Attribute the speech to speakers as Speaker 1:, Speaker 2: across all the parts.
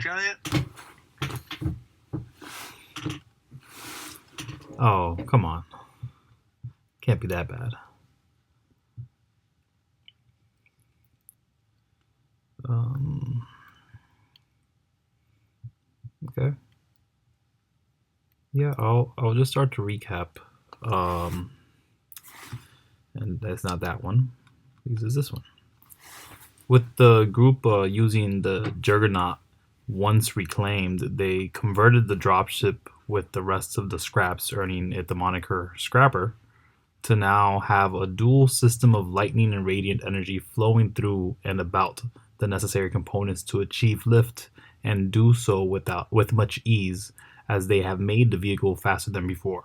Speaker 1: giant.
Speaker 2: Oh, come on. Can't be that bad. Okay. Yeah, I'll just start to recap. And that's not that one. This is this one. With the group using the Juggernaut once reclaimed, they converted the dropship with the rest of the scraps, earning it the moniker Scrapper, to now have a dual system of lightning and radiant energy flowing through and about the necessary components to achieve lift, and do so with much ease, as they have made the vehicle faster than before.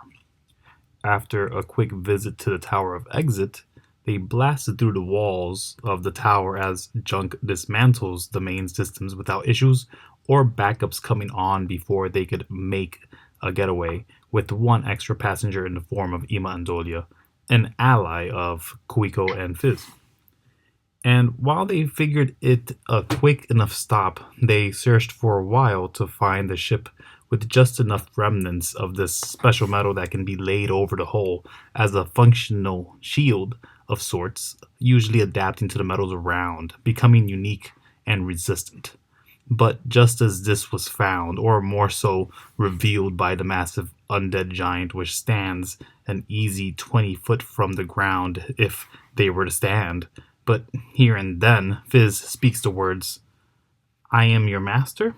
Speaker 2: After a quick visit to the Tower of Exit, they blasted through the walls of the tower as Junk dismantles the main systems without issues or backups coming on before they could make a getaway, with one extra passenger in the form of Ima and Dolia, an ally of Kuiko and Fizz. And while they figured it a quick enough stop, they searched for a while to find the ship with just enough remnants of this special metal that can be laid over the hull as a functional shield of sorts, usually adapting to the metals around, becoming unique and resistant. But just as this was found, or more so revealed by the massive undead giant which stands an easy 20 foot from the ground if they were to stand, but here and then Fizz speaks the words, "I am your master,"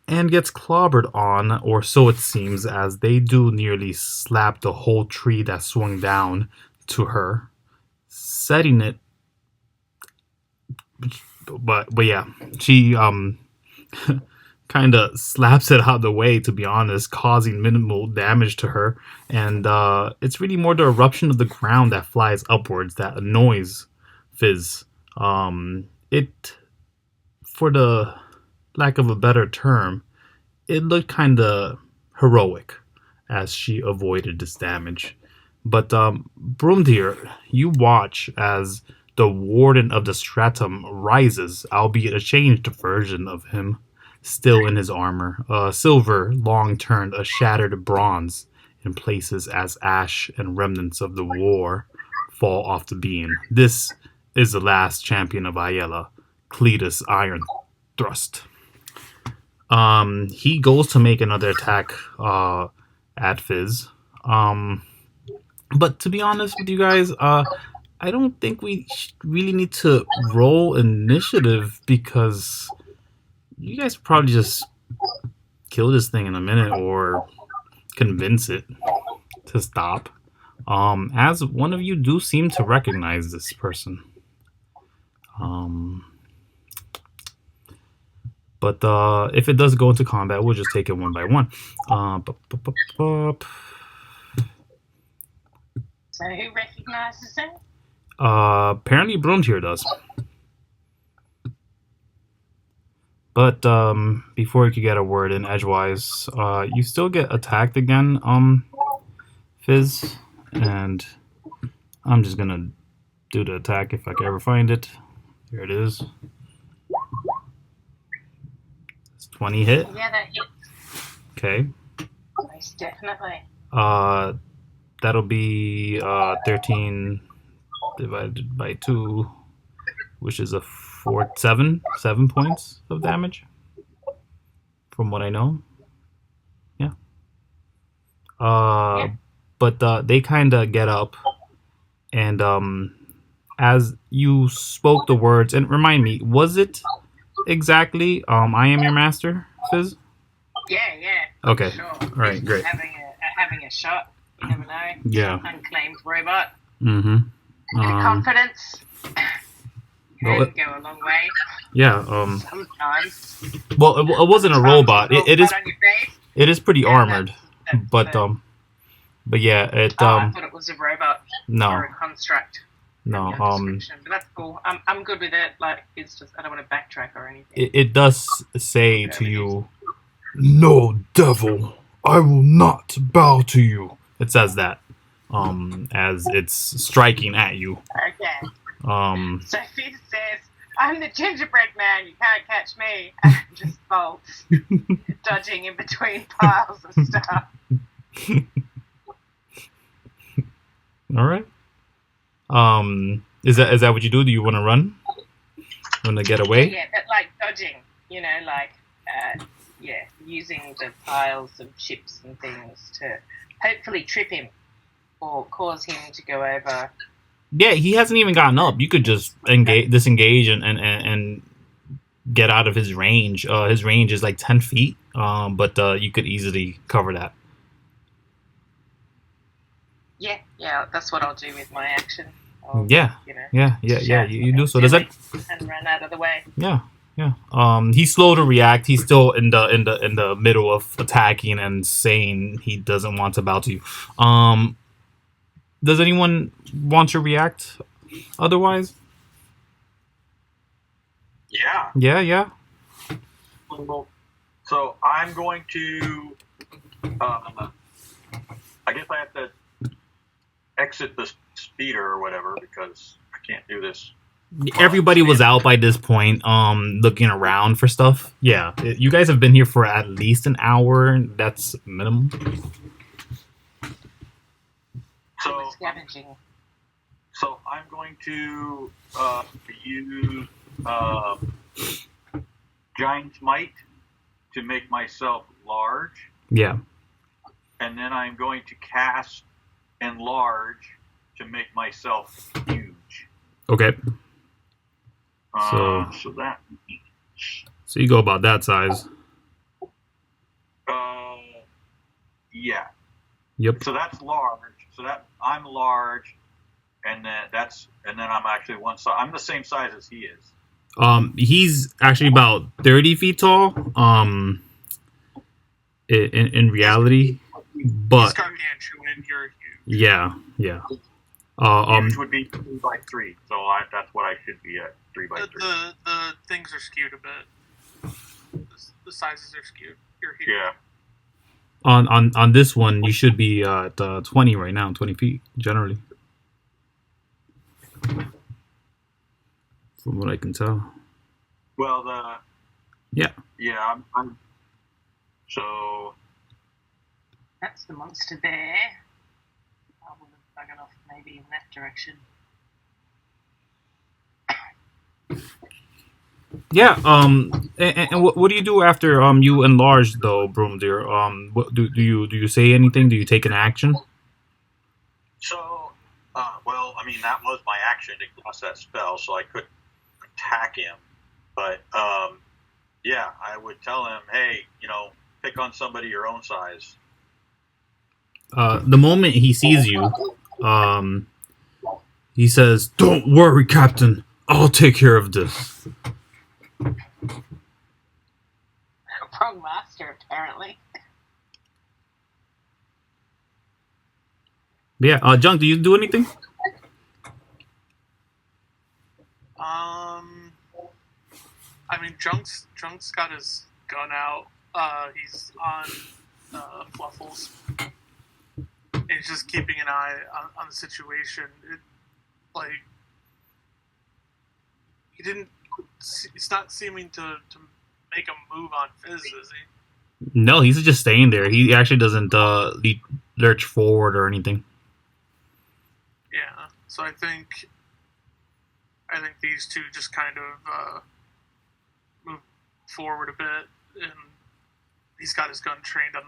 Speaker 2: and gets clobbered on, or so it seems, as they do nearly slap the whole tree that swung down to her, setting it. But yeah, she kind of slaps it out of the way, to be honest, causing minimal damage to her. And it's really more the eruption of the ground that flies upwards that annoys Fizz. It, for the lack of a better term, it looked kind of heroic as she avoided this damage. But Bromduhr, you watch as the Warden of the Stratum rises, albeit a changed version of him, still in his armor, silver, long turned a shattered bronze in places as ash and remnants of the war fall off the beam. This is the last champion of Ayala, Cletus Iron Thrust. He goes to make another attack at Fizz. But to be honest with you guys, I don't think we really need to roll initiative, because you guys probably just kill this thing in a minute or convince it to stop. As one of you do seem to recognize this person. But if it does go into combat, we'll just take it one by one.
Speaker 3: So who recognizes it?
Speaker 2: Apparently Bromdhur does. But before you could get a word in edgewise, you still get attacked again, Fizz. And I'm just gonna do the attack if I can ever find it. Here it is. It's 20 hit.
Speaker 3: Yeah, that hits.
Speaker 2: Okay.
Speaker 3: Most definitely.
Speaker 2: That'll be 13 divided by 2, which is a 7 points of damage, from what I know. Yeah. But they kind of get up, and as you spoke the words, and remind me, was it exactly "I am your master," Fizz?
Speaker 3: Yeah.
Speaker 2: Okay.
Speaker 3: Sure.
Speaker 2: All right. Great.
Speaker 3: Having a shot. You never know.
Speaker 2: Yeah.
Speaker 3: Unclaimed robot.
Speaker 2: Mm-hmm.
Speaker 3: Confidence
Speaker 2: well,
Speaker 3: can go a long way.
Speaker 2: Yeah.
Speaker 3: Sometimes.
Speaker 2: Well, it wasn't a robot. It is.
Speaker 3: On your face.
Speaker 2: It is pretty
Speaker 3: Yeah,
Speaker 2: armored,
Speaker 3: but
Speaker 2: yeah. It
Speaker 3: I thought it was a robot.
Speaker 2: No.
Speaker 3: Or a construct.
Speaker 2: No.
Speaker 3: But that's cool. I'm good with it. Like, it's just I don't want to backtrack or anything.
Speaker 2: It does say to you, "No, devil, I will not bow to you." It says that, as it's striking at you.
Speaker 3: Okay. So Fizz says, I'm the gingerbread man. You can't catch me. And just bolts, dodging in between piles of stuff.
Speaker 2: All right. Is that what you do? Do you want to run? Want to get away?
Speaker 3: Yeah, but like dodging. Using the piles of chips and things to hopefully trip him or cause him to go over.
Speaker 2: Yeah, he hasn't even gotten up. You could just disengage and get out of his range. His range is like 10 feet, but you could easily cover that.
Speaker 3: Yeah, that's what I'll do with my action.
Speaker 2: Yeah. You do so. Does that
Speaker 3: and run out of the way?
Speaker 2: Yeah. He's slow to react. He's still in the middle of attacking and saying he doesn't want to bow to you. Does anyone want to react? Otherwise, yeah.
Speaker 1: So I'm going to. I guess I have to exit the speeder or whatever because I can't do this.
Speaker 2: Everybody was out by this point, looking around for stuff. Yeah, you guys have been here for at least an hour. That's minimum.
Speaker 1: So I'm going to use Giant's Might to make myself large.
Speaker 2: Yeah. And
Speaker 1: then I'm going to cast Enlarge to make myself huge.
Speaker 2: Okay.
Speaker 1: So
Speaker 2: you go about that size.
Speaker 1: Yeah.
Speaker 2: Yep.
Speaker 1: So that's large. So that I'm large, and then I'm actually one size. I'm the same size as he is.
Speaker 2: He's actually about 30 feet tall. In reality, but
Speaker 4: he's gargantuan. You're huge.
Speaker 2: Yeah.
Speaker 1: Huge would be 3x3, so that's what I should be at 3x3.
Speaker 4: The things are skewed a bit. The sizes are skewed. You're huge.
Speaker 1: Yeah.
Speaker 2: On this one, you should be at 20 right now, 20 feet generally, from what I can tell.
Speaker 1: Well,
Speaker 2: yeah.
Speaker 1: I'm so
Speaker 3: that's the monster bear. I would have buggered off maybe in that direction.
Speaker 2: Yeah. And what do you do after you enlarge though, Bromduhr? What do you say anything? Do you take an action?
Speaker 1: So, well, I mean that was my action to cast that spell, so I couldn't attack him. But yeah, I would tell him, hey, pick on somebody your own size.
Speaker 2: The moment he sees you, he says, "Don't worry, Captain. I'll take care of this."
Speaker 3: Wrong master, apparently.
Speaker 2: Yeah, Junk, do you do anything?
Speaker 4: I mean, Junk's got his gun out. He's on Fluffles. He's just keeping an eye on the situation. He's not seeming to make a move on Fizz, is he?
Speaker 2: No, he's just staying there. He actually doesn't lurch forward or anything.
Speaker 4: Yeah, so I think these two just kind of move forward a bit, and he's got his gun trained on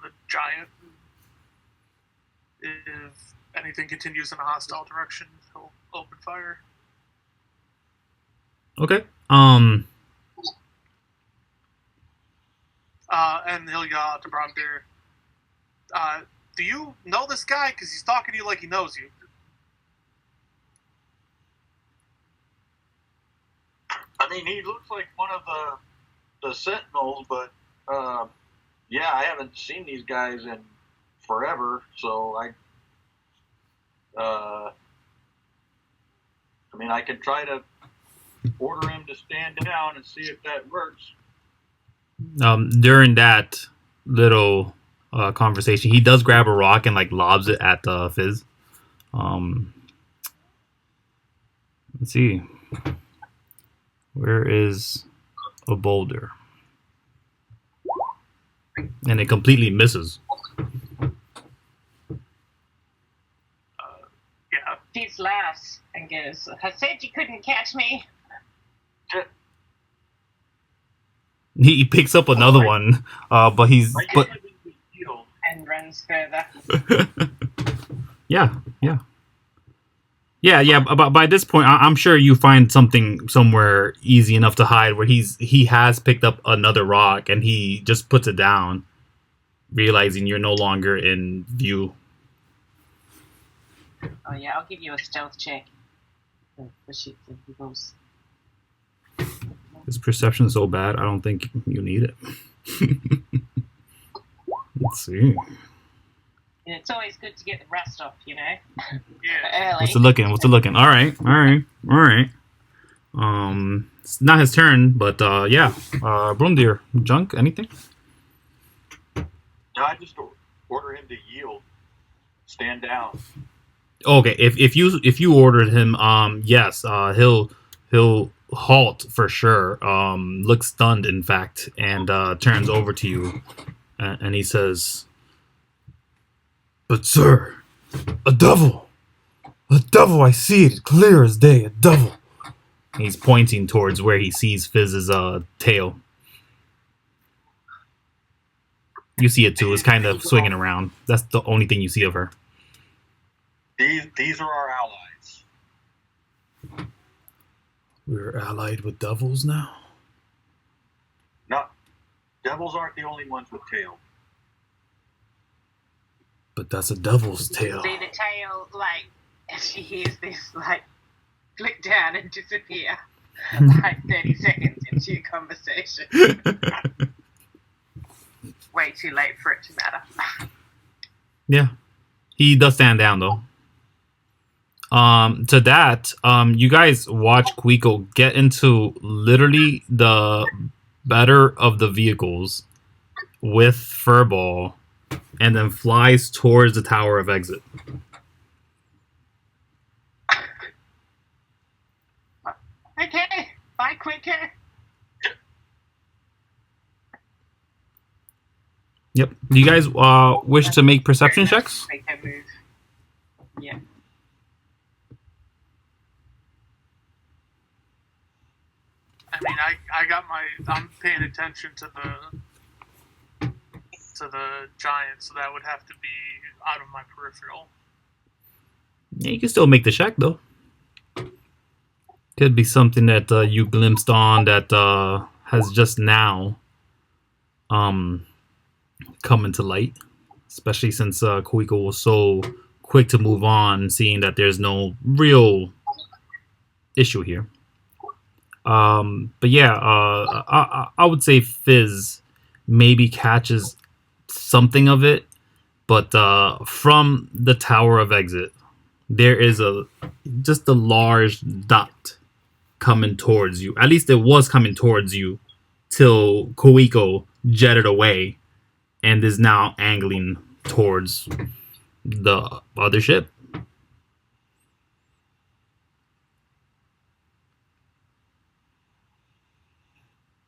Speaker 4: the giant. If anything continues in a hostile direction, he'll open fire.
Speaker 2: Okay.
Speaker 4: And he'll yell out to Bromduhr, do you know this guy? Because he's talking to you like he knows you.
Speaker 1: I mean, he looks like one of the Sentinels, but yeah, I haven't seen these guys in forever, so I mean, I can try to order him to stand down and see if that works.
Speaker 2: During that little conversation, he does grab a rock and lobs it at Fizz. Let's see. Where is a boulder? And it completely misses.
Speaker 4: Yeah.
Speaker 3: Fizz laughs and goes, I said you couldn't catch me.
Speaker 2: He picks up another one, but he's but
Speaker 3: And runs further.
Speaker 2: yeah. But by this point, I'm sure you find something somewhere easy enough to hide where he has picked up another rock and he just puts it down, realizing you're no longer in view.
Speaker 3: Oh yeah, I'll give you a stealth check. For shits and giggles.
Speaker 2: His perception's so bad, I don't think you need it. Let's see.
Speaker 3: And it's always good to get the rust off, you know.
Speaker 4: Yeah.
Speaker 3: Early.
Speaker 2: What's it looking? All right. It's not his turn, but yeah. Bromduhr, junk, anything?
Speaker 1: No, I just order him to yield. Stand down.
Speaker 2: Okay, if you ordered him, yes, he'll halt for sure. Looks stunned, in fact, and turns over to you, and he says, "But sir, a devil, I see it clear as day, a devil." He's pointing towards where he sees Fizz's tail. You see it too. It's kind of swinging around. That's the only thing you see of her.
Speaker 1: These are our allies.
Speaker 2: We're allied with devils now?
Speaker 1: No, devils aren't the only ones with tail.
Speaker 2: But that's a devil's tail.
Speaker 3: See the tail, like, as she hears this, like, flick down and disappear. Like 30 seconds into your conversation. Way too late for it to matter.
Speaker 2: Yeah. He does stand down, though. To that, you guys watch Kuiko get into literally the better of the vehicles with Furball and then flies towards the tower of exit.
Speaker 3: Okay, bye, quicker.
Speaker 2: Yep. Do you guys wish to make perception checks?
Speaker 3: Make her move. Yeah.
Speaker 4: I mean, I'm paying attention to the giant, so that would have to be out of my peripheral.
Speaker 2: Yeah, you can still make the check, though. Could be something that you glimpsed on that has just now come into light, especially since Kuiko was so quick to move on, seeing that there's no real issue here. But yeah, I would say Fizz maybe catches something of it, but from the tower of exit, there is just a large dot coming towards you. At least it was coming towards you till Kuiko jetted away and is now angling towards the other ship.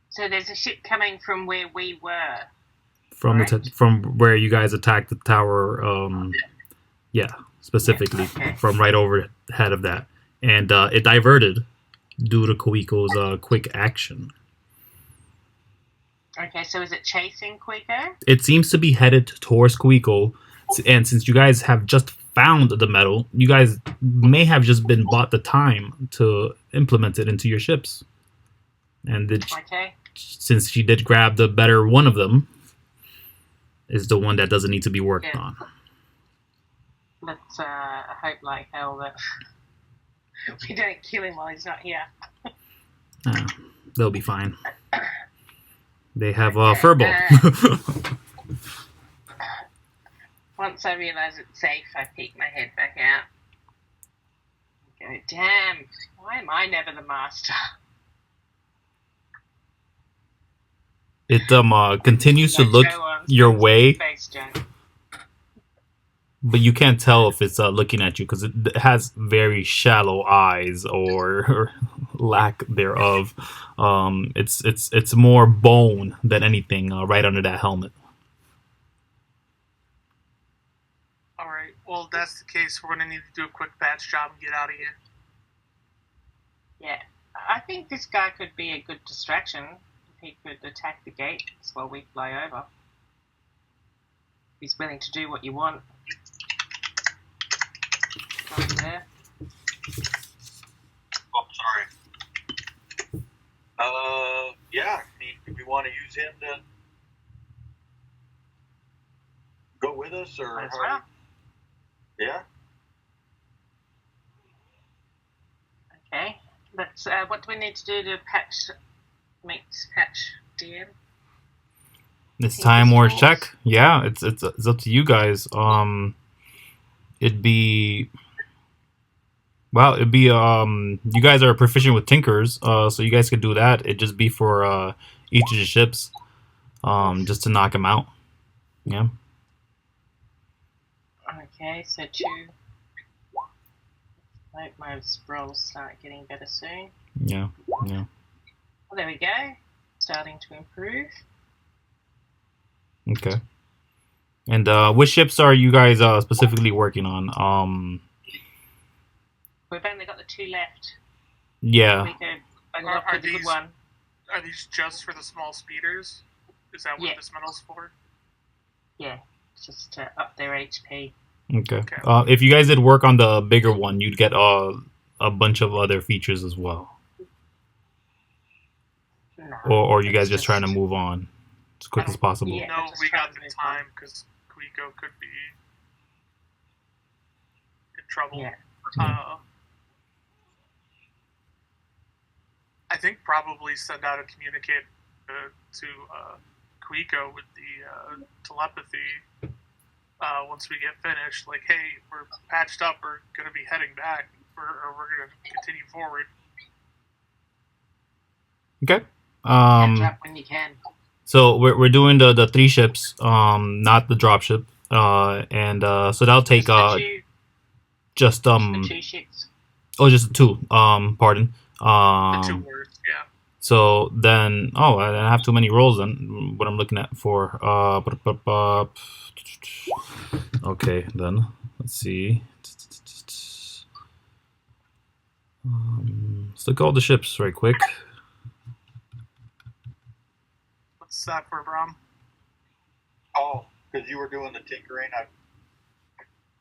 Speaker 3: So there's a ship coming from where we were.
Speaker 2: From
Speaker 3: Correct.
Speaker 2: from where you guys attacked the tower, yeah, specifically
Speaker 3: okay.
Speaker 2: from right overhead of that, and it diverted due to Kuiko's quick action.
Speaker 3: Okay, so is it chasing Kuiko?
Speaker 2: It seems to be headed towards Kuiko, and since you guys have just found the metal, you guys may have just been bought the time to implement it into your ships, and
Speaker 3: Okay.
Speaker 2: since she did grab the better one of them, is the one that doesn't need to be worked
Speaker 3: Yeah.
Speaker 2: on.
Speaker 3: Let's hope like hell that we don't kill him while he's not here.
Speaker 2: They'll be fine. They have Furball.
Speaker 3: Once I realise it's safe, I peek my head back out. Go, damn, why am I never the master?
Speaker 2: It continues to look your way,
Speaker 3: Face joke.
Speaker 2: but you can't tell if it's looking at you because it has very shallow eyes or lack thereof. It's more bone than anything right under that helmet.
Speaker 4: All right. Well, if that's the case, we're gonna need to do a quick patch job and get out of here.
Speaker 3: Yeah, I think this guy could be a good distraction. He could attack the gates while we fly over. He's willing to do what you want. Come there.
Speaker 1: Oh, sorry. Yeah. I mean, do we want to use him to go with us, or?
Speaker 3: That's right.
Speaker 1: Yeah.
Speaker 3: Okay. Let's. What do we need to do to make patch DM?
Speaker 2: This
Speaker 3: Think
Speaker 2: time
Speaker 3: this
Speaker 2: or
Speaker 3: rules.
Speaker 2: check. Yeah, it's up to you guys. It'd be. Well, it'd be you guys are proficient with tinkers, so you guys could do that. It'd just be for each of the ships, just to knock them out. Yeah.
Speaker 3: Okay, so 2. I hope my rolls start getting better soon.
Speaker 2: Yeah.
Speaker 3: Well, there we go. Starting to improve.
Speaker 2: Okay. And which ships are you guys specifically working on?
Speaker 3: We've only got the 2 left.
Speaker 2: Yeah.
Speaker 3: We could only
Speaker 4: Are-
Speaker 3: off
Speaker 4: are
Speaker 3: with the good
Speaker 4: these-
Speaker 3: one.
Speaker 4: Are these just for the small speeders? Is that what
Speaker 3: Yeah.
Speaker 4: this medal's for?
Speaker 3: Yeah, just to up their HP.
Speaker 2: Okay.
Speaker 4: Okay.
Speaker 2: If you guys did work on the bigger one, you'd get a bunch of other features as well.
Speaker 3: No,
Speaker 2: Or you guys
Speaker 3: it's
Speaker 2: just trying to move on as quick as possible.
Speaker 3: Yeah.
Speaker 4: No,
Speaker 3: just
Speaker 4: we
Speaker 3: trying
Speaker 4: got
Speaker 3: to
Speaker 4: the
Speaker 3: move
Speaker 4: time because Kuiko could be in trouble.
Speaker 3: Yeah.
Speaker 4: I think probably send out a communique to Kuiko with the telepathy once we get finished. Like, hey, we're patched up. We're going to be heading back, or we're going to continue forward.
Speaker 2: Okay.
Speaker 3: Catch up when you can.
Speaker 2: So we're doing the 3 ships, not the drop ship. And so that'll take just
Speaker 3: the 2 ships.
Speaker 2: oh, just 2. Pardon.
Speaker 4: The 2 words, yeah.
Speaker 2: So then, I don't have too many rolls then. What I'm looking at for okay, then let's see. Let's look at all the ships right quick.
Speaker 4: What's that for, Brom?
Speaker 1: Oh, because you were doing the tinkering, I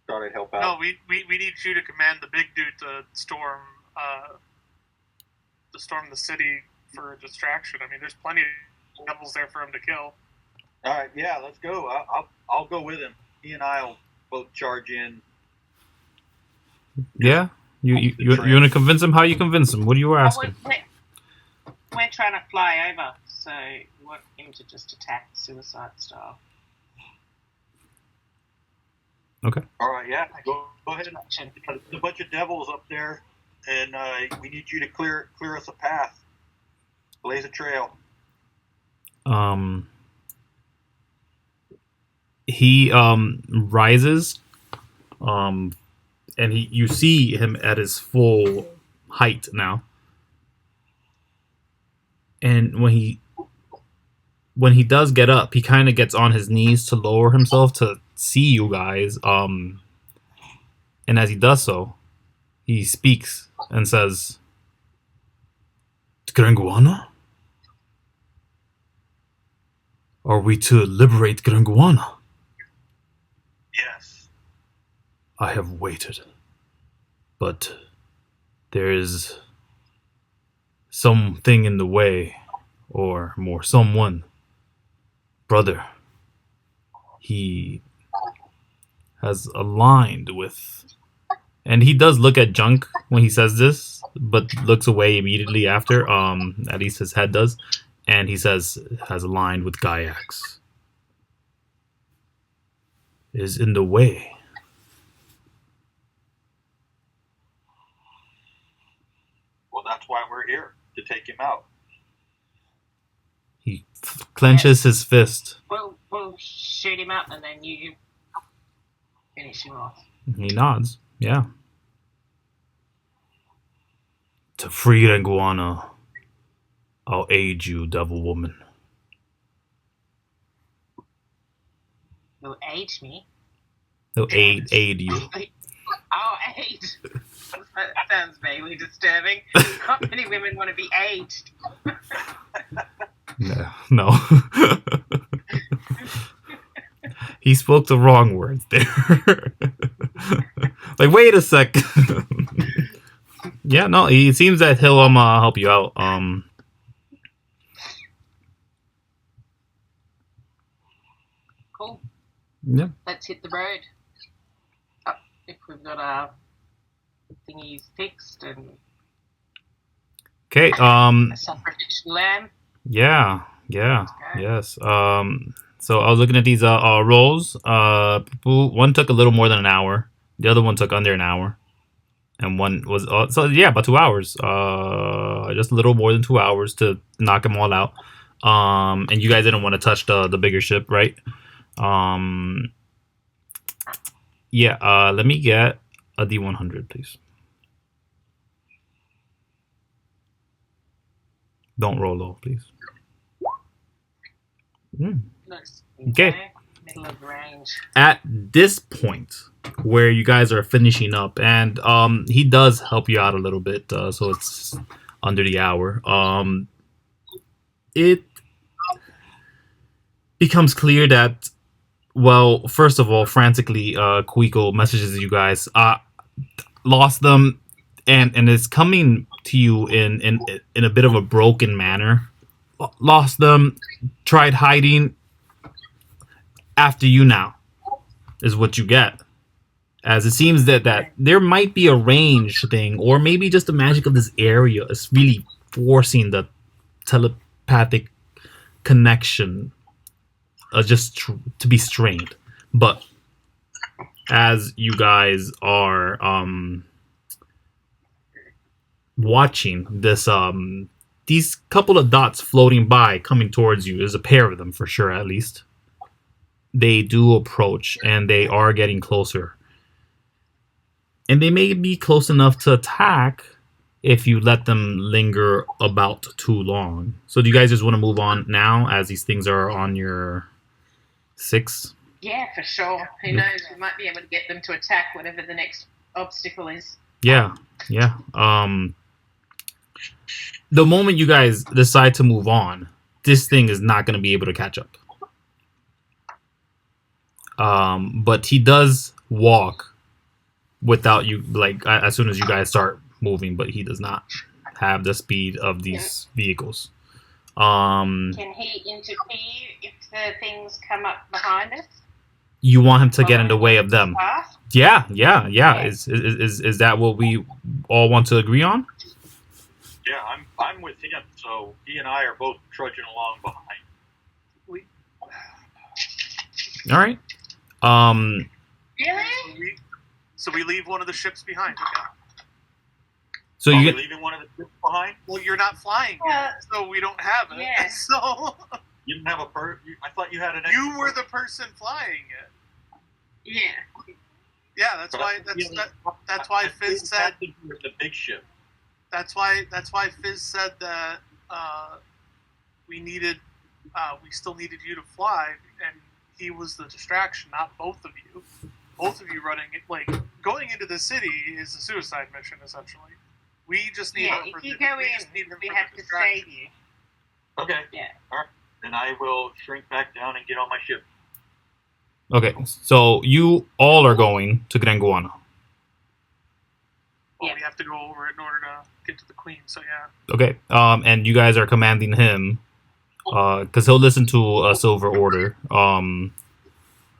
Speaker 1: thought I'd help out.
Speaker 4: No, we need you to command the big dude to storm the city for a distraction. I mean, there's plenty of devils there for him to kill.
Speaker 1: All right, yeah, let's go. I'll go with him. He and I'll both charge in.
Speaker 2: Yeah, you want to convince him? How you convince him? What are you asking?
Speaker 3: We're trying to fly over, so we want him to just attack suicide style.
Speaker 2: Okay.
Speaker 1: All right, yeah, go ahead.
Speaker 3: Distraction.
Speaker 1: There's a bunch of devils up there, and we need you to clear us a path, blaze a trail.
Speaker 2: He rises, and you see him at his full height now. And when he does get up, he kind of gets on his knees to lower himself to see you guys. And as he does so, he speaks and says, "Granguana? Are we to liberate Granguana?
Speaker 1: Yes.
Speaker 2: I have waited, but there is something in the way, or more, someone. Brother, he has aligned with..." And he does look at Junk when he says this, but looks away immediately after, at least his head does, and he says, has aligned with Gaiax. Is in the way.
Speaker 1: Well, that's why we're here, to take him out.
Speaker 2: He clenches his fist.
Speaker 3: We'll shoot him up and then you finish him off.
Speaker 2: He nods. Yeah. To free Renguana, I'll aid you, devil woman.
Speaker 3: You'll age me.
Speaker 2: He'll aid you.
Speaker 3: Oh, aid. That sounds vaguely disturbing. Not many women want to be aged.
Speaker 2: No. He spoke the wrong words there. Like, wait a sec. Yeah, no, it seems that he'll help you out.
Speaker 3: Cool.
Speaker 2: Yeah.
Speaker 3: Let's hit the road. Oh, if we've got our thingies fixed and
Speaker 2: Okay.
Speaker 3: a sacrificial lamb.
Speaker 2: Yeah.
Speaker 3: Okay.
Speaker 2: Yes. So I was looking at these rolls. One took a little more than an hour. The other one took under an hour. And one was about 2 hours. Just a little more than 2 hours to knock them all out. And you guys didn't want to touch the bigger ship, right? Yeah. Let me get a D100, please. Don't roll low, please.
Speaker 4: Nice.
Speaker 2: Okay.
Speaker 3: Middle of the range.
Speaker 2: At this point, where you guys are finishing up, and he does help you out a little bit, so it's under the hour. It becomes clear that, well, first of all, frantically, Kuiko messages you guys, lost them, and it's coming to you in a bit of a broken manner. Lost them, tried hiding. After you now is what you get. As it seems that there might be a range thing, or maybe just the magic of this area is really forcing the telepathic connection just to be strained. But as you guys are watching this, these couple of dots floating by coming towards you, there's a pair of them for sure, at least. They do approach, and they are getting closer. And they may be close enough to attack if you let them linger about too long. So do you guys just want to move on now, as these things are on your 6?
Speaker 3: Yeah, for sure. Who knows? We might be able to get them to attack whatever the next obstacle is.
Speaker 2: Yeah. The moment you guys decide to move on, this thing is not going to be able to catch up. But he does walk without you, like, as soon as you guys start moving, but he does not have the speed of these vehicles.
Speaker 3: Can he interfere if the things come up behind us?
Speaker 2: You want him to get in the way of them?
Speaker 3: Path?
Speaker 2: Yeah. Is that what we all want to agree on?
Speaker 1: Yeah, I'm with him. So he and I are both trudging along behind.
Speaker 2: All right.
Speaker 3: Really?
Speaker 4: So we leave one of the ships behind. Okay.
Speaker 2: So
Speaker 1: Are
Speaker 2: you
Speaker 1: we
Speaker 2: get
Speaker 1: leaving one of the ships behind?
Speaker 4: Well, you're not flying yet, so we don't have it.
Speaker 3: Yeah.
Speaker 4: So
Speaker 1: You didn't have a I thought you had an.
Speaker 4: you were the person flying it.
Speaker 3: Yeah.
Speaker 4: Yeah, that's why. That's why Fizz said
Speaker 1: the big ship.
Speaker 4: That's why Fizz said that we still needed you to fly, and he was the distraction, not both of you. Both of you running it, like, going into the city is a suicide mission, essentially. We just need him
Speaker 3: If
Speaker 4: for
Speaker 3: you
Speaker 4: the,
Speaker 3: go
Speaker 4: we
Speaker 3: in,
Speaker 4: just need him
Speaker 3: we
Speaker 4: for
Speaker 3: have
Speaker 4: the
Speaker 3: to save
Speaker 4: distraction.
Speaker 3: you.
Speaker 1: Okay.
Speaker 3: Yeah.
Speaker 1: All right. Then I will shrink back down and get on my ship.
Speaker 2: okay. So you all are going to Granguana.
Speaker 4: Well,
Speaker 3: Yeah.
Speaker 4: we have to go over it in order to get to the queen, so yeah.
Speaker 2: Okay. And you guys are commanding him, because he'll listen to a Silver Order,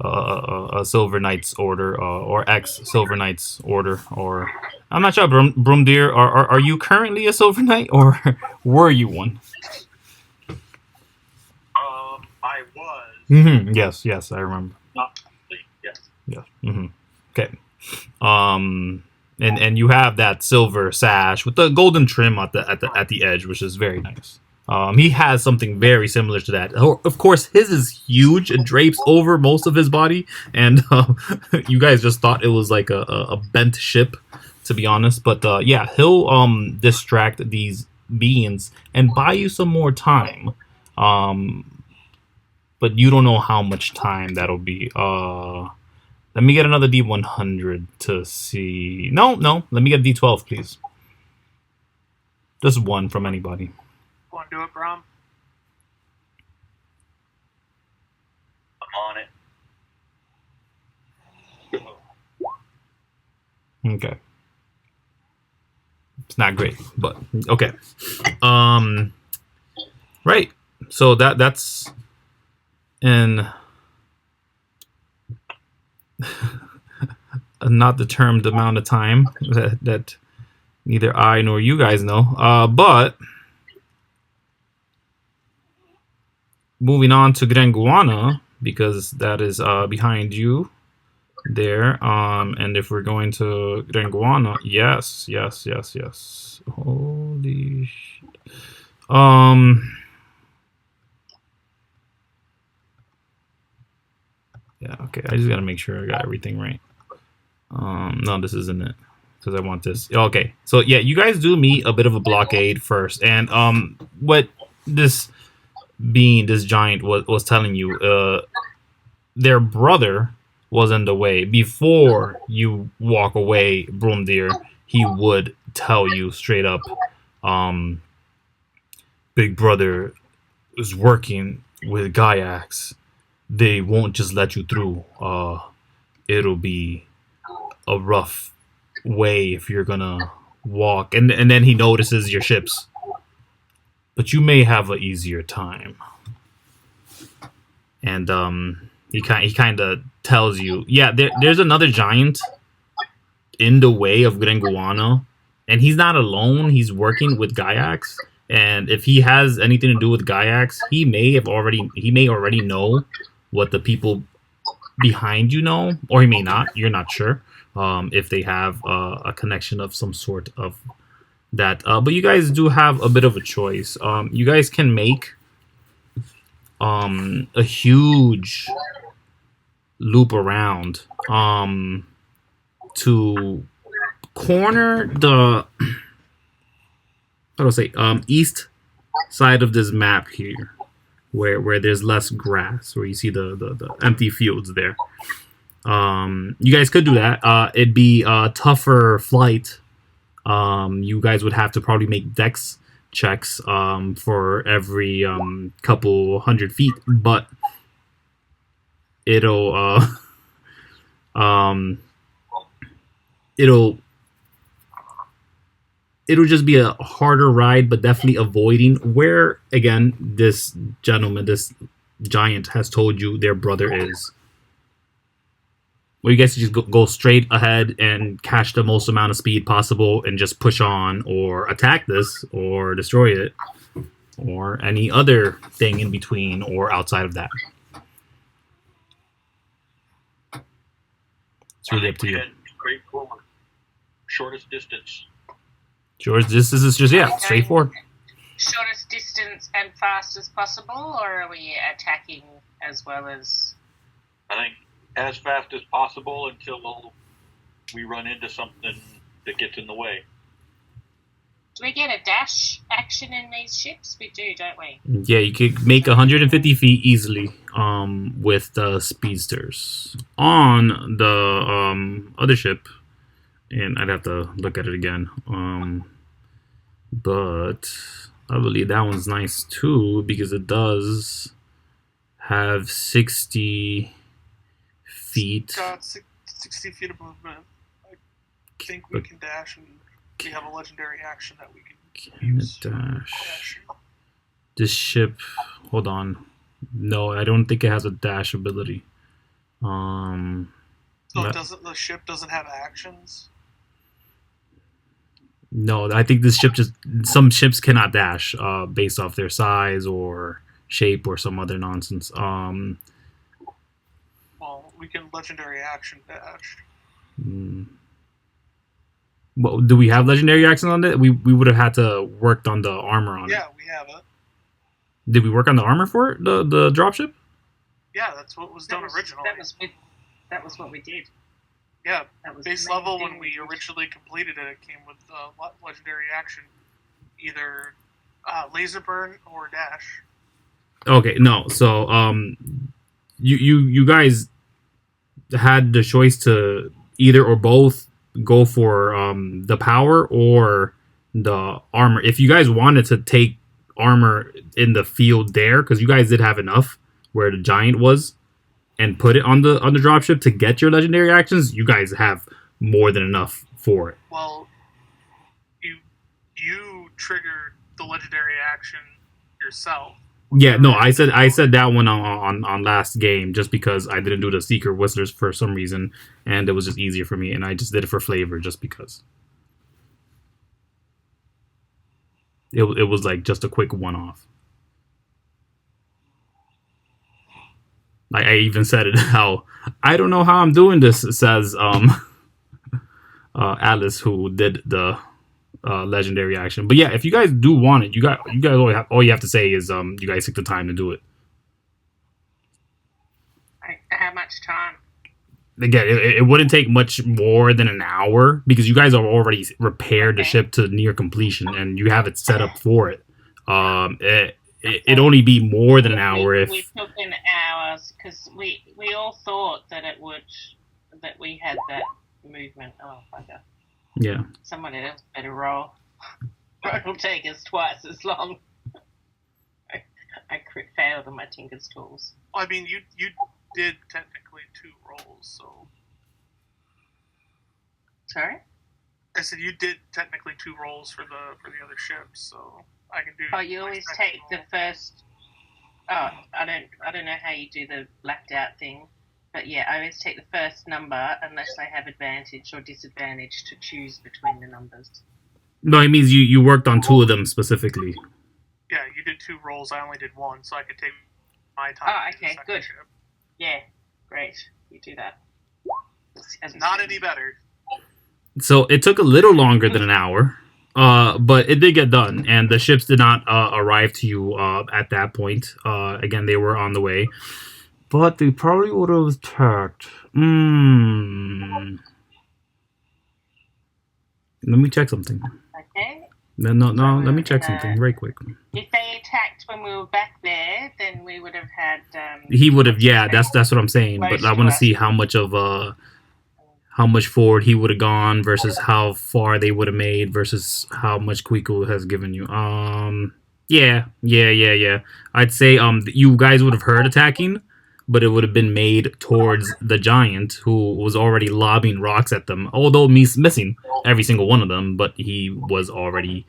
Speaker 2: a Silver Knight's order, or ex Silver Knight's order, or I'm not sure. Bromduhr, are you currently a Silver Knight, or were you one?
Speaker 1: I was.
Speaker 2: Mm-hmm. Yes, I remember.
Speaker 1: Not yes.
Speaker 2: Yes. Mm-hmm. Okay. And you have that silver sash with the golden trim at the edge, which is very nice. He has something very similar to that. Of course, his is huge and drapes over most of his body, and you guys just thought it was like a bent ship, to be honest. But yeah, he'll distract these beings and buy you some more time. But you don't know how much time that'll be. Let me get another D100 to see. No. Let me get a D12, please. Just one from anybody.
Speaker 4: Want to do it, Brom?
Speaker 1: I'm on it.
Speaker 2: Okay. It's not great, but okay. Right. So that's in a not determined amount of time that neither I nor you guys know. But moving on to Grenguana, because that is behind you there. And if we're going to Grenguana, yes. Holy shit. Yeah, okay. I just gotta make sure I got everything right. No, this isn't it. Because I want this. Okay. So yeah, you guys do meet a bit of a blockade first. And what this giant was telling you, their brother was in the way. Before you walk away, Bromduhr, he would tell you straight up, Big Brother is working with Gaiax. They won't just let you through. It'll be a rough way if you're gonna walk. And then he notices your ships. But you may have an easier time. And he kind of tells you, yeah, there's another giant in the way of Grenguana, and he's not alone. He's working with Gaiax, and if he has anything to do with Gaiax, he may already know what the people behind you know, or he may not. You're not sure if they have a connection of some sort of that. But you guys do have a bit of a choice. You guys can make a huge loop around to corner the east side of this map here, where there's less grass, where you see the empty fields there. You guys could do that. It'd be a tougher flight. You guys would have to probably make dex checks for every couple hundred feet, but it'll just be a harder ride, but definitely avoiding where, again, this giant has told you their brother is. Well, you guys just go straight ahead and catch the most amount of speed possible and just push on, or attack this, or destroy it, or any other thing in between or outside of that. It's really up to you.
Speaker 1: Straight forward. Shortest distance.
Speaker 2: George, this is just, yeah, straightforward.
Speaker 3: Shortest distance and fast as possible, or are we attacking as well as...
Speaker 1: I think as fast as possible until we run into something that gets in the way.
Speaker 3: Do we get a dash action in these ships? We do, don't we?
Speaker 2: Yeah, you could make 150 feet easily with the speedsters. On the other ship, and I'd have to look at it again, but I believe that one's nice too, because it does have 60 feet.
Speaker 4: Got 60 feet of movement. I think we can dash, and we have a legendary action that we can use.
Speaker 2: Dash. This ship, hold on. No, I don't think it has a dash ability.
Speaker 4: So the ship doesn't have actions?
Speaker 2: No, I think this ship some ships cannot dash based off their size or shape or some other nonsense.
Speaker 4: Well, we can legendary action dash.
Speaker 2: Well, do we have legendary action on it? We would have had to worked on the armor on it.
Speaker 4: Yeah, we have it.
Speaker 2: Did we work on the armor for it? The dropship?
Speaker 4: Yeah, that's what was done originally.
Speaker 3: That was what we did.
Speaker 4: Yeah,
Speaker 3: That was the
Speaker 4: base
Speaker 3: main
Speaker 4: level
Speaker 3: thing
Speaker 4: when we originally completed it, it came with legendary action, either laser burn or dash.
Speaker 2: Okay, no. So you guys had the choice to either or both go for the power or the armor. If you guys wanted to take armor in the field there, because you guys did have enough where the giant was, and put it on the dropship to get your legendary actions, you guys have more than enough for it.
Speaker 4: Well, you triggered the legendary action yourself.
Speaker 2: Yeah, no, I said that one on last game just because I didn't do the secret whistlers for some reason, and it was just easier for me, and I just did it for flavor just because. It was like just a quick one off. Like I even said it how I don't know how I'm doing this, says Alice, who did the legendary action. But yeah, if you guys do want it, you guys all you have to say is you guys take the time to do it.
Speaker 3: How much time?
Speaker 2: Again, it wouldn't take much more than an hour because you guys are already repaired the ship to near completion and you have it set up for it. It'd only be more than an hour if
Speaker 3: we took an hour because we all thought that we had that movement. Oh, bugger.
Speaker 2: Yeah.
Speaker 3: Someone else better roll. It'll take us twice as long. I crit failed on my Tinker's tools.
Speaker 4: Well, I mean, you did technically 2 rolls, so.
Speaker 3: Sorry?
Speaker 4: I said you did technically 2 rolls for the other ships, so I can do.
Speaker 3: Oh, you always take the first. Oh, I don't know how you do the blacked out thing, but yeah, I always take the first number unless I have advantage or disadvantage to choose between the numbers.
Speaker 2: No, it means you worked on 2 of them specifically.
Speaker 4: Yeah, you did 2 rolls. I only did 1, so I could take my time.
Speaker 3: Oh, okay, good. Ship. Yeah, great. You do that.
Speaker 4: Not any better.
Speaker 2: So it took a little longer than an hour, but it did get done, and the ships did not arrive to you at that point. Again, they were on the way, but they probably would have attacked. Let me check something.
Speaker 3: Okay.
Speaker 2: No. Let me check something very quick.
Speaker 3: If they attacked when we were back there, then we would have had.
Speaker 2: He would have, yeah. That's what I'm saying. But I want to see how much forward he would have gone versus how far they would have made versus how much Kuiko has given you. Yeah. I'd say you guys would have heard attacking, but it would have been made towards the giant who was already lobbing rocks at them. Although missing every single one of them, but he was already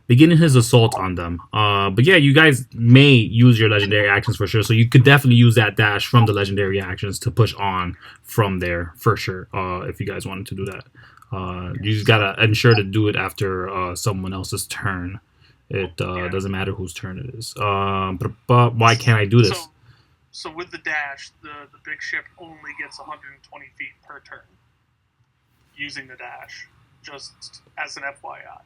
Speaker 2: beginning his assault on them. But yeah, you guys may use your legendary actions for sure. So you could definitely use that dash from the legendary actions to push on from there for sure. If you guys wanted to do that, you just gotta ensure to do it after someone else's turn. It doesn't matter whose turn it is. But why can't I do this?
Speaker 4: So with the dash, the big ship only gets 120 feet per turn using the dash, just as an FYI.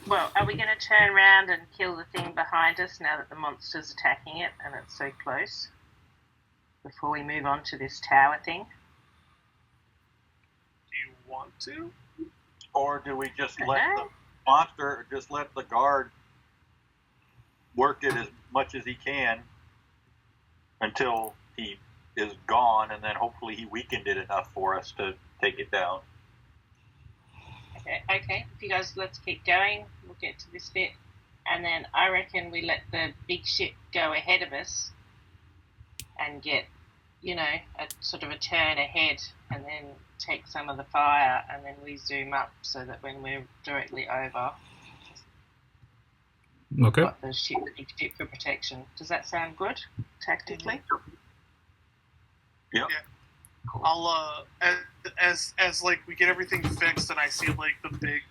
Speaker 3: Well, are we going to turn around and kill the thing behind us now that the monster's attacking it and it's so close? Before we move on to this tower thing?
Speaker 4: Do you want to?
Speaker 1: Or do we just let the monster, just let the guard work it as much as he can until he is gone, and then hopefully he weakened it enough for us to take it down?
Speaker 3: Okay. If you guys, let's keep going. We'll get to this bit. And then I reckon we let the big ship go ahead of us and get, a sort of a turn ahead and then take some of the fire and then we zoom up so that when we're directly over,
Speaker 2: okay,
Speaker 3: got the big ship for protection. Does that sound good, tactically?
Speaker 1: Yeah.
Speaker 4: I'll as like we get everything fixed and I see like the big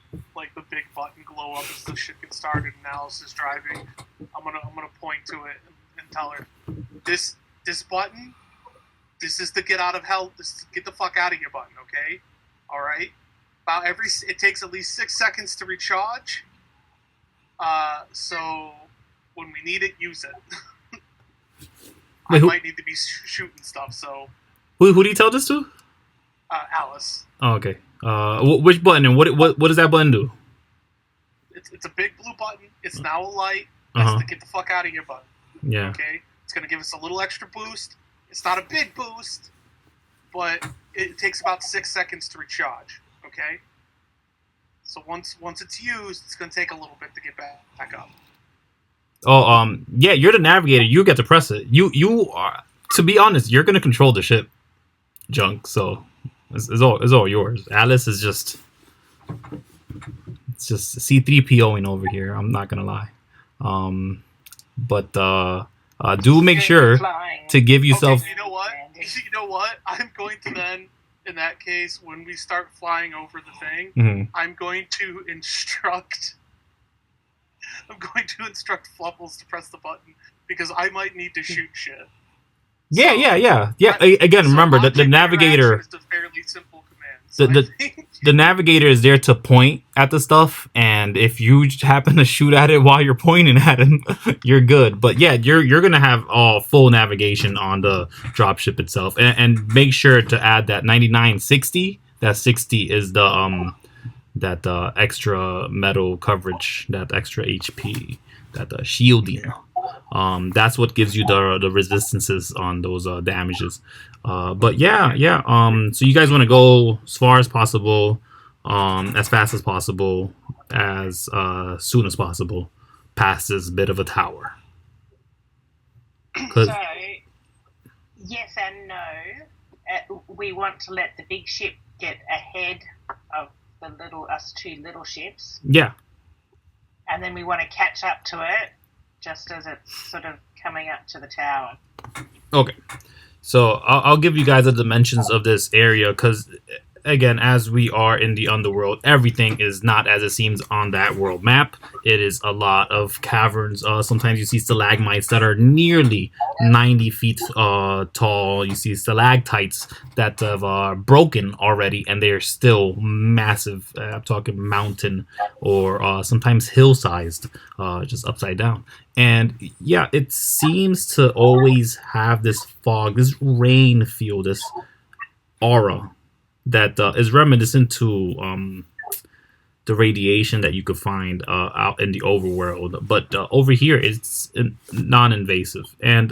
Speaker 4: button glow up as the ship gets started and Alice is driving, I'm gonna point to it and tell her this button, this is the get out of hell, this is get the fuck out of here button, okay? All right. It takes at least 6 seconds to recharge. So when we need it, use it. I might need to be shooting stuff, so.
Speaker 2: Who do you tell this to?
Speaker 4: Alice.
Speaker 2: Oh, okay. Which button and what does that button do?
Speaker 4: It's a big blue button. It's now a light. That's the get the fuck out of here button.
Speaker 2: Yeah.
Speaker 4: Okay? It's going to give us a little extra boost. It's not a big boost, but it takes about 6 seconds to recharge. Okay? So once it's used, it's going to take a little bit to get back up.
Speaker 2: Oh, yeah, you're the navigator. You get to press it. You are, to be honest, you're going to control the ship, Junk, so it's all yours. Alice is just... It's just C3POing over here. I'm not gonna lie, but do make sure to give yourself.
Speaker 4: Okay, you know what? You know what? I'm going to then, in that case, when we start flying over the thing, I'm going to instruct. I'm going to instruct Fluffles to press the button because I might need to shoot shit.
Speaker 2: Yeah. Again, remember that the navigator.
Speaker 4: Is a fairly simple command.
Speaker 2: The navigator is there to point at the stuff, and if you happen to shoot at it while you're pointing at him, you're good. But yeah, you're gonna have full navigation on the dropship itself, and make sure to add that 9960. That 60 is the that extra metal coverage, that extra HP, that shielding. That's what gives you the resistances on those damages. But yeah. So you guys want to go as far as possible, as fast as possible, as soon as possible, past this bit of a tower.
Speaker 3: So, yes and no. We want to let the big ship get ahead of us two little ships.
Speaker 2: Yeah.
Speaker 3: And then we want to catch up to it just as it's sort of coming up to the tower.
Speaker 2: Okay. So I'll give you guys the dimensions of this area because, again, as we are in the underworld, everything is not as it seems on that world map. It is a lot of caverns. Sometimes you see stalagmites that are nearly 90 feet tall. You see stalactites that have broken already, and they are still massive. I'm talking mountain or sometimes hill-sized, just upside down. And yeah, it seems to always have this fog, this rain feel, this aura that is reminiscent to the radiation that you could find out in the overworld. But over here, it's non-invasive. And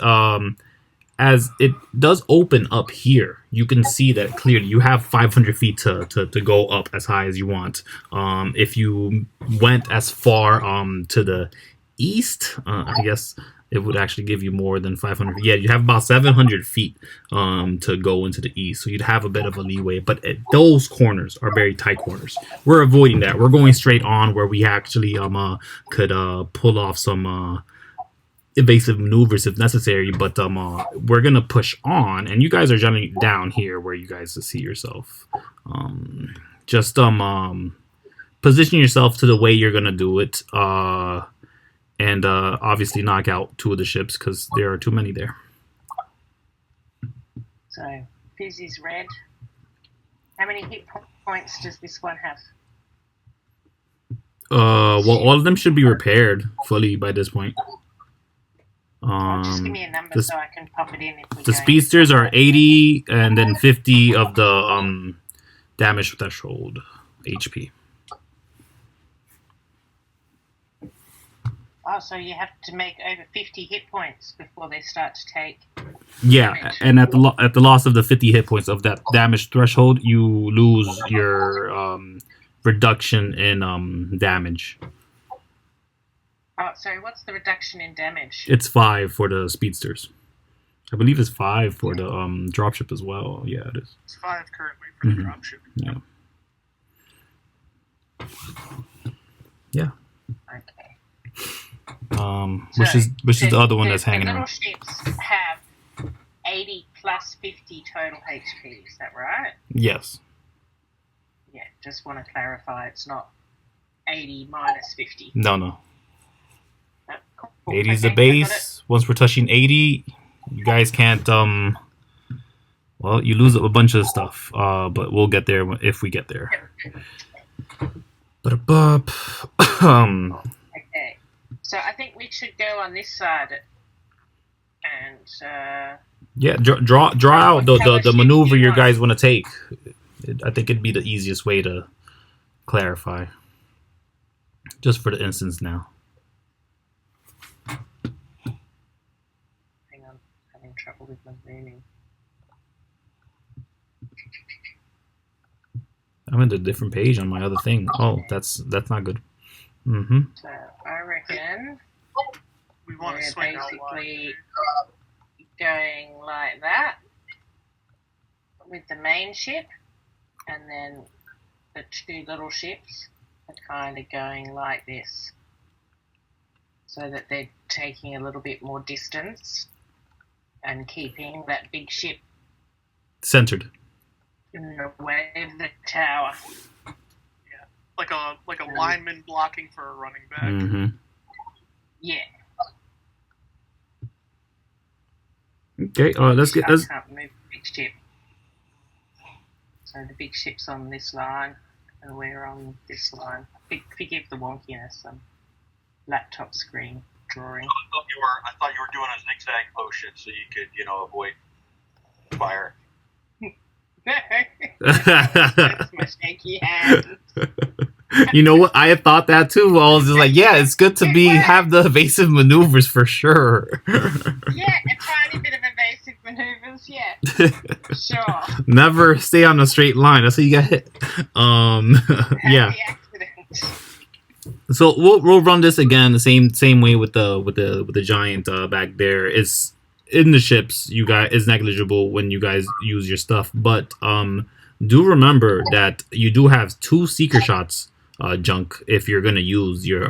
Speaker 2: as it does open up here, you can see that clearly. You have 500 feet to go up as high as you want. If you went as far to the east, I guess it would actually give you more than 500. Yeah, you have about 700 feet to go into the east, so you'd have a bit of a leeway. But those corners are very tight corners. We're avoiding that. We're going straight on where we actually could pull off some evasive maneuvers if necessary. But we're gonna push on, and you guys are jumping down here where you guys see yourself. Just position yourself to the way you're gonna do it. And obviously knock out two of the ships because there are too many there.
Speaker 3: So, Fizz is red. How many hit points does this one have?
Speaker 2: Well, all of them should be repaired fully by this point.
Speaker 3: Just give me a number so I can pop it in. If
Speaker 2: the speedsters are 80 and then 50 of the damage threshold HP.
Speaker 3: Oh, so you have to make over 50 hit points before they start to take
Speaker 2: damage. And at the loss of the 50 hit points of that damage threshold, you lose your reduction in damage.
Speaker 3: Oh, sorry, what's the reduction in damage?
Speaker 2: It's 5 for the speedsters. I believe it's 5 for the dropship as well. Yeah, it is.
Speaker 4: It's 5 currently for the dropship.
Speaker 2: Yeah. Yeah.
Speaker 3: Okay.
Speaker 2: Which is the other one that's hanging
Speaker 3: out. The
Speaker 2: around.
Speaker 3: little ships have 80 plus 50 total HP, is that right?
Speaker 2: Yes.
Speaker 3: Yeah, just want to clarify, it's not 80 minus 50.
Speaker 2: No.
Speaker 3: Oh, cool.
Speaker 2: 80 is the base. Once we're touching 80, you guys can't, well, you lose a bunch of stuff, but we'll get there if we get there.
Speaker 3: Okay. So I think we should go on this side and
Speaker 2: yeah, draw out the maneuver you guys want to take. I think it'd be the easiest way to clarify. Just for the instance now.
Speaker 3: Hang on, having trouble with my zooming.
Speaker 2: I'm in a different page on my other thing. Oh, that's not good. Mm-hmm.
Speaker 3: So I reckon
Speaker 4: We want
Speaker 3: we're
Speaker 4: to swing out
Speaker 3: basically
Speaker 4: wide.
Speaker 3: going like that with the main ship, and then the two little ships are kind of going like this, so that they're taking a little bit more distance and keeping that big ship
Speaker 2: Centered.
Speaker 3: in the way of the tower.
Speaker 4: Like a lineman blocking for a running back.
Speaker 2: Mm-hmm.
Speaker 3: Yeah.
Speaker 2: Okay. Let's get.
Speaker 3: I
Speaker 2: Let's.
Speaker 3: can't move the big ship. So the big ship's on this line, and we're on this line. Forgive the wonkiness. Laptop screen drawing.
Speaker 1: I thought you were doing a zigzag motion so you could, avoid fire.
Speaker 3: That's my shaky hand.
Speaker 2: You know what? I had thought that too. I was just like, yeah, it's good to have the evasive maneuvers for sure.
Speaker 3: Yeah, a tiny bit of evasive maneuvers. Yeah, sure.
Speaker 2: Never stay on a straight line. That's how you get hit. Yeah.
Speaker 3: Happy accident.
Speaker 2: So we'll run this again the same way with the giant back there. It's in the ships. You guys is negligible when you guys use your stuff, but do remember that you do have 2 seeker shots junk if you're gonna use your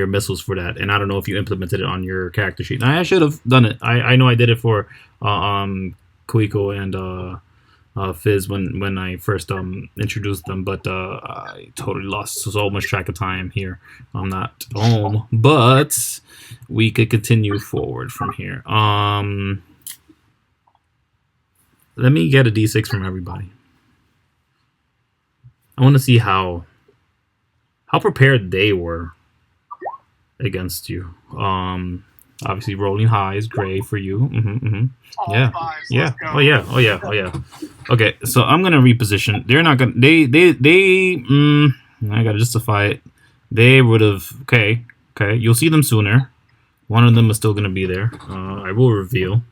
Speaker 2: missiles for that. And I don't know if you implemented it on your character sheet. I should have done it. I know I did it for Kuiko and Fizz when I first introduced them, but I totally lost so much track of time here. I'm not home, but we could continue forward from here. Let me get a d6 from everybody. I want to see how prepared they were against you. Obviously, rolling high is great for you.
Speaker 4: All
Speaker 2: Yeah.
Speaker 4: fives,
Speaker 2: Yeah.
Speaker 4: let's go.
Speaker 2: Oh yeah. Okay, so I'm gonna reposition. They're not gonna. I gotta justify it. They would have. Okay. You'll see them sooner. One of them is still gonna be there. I will reveal.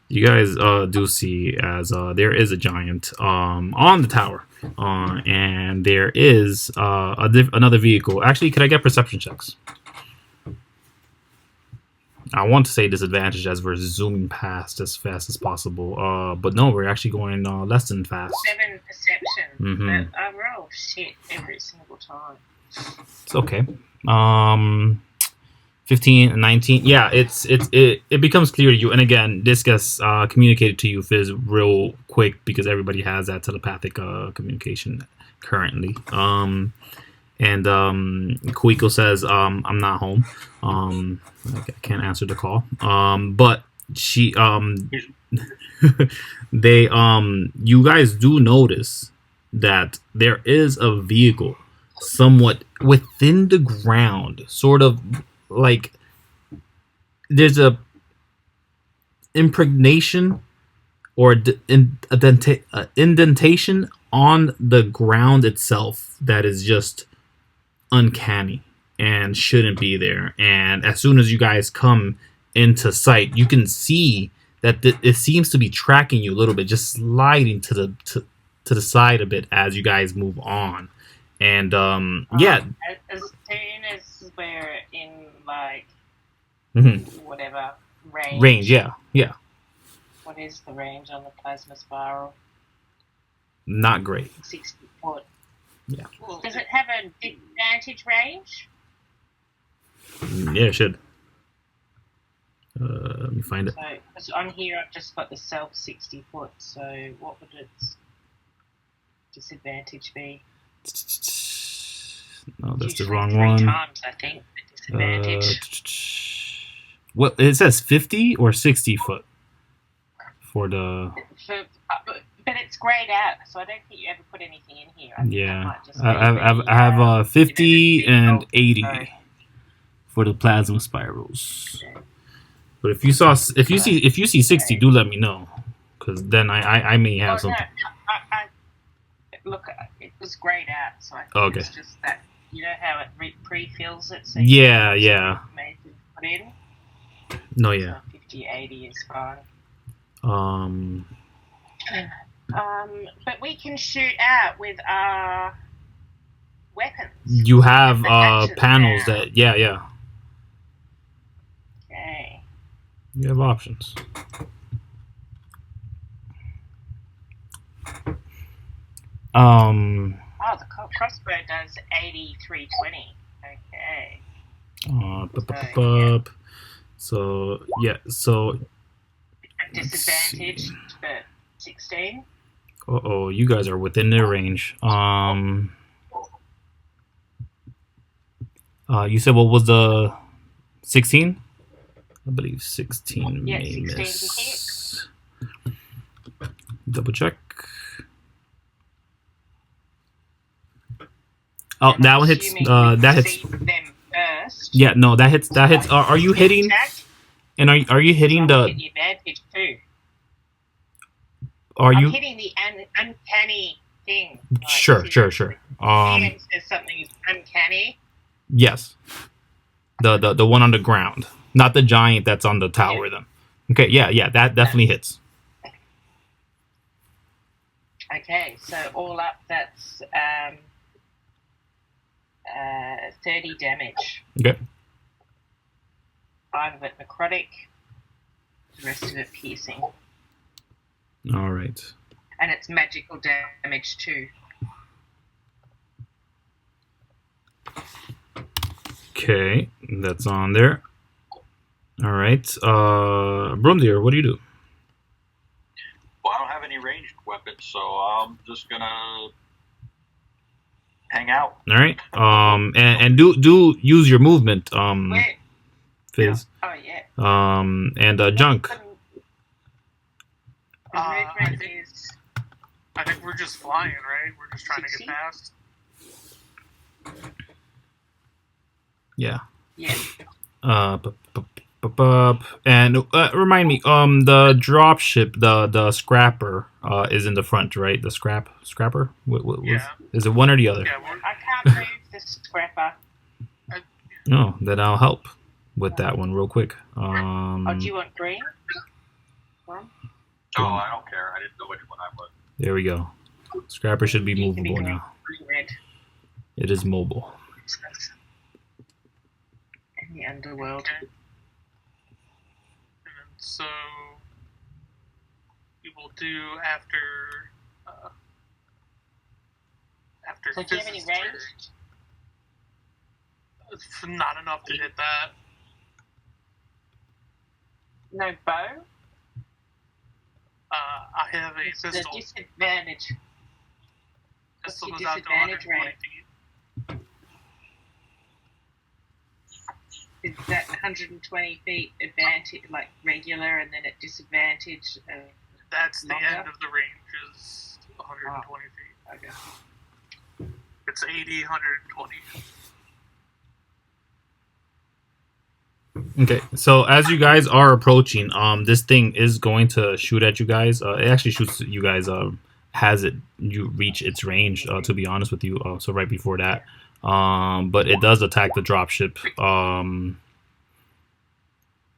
Speaker 2: You guys do see as there is a giant on the tower, and there is another vehicle. Actually, can I get perception checks? I want to say disadvantage as we're zooming past as fast as possible, but no, we're actually going less than fast.
Speaker 3: 7 perception.
Speaker 2: Mhm.
Speaker 3: But I roll shit every single time.
Speaker 2: It's okay. 15 and 19. Yeah, it becomes clear to you. And again, this gets communicated to you, Fizz, real quick because everybody has that telepathic communication currently. And Kuiko says, I'm not home. I can't answer the call. But she you guys do notice that there is a vehicle somewhat within the ground, sort of like there's a impregnation or indentation on the ground itself that is just uncanny and shouldn't be there. And as soon as you guys come into sight, you can see that it seems to be tracking you a little bit, just sliding to the side a bit as you guys move on. And yeah,
Speaker 3: As soon as we're in like whatever
Speaker 2: range, yeah.
Speaker 3: What is the range on the plasma spiral?
Speaker 2: Not great.
Speaker 3: 60 foot.
Speaker 2: Yeah.
Speaker 3: Does it have a disadvantage range?
Speaker 2: Yeah, it should. Let me find it.
Speaker 3: So 'cause on here I've just got the self 60 foot. So what would its disadvantage be?
Speaker 2: No, that's the
Speaker 3: Usually
Speaker 2: wrong
Speaker 3: 3
Speaker 2: one.
Speaker 3: times, I think. The disadvantage.
Speaker 2: Well, it says 50 or 60 foot for the.
Speaker 3: But it's grayed out, so I don't think you ever put anything in here. I think that
Speaker 2: Yeah,
Speaker 3: might just
Speaker 2: I have 50 and 80
Speaker 3: Sorry.
Speaker 2: for the plasma spirals. But if you see 60, do let me know, because then I may have
Speaker 3: Oh, no,
Speaker 2: something.
Speaker 3: look, it was grayed out, so I think
Speaker 2: Okay.
Speaker 3: it's just that, you know how it pre-fills it? So
Speaker 2: Yeah,
Speaker 3: you
Speaker 2: yeah.
Speaker 3: made to put in.
Speaker 2: No, yeah.
Speaker 3: So 50, 80 is fine. But we can shoot out with our weapons.
Speaker 2: You have
Speaker 3: The hatches
Speaker 2: panels
Speaker 3: now.
Speaker 2: that yeah.
Speaker 3: Okay.
Speaker 2: You have options.
Speaker 3: Oh, the crossbow does 80, 320. Okay.
Speaker 2: So yeah, so
Speaker 3: Disadvantage for 16.
Speaker 2: oh, you guys are within their range. You said what was the 16? I believe 16
Speaker 3: Yeah,
Speaker 2: may
Speaker 3: 16
Speaker 2: miss. Double check. Oh,
Speaker 3: I'm
Speaker 2: that one hits.
Speaker 3: assuming
Speaker 2: That
Speaker 3: we
Speaker 2: hits.
Speaker 3: see them first.
Speaker 2: Yeah, no, that hits. That hits. Are you hitting?
Speaker 3: Attack,
Speaker 2: And are you hitting
Speaker 3: so I
Speaker 2: the?
Speaker 3: get the advantage too.
Speaker 2: Are
Speaker 3: I'm
Speaker 2: you?
Speaker 3: hitting the uncanny thing. Like,
Speaker 2: Sure.
Speaker 3: see,
Speaker 2: Sure.
Speaker 3: DM says something is uncanny.
Speaker 2: Yes. The one on the ground, not the giant that's on the tower. Then. Okay. Yeah. That definitely hits.
Speaker 3: Okay, so all up, that's 30 damage.
Speaker 2: Okay.
Speaker 3: 5 of it necrotic, the rest of it piercing.
Speaker 2: All right.
Speaker 3: And it's magical damage too.
Speaker 2: Okay, that's on there. All right. Bromduhr, what do you do?
Speaker 1: Well, I don't have any ranged weapons, so I'm just gonna hang out.
Speaker 2: All right. And do use your movement.
Speaker 3: Wait.
Speaker 2: Fizz.
Speaker 3: Oh, yeah.
Speaker 2: And Junk.
Speaker 3: The movement is...
Speaker 4: I think we're just flying, right? We're just trying to
Speaker 3: 60?
Speaker 4: get past.
Speaker 2: Yeah.
Speaker 3: Yeah.
Speaker 2: And remind me, the drop ship, the scrapper, is in the front, right? The scrapper. What
Speaker 4: Yeah.
Speaker 2: is it? One or the other?
Speaker 4: Yeah,
Speaker 3: I can't move the scrapper.
Speaker 2: No, then I'll help with that one real quick.
Speaker 3: Oh, do you want green? One?
Speaker 1: Oh, I don't care. I didn't know which one I was.
Speaker 2: There we go. Scrapper should be
Speaker 3: You can be
Speaker 2: movable
Speaker 3: green,
Speaker 2: now.
Speaker 3: green, red.
Speaker 2: It is mobile.
Speaker 3: In the underworld.
Speaker 4: Okay. And then so we will do after
Speaker 3: So do you have any
Speaker 4: Fizz's
Speaker 3: range?
Speaker 4: turn. It's not enough to hit that.
Speaker 3: No bow?
Speaker 4: I have a
Speaker 3: It's the
Speaker 4: pistol.
Speaker 3: disadvantage.
Speaker 4: Pistol
Speaker 3: What's
Speaker 4: goes
Speaker 3: your
Speaker 4: out to 120
Speaker 3: disadvantage
Speaker 4: feet.
Speaker 3: Is that 120 feet advantage, like regular, and then at disadvantage?
Speaker 4: That's the
Speaker 3: Longer?
Speaker 4: end of the range is 120 feet.
Speaker 3: Okay.
Speaker 4: It's 80, 120.
Speaker 2: Okay, so as you guys are approaching, this thing is going to shoot at you guys. It actually shoots at you guys. You reach its range? To be honest with you, so right before that, but it does attack the dropship.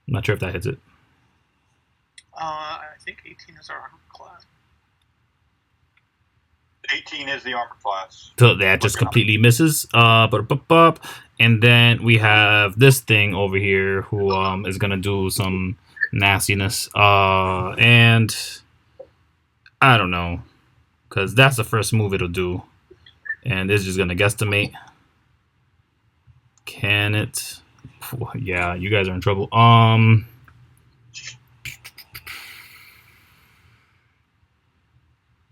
Speaker 2: Not sure if that hits it.
Speaker 4: I think 18 is our armor class.
Speaker 1: 18 is the armor class.
Speaker 2: So that just completely misses. And then we have this thing over here who is gonna do some nastiness. And I don't know, because that's the first move it'll do, and it's just gonna guesstimate. Can it? Yeah, you guys are in trouble.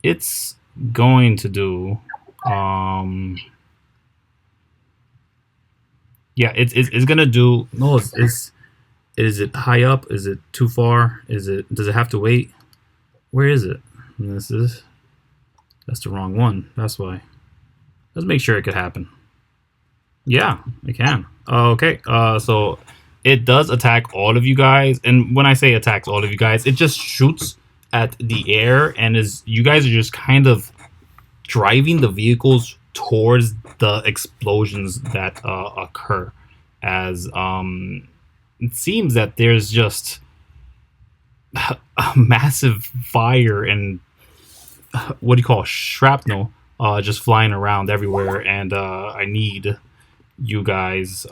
Speaker 2: It's going to do. Yeah, it's gonna do. No, is it high up? Is it too far? Does it have to wait? Where is it? That's the wrong one. That's why. Let's make sure it could happen. Yeah, it can. Okay. So it does attack all of you guys. And when I say attacks all of you guys, it just shoots at the air, and you guys are just kind of driving the vehicles towards the explosions that occur. As it seems that there's just a massive fire and what do you call shrapnel just flying around everywhere, and I need you guys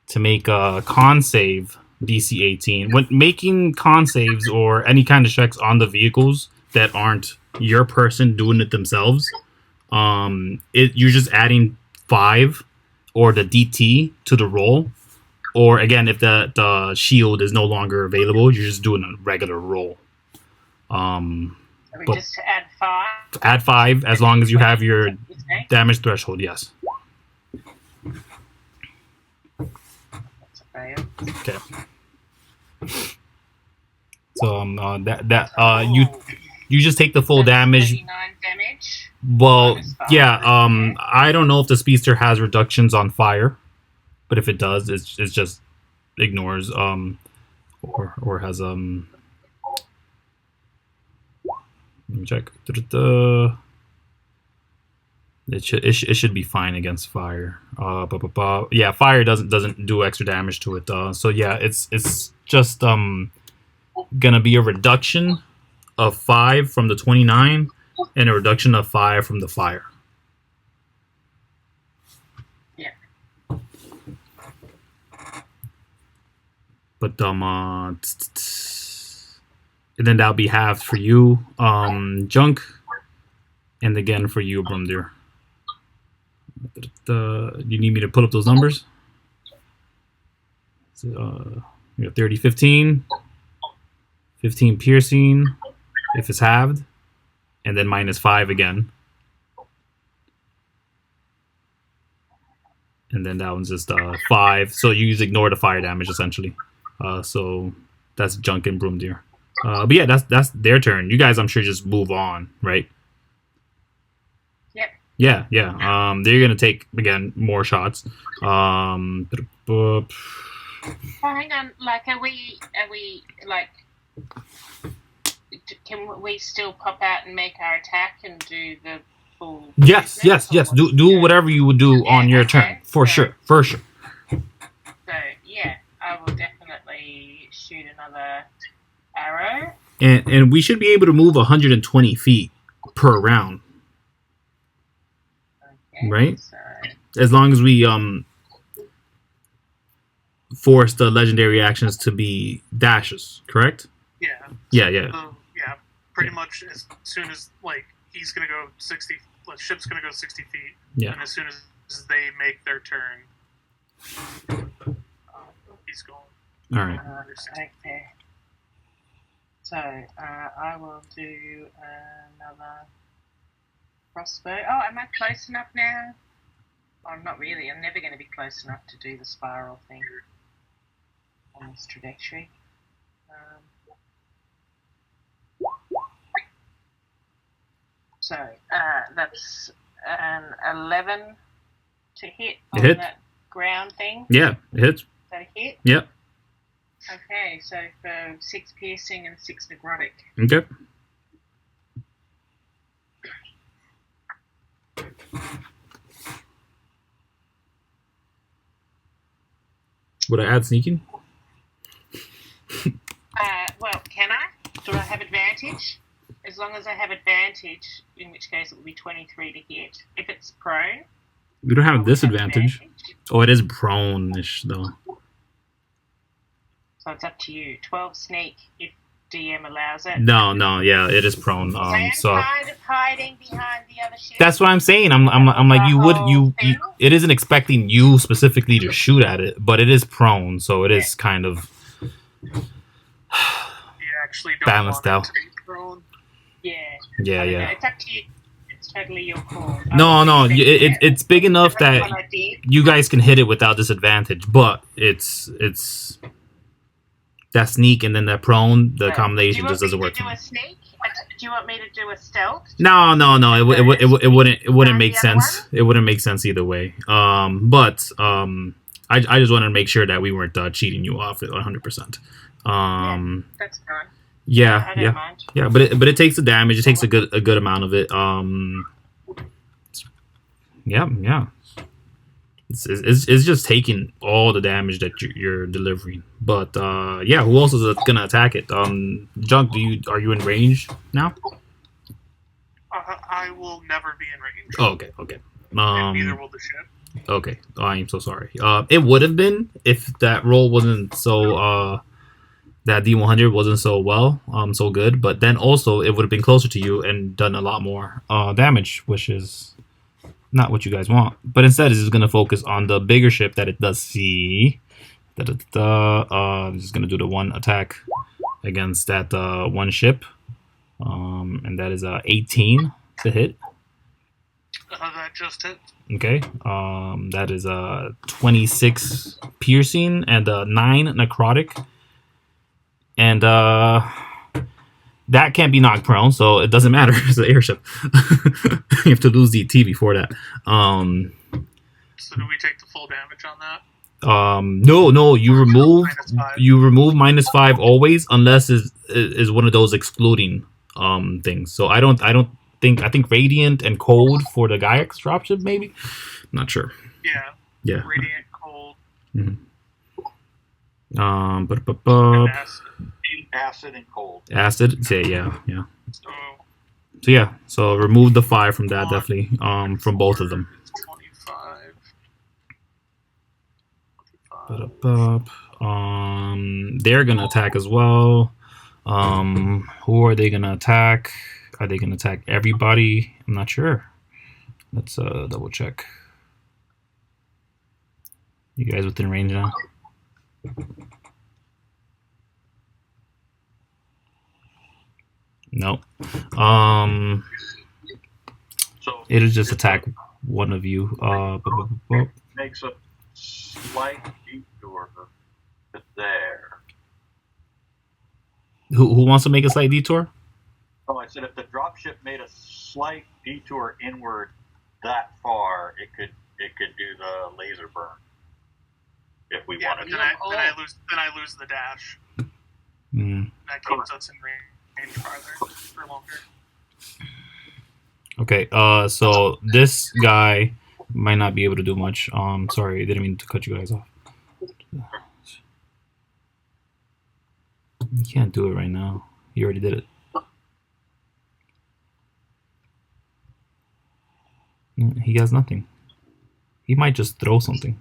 Speaker 2: to make a con save DC 18. When making con saves or any kind of checks on the vehicles that aren't your person doing it themselves, you're just adding 5 or the DT to the roll. Or again, if the shield is no longer available, you're just doing a regular roll.
Speaker 3: We just add 5.
Speaker 2: Add 5 as long as you have your damage threshold. Yes.
Speaker 3: That's a fail.
Speaker 2: Okay. So you just take the full damage.
Speaker 3: 39 damage.
Speaker 2: Well, yeah. I don't know if the speedster has reductions on fire, but if it does, it's just ignores or has Let me check. It should be fine against fire. Yeah, fire doesn't do extra damage to it. So yeah, it's just gonna be a reduction of 5 from the 29 and a reduction of 5 from the fire.
Speaker 3: Yeah.
Speaker 2: But and then that'll be halved for you, Junk, and again for you, Bromduhr. You need me to put up those numbers? So, you got 30, 15 piercing if it's halved, and then minus 5 again. And then that one's just 5. So you just ignore the fire damage essentially. So that's Junk and Bromduhr. But yeah, that's their turn. You guys, I'm sure, just move on, right?
Speaker 3: Yep.
Speaker 2: Yeah. They're gonna take again more shots.
Speaker 3: Oh, hang on. Like, are we like? Can we still pop out and make our attack and do the full?
Speaker 2: Yes. Do whatever you would do on your turn for sure.
Speaker 3: So yeah, I will definitely shoot another arrow.
Speaker 2: And we should be able to move 120 feet per round.
Speaker 3: Okay,
Speaker 2: right?
Speaker 3: So,
Speaker 2: as long as we force the legendary actions to be dashes, correct?
Speaker 4: Yeah.
Speaker 2: Yeah.
Speaker 4: Yeah, pretty much as soon as, like, he's going to go 60, the ship's going to go 60 feet,
Speaker 2: Yeah.
Speaker 4: and as soon as they make their turn, he's going.
Speaker 2: All right.
Speaker 3: okay. So, I will do another crossbow. Oh, am I close enough now? Oh, not really. I'm never going to be close enough to do the spiral thing on this trajectory. So, that's an 11 to hit on that ground thing.
Speaker 2: Yeah, it hits.
Speaker 3: Is that a hit?
Speaker 2: Yep.
Speaker 3: Okay, so for 6 piercing and 6 necrotic.
Speaker 2: Okay. Would I add sneaking?
Speaker 3: Well, can I? Do I have advantage? As long as I have advantage, in which case it will be 23 to hit. If it's prone...
Speaker 2: We don't have disadvantage. Oh, it is prone-ish, though.
Speaker 3: So it's up to you. 12 sneak if DM allows it.
Speaker 2: No, yeah, it is prone. So
Speaker 3: kind of hiding behind the other ship.
Speaker 2: that's what I'm saying. I'm like you it isn't expecting you specifically to shoot at it, but it is prone, so it is kind of
Speaker 4: You actually don't
Speaker 2: balanced
Speaker 4: want
Speaker 2: out.
Speaker 4: it to be prone.
Speaker 3: Yeah.
Speaker 2: Yeah.
Speaker 3: It's up to you. It's totally your call.
Speaker 2: No, it's big enough that you guys can hit it without disadvantage, but it's that sneak and then that prone, the combination just doesn't work.
Speaker 3: Do a sneak? Do you want me to do a stealth?
Speaker 2: No. It wouldn't make sense.
Speaker 3: One?
Speaker 2: It wouldn't make sense either way. But I just wanted to make sure that we weren't cheating you off at 100%.
Speaker 3: That's fine.
Speaker 2: Yeah,
Speaker 3: I don't mind.
Speaker 2: yeah, but it takes the damage. It takes a good amount of it. Yeah. It's just taking all the damage that you're delivering. But yeah, who else is gonna attack it? Junk, are you in range now?
Speaker 4: I will never be in range.
Speaker 2: Oh, okay.
Speaker 4: And neither will the ship.
Speaker 2: Okay, I am so sorry. It would have been if that roll wasn't so that D100 wasn't so good. But then also it would have been closer to you and done a lot more damage, which is not what you guys want. But instead, it's just gonna focus on the bigger ship that it does see. It's just gonna do the one attack against that one ship, and that is 18 to hit.
Speaker 4: That just hit.
Speaker 2: Okay, that is 26 piercing and 9 necrotic, and that can't be knocked prone, so it doesn't matter. It's an airship. You have to lose DT before that.
Speaker 4: So do we take the full damage on that?
Speaker 2: No. You remove -5 always, unless is one of those excluding things. So I think Radiant and Cold for the Gaiax dropship, maybe. Not sure.
Speaker 4: Yeah. Radiant, Cold.
Speaker 2: Mm-hmm.
Speaker 1: Acid and cold.
Speaker 2: Acid. Yeah. So yeah. So remove the 5 from that, definitely. From both of them.
Speaker 4: 25.
Speaker 2: They're gonna attack as well. Who are they gonna attack? Are they gonna attack everybody? I'm not sure. Let's double check. You guys within range now? No.
Speaker 1: So
Speaker 2: it'll just attack one of you.
Speaker 1: It makes a slight detour to there.
Speaker 2: Who wants to make a slight detour?
Speaker 1: Oh, I said if the dropship made a slight detour inward that far, it could do the laser burn. If we wanted to.
Speaker 4: Then I lose the dash. That keeps us in range farther for longer.
Speaker 2: Okay, so this guy might not be able to do much. Sorry, I didn't mean to cut you guys off. You can't do it right now. You already did it. He has nothing. He might just throw something.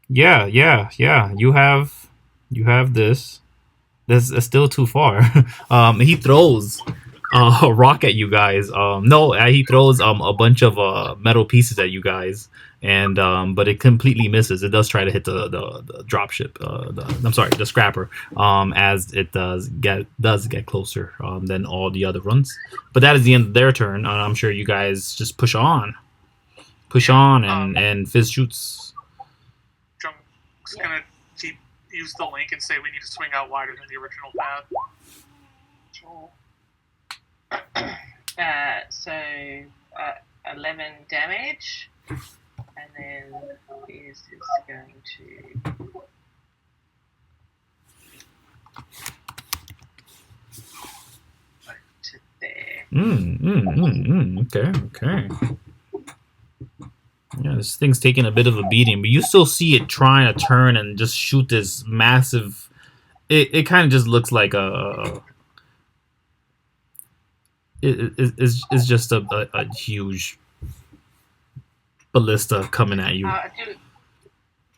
Speaker 2: Yeah. You have this. This is still too far. He throws a rock at you guys. He throws a bunch of metal pieces at you guys, and but it completely misses. It does try to hit the dropship. The scrapper. As it does get closer than all the other runs. But that is the end of their turn. I'm sure you guys just push on, and Fizz shoots.
Speaker 4: Junk's gonna use the link and say we need to swing out wider than the original path.
Speaker 3: So 11 damage, and then Fizz is going to there.
Speaker 2: Okay. Yeah, this thing's taking a bit of a beating, but you still see it trying to turn and just shoot this massive. It kind of just looks like it's just a huge ballista coming at you.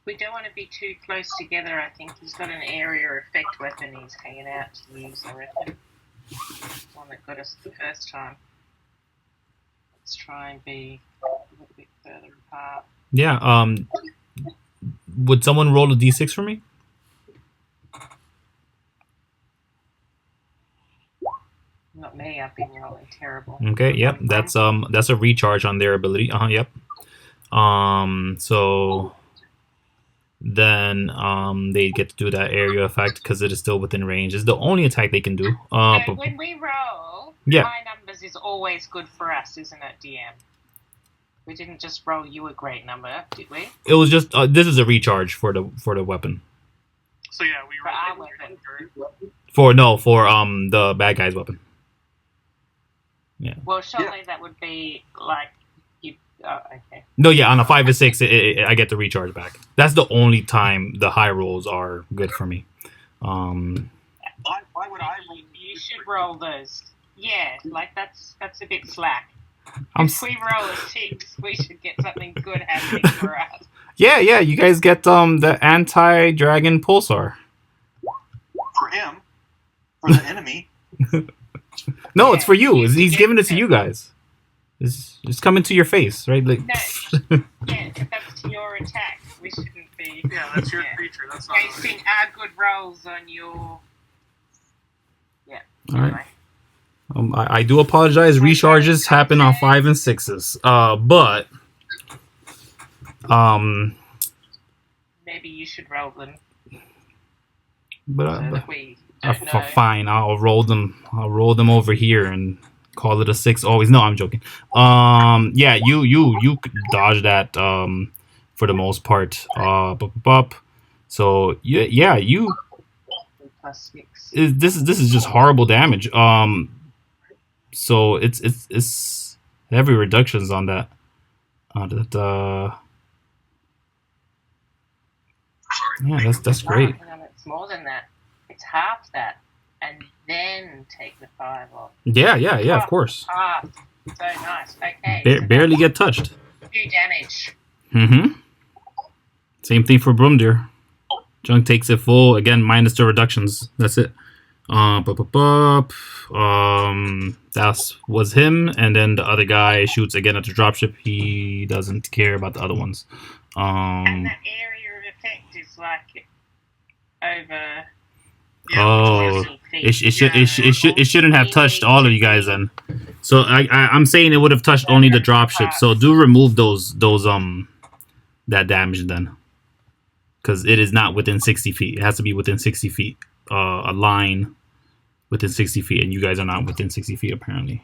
Speaker 3: We don't want to be too close together. I think he's got an area effect weapon he's hanging out to use, I reckon. One that got us the first time. Let's try and be a little bit further apart.
Speaker 2: Yeah, would someone roll a d6 for me?
Speaker 3: Not me, I've been rolling terrible.
Speaker 2: Okay, yep, that's a recharge on their ability. Yep. So then they get to do that area effect because it is still within range. It's the only attack they can do.
Speaker 3: So when we roll, my numbers is always good for us, isn't it, DM? We didn't just roll you a great number, did we?
Speaker 2: It was just this is a recharge for the weapon.
Speaker 4: So yeah, we
Speaker 3: For our
Speaker 4: rolled
Speaker 3: weapon.
Speaker 2: For the bad guy's weapon. Yeah.
Speaker 3: Well, surely that would be like you. Oh, okay.
Speaker 2: No, yeah, on a 5 or 6, I get the recharge back. That's the only time the high rolls are good for me.
Speaker 1: Why would I roll?
Speaker 3: You should roll those. Yeah, like that's a bit slack.
Speaker 2: I'm
Speaker 3: If we roll a 6, we should get something good happening for us.
Speaker 2: Yeah, you guys get the anti-dragon pulsar.
Speaker 1: For him, for the enemy.
Speaker 2: No, it's for you.
Speaker 3: you
Speaker 2: He's
Speaker 3: get
Speaker 2: giving it to
Speaker 3: it.
Speaker 2: you guys. It's coming to your face, right? Like,
Speaker 3: No, yeah, if that's to your attack. We shouldn't be.
Speaker 4: Yeah, that's your creature. That's not.
Speaker 3: Wasting our good rolls on your. Yeah.
Speaker 2: All right.
Speaker 3: Anyway.
Speaker 2: I do apologize. Recharges happen on 5 and 6s. But
Speaker 3: Maybe you should roll them so
Speaker 2: but
Speaker 3: that we don't know.
Speaker 2: fine. I'll roll them. I'll roll them over here and call it a 6. Always. No, I'm joking. Yeah, you could dodge that. For the most part. So yeah, you.
Speaker 3: Plus 6.
Speaker 2: This is just horrible damage. So it's heavy reductions on that. Yeah, that's great.
Speaker 3: No, it's more than that. It's half that, and then take the 5 off.
Speaker 2: Yeah, of course.
Speaker 3: Half. So nice. Okay. So
Speaker 2: Barely get touched.
Speaker 3: 2 damage.
Speaker 2: Mm-hmm. Same thing for Bromduhr. Junk takes it full again, minus the reductions. That's it. That was him, and then the other guy shoots again at the dropship. He doesn't care about the other ones.
Speaker 3: And that area of effect is like over.
Speaker 2: Oh,
Speaker 3: 40
Speaker 2: it shouldn't have touched all of you guys then. So I'm saying it would have touched only the dropship. So do remove those that damage then, because it is not within 60 feet. It has to be within 60 feet. A line within 60 feet, and you guys are not within 60 feet apparently.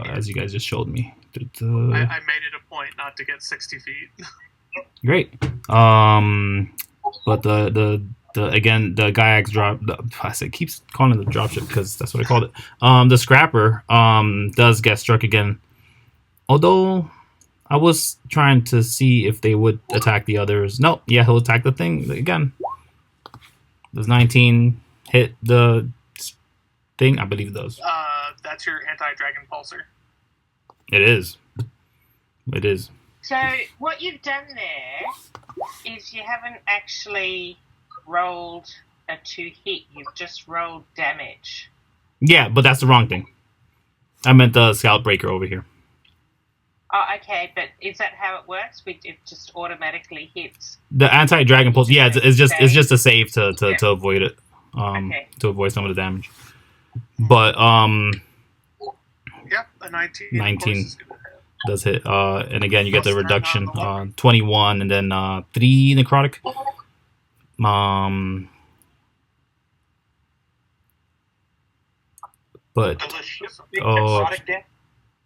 Speaker 2: As you guys just showed me.
Speaker 4: I made it a point not to get 60 feet.
Speaker 2: Great. But the Gaiax drop. Keeps calling it the dropship because that's what I called it. The scrapper does get struck again. Although I was trying to see if they would attack the others. Nope. Yeah, he'll attack the thing again. Does 19 hit the thing? I believe it does.
Speaker 4: That's your anti-dragon pulsar.
Speaker 2: It is. It is.
Speaker 3: So what you've done there is you haven't actually rolled a 2 hit. You've just rolled damage.
Speaker 2: Yeah, but that's the wrong thing. I meant the scout breaker over here.
Speaker 3: Oh, okay, but is that how it works? It just automatically hits.
Speaker 2: The anti-dragon pulse. Yeah, it's just a save to avoid it.
Speaker 3: Okay.
Speaker 2: To avoid some of the damage. But
Speaker 4: Yep, a 19.
Speaker 2: 19
Speaker 4: of course, is gonna hit.
Speaker 2: does hit. And again, you get the
Speaker 4: Plus
Speaker 2: reduction.
Speaker 4: 9
Speaker 2: 21 and then 3 necrotic. But oh,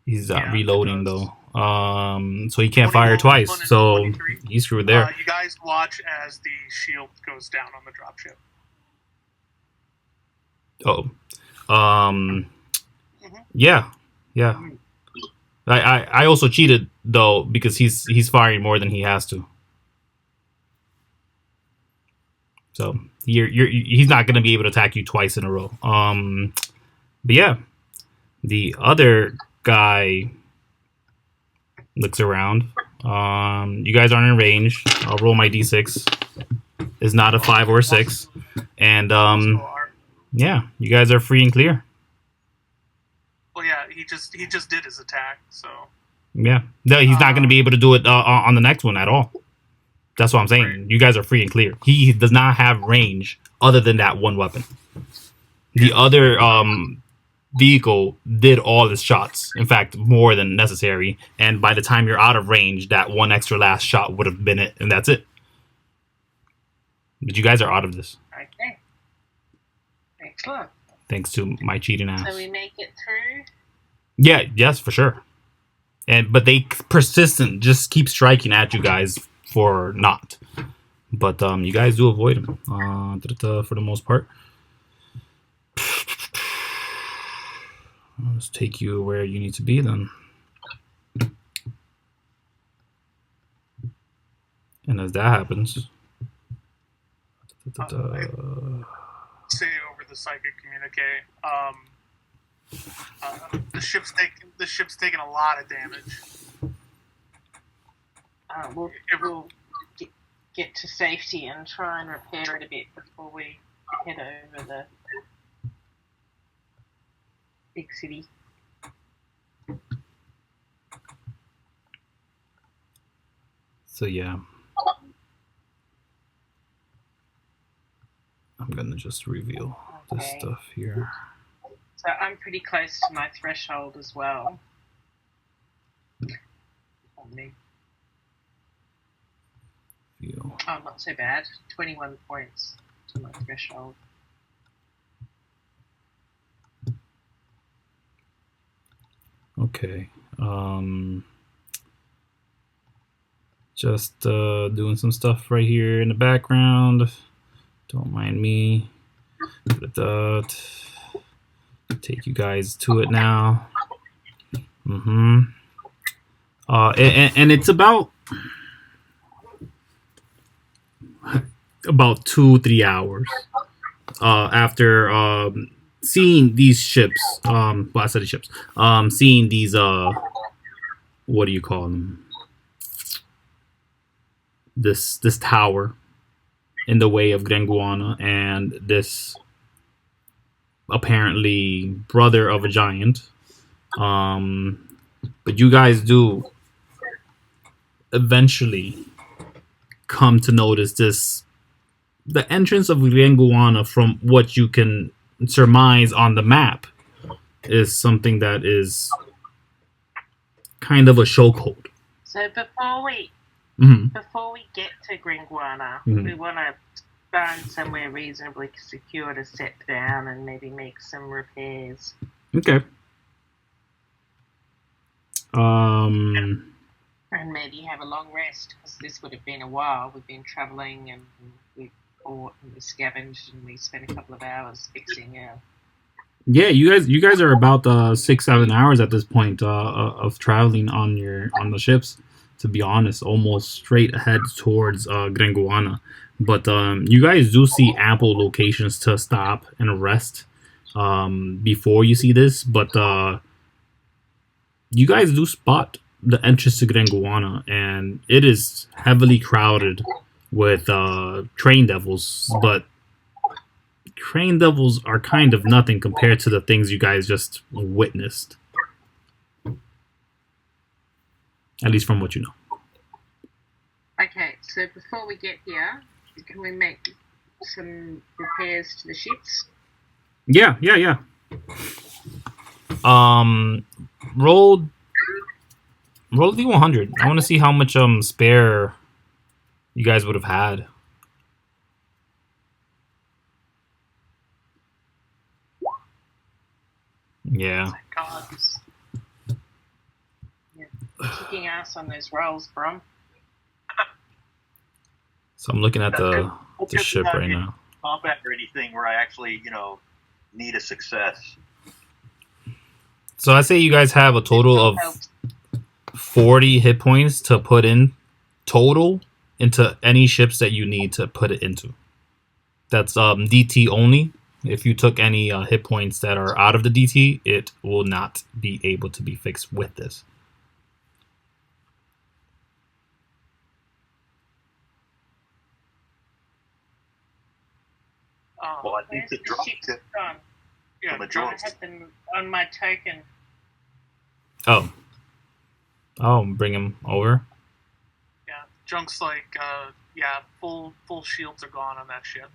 Speaker 2: he's reloading though. So he can't fire
Speaker 4: 21
Speaker 2: twice.
Speaker 4: and
Speaker 2: So
Speaker 4: 23.
Speaker 2: he's screwed there.
Speaker 4: You guys watch as the shield goes down on the dropship.
Speaker 2: Oh, yeah. I also cheated though because he's firing more than he has to. So he's not going to be able to attack you twice in a row. But yeah, the other guy looks around. You guys aren't in range. I'll roll my d6. It's not a 5 or a 6, and yeah, you guys are free and clear.
Speaker 4: Well, yeah, he just did his attack, so.
Speaker 2: Yeah, no, he's not going to be able to do it on the next one at all. That's what I'm saying.
Speaker 4: Right.
Speaker 2: You guys are free and clear. He does not have range other than that one weapon. The other vehicle did all his shots. In fact, more than necessary. And by the time you're out of range, that one extra last shot would have been it, and that's it. But you guys are out of this.
Speaker 3: Okay. Excellent.
Speaker 2: Thanks to my cheating ass.
Speaker 3: So we make it through.
Speaker 2: Yeah, yes, for sure. But they persistent, just keep striking at you guys for not. But you guys do avoid them for the most part. Let's take you where you need to be then. And as that happens,
Speaker 4: say over the psychic communique. The ship's taking a lot of damage.
Speaker 3: We'll get to safety and try and repair it a bit before we head over the big city.
Speaker 2: So yeah, I'm gonna just reveal this stuff here.
Speaker 3: So I'm pretty close to my threshold as well. Oh, not so bad. 21 points to my threshold.
Speaker 2: Okay. Just doing some stuff right here in the background. Don't mind me. Take you guys to it now. And it's about 2-3 hours after seeing these ships. Well, I said the ships. Seeing these what do you call them? This tower in the way of Grenguana and this apparently brother of a giant. But you guys do eventually come to notice this. The entrance of Grenguana, from what you can surmise on the map, is something that is kind of a chokehold.
Speaker 3: So before we get to Grenguana, we want to find somewhere reasonably secure to set down and maybe make some repairs.
Speaker 2: Okay.
Speaker 3: And maybe have a long rest, because this would have been a while. We've been travelling and we fought and we scavenged and we spent a couple of hours fixing our...
Speaker 2: Yeah, you guys are about 6-7 hours at this point of traveling on the ships. To be honest, almost straight ahead towards Grenguana. But you guys do see ample locations to stop and rest before you see this. But you guys do spot the entrance to Grenguana, and it is heavily crowded with train devils. But train devils are kind of nothing compared to the things you guys just witnessed. At least from what you know.
Speaker 3: Okay, so before we get here, can we make some repairs to the ships?
Speaker 2: Yeah. Roll D100. I want to see how much spare you guys would have had. Yeah.
Speaker 3: God. Yeah. Kicking ass on those rolls, Brom.
Speaker 2: So I'm looking at the ship right now.
Speaker 1: Combat or anything where I actually, need a success.
Speaker 2: So I say you guys have a total of 40 hit points to put in total into any ships that you need to put it into. That's DT only. If you took any hit points that are out of the DT, it will not be able to be fixed with this.
Speaker 1: Well, I think the drop tip.
Speaker 4: Yeah,
Speaker 3: I had them on my token.
Speaker 2: Oh, bring him over.
Speaker 4: Yeah, Junk's like, full shields are gone on that ship.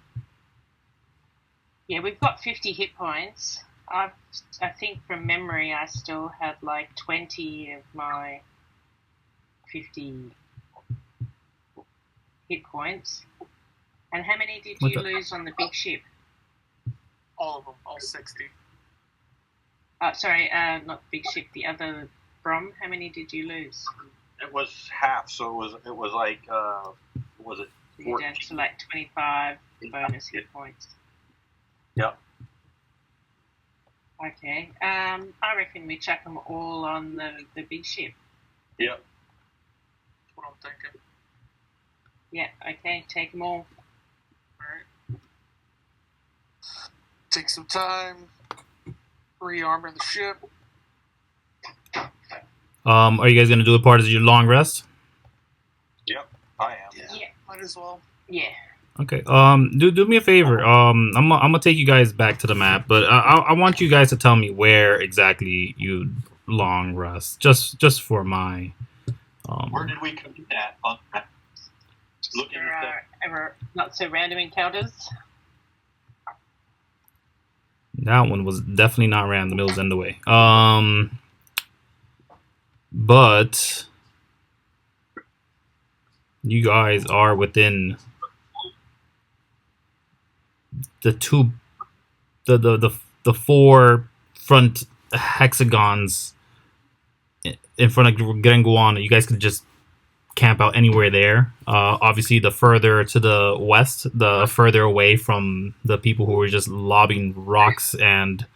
Speaker 3: Yeah, we've got 50 hit points. I think from memory I still had like 20 of my 50 hit points. And how many did you lose on the big ship?
Speaker 4: All of them, all 60.
Speaker 3: Sorry, not the big ship, the other Brom, how many did you lose?
Speaker 1: It was half, so it was like was it
Speaker 3: So you're down
Speaker 1: 14?
Speaker 3: to like 25 bonus hit points.
Speaker 1: Yep.
Speaker 3: Okay. I reckon we chuck them all on the big ship.
Speaker 1: Yep.
Speaker 4: That's what I'm thinking.
Speaker 3: Yeah. Okay. Take them all.
Speaker 4: Alright. Take some time. Rearmor the ship.
Speaker 2: Are you guys gonna do a part of your long rest?
Speaker 1: Yep. I am.
Speaker 3: Yeah.
Speaker 4: Might as well.
Speaker 3: Yeah.
Speaker 2: Okay. Do me a favor. I'm gonna take you guys back to the map, but I want you guys to tell me where exactly you long rest, just for my.
Speaker 1: Where did we come at on that? Looking
Speaker 3: There
Speaker 1: at
Speaker 3: are ever not so random encounters.
Speaker 2: That one was definitely not random. It was in the way. But you guys are within the four front hexagons in front of Grenguana. You guys could just camp out anywhere there. Obviously, the further to the west, the further away from the people who were just lobbing rocks and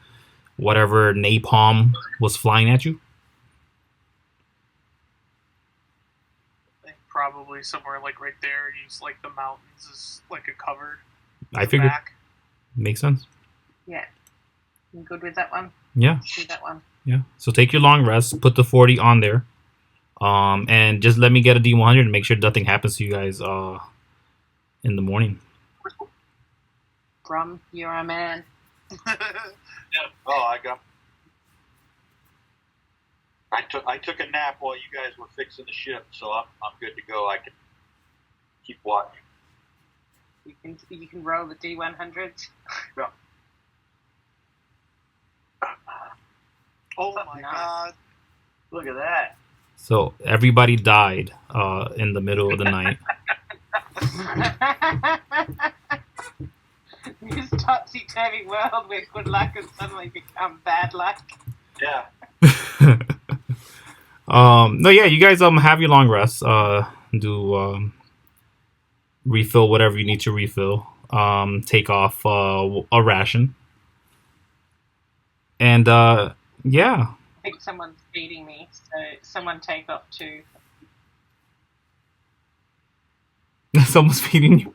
Speaker 2: whatever napalm was flying at you.
Speaker 4: I think probably somewhere like right there. Use like the mountains as like a cover.
Speaker 2: I figured.
Speaker 4: Back.
Speaker 2: Makes sense.
Speaker 3: Yeah. I'm good with that one.
Speaker 2: Yeah.
Speaker 3: Do that one.
Speaker 2: Yeah. So take your long rest. Put the 40 on there. And just let me get a D100 and make sure nothing happens to you guys in the morning.
Speaker 3: Brom, you're a man.
Speaker 1: Yeah. Oh, I took a nap while you guys were fixing the ship, so I'm good to go. I can keep watching.
Speaker 3: You can roll the D100s.
Speaker 1: Yeah.
Speaker 4: Oh my
Speaker 3: Nice.
Speaker 4: god.
Speaker 1: Look at that.
Speaker 2: So everybody died in the middle of the night.
Speaker 3: This topsy-turvy world where good luck has suddenly become bad luck.
Speaker 1: Yeah.
Speaker 2: No, yeah, you guys have your long rest. Do refill whatever you need to refill. Take off a ration. And yeah.
Speaker 3: I think someone's feeding me, so someone take off too.
Speaker 2: Someone's feeding you.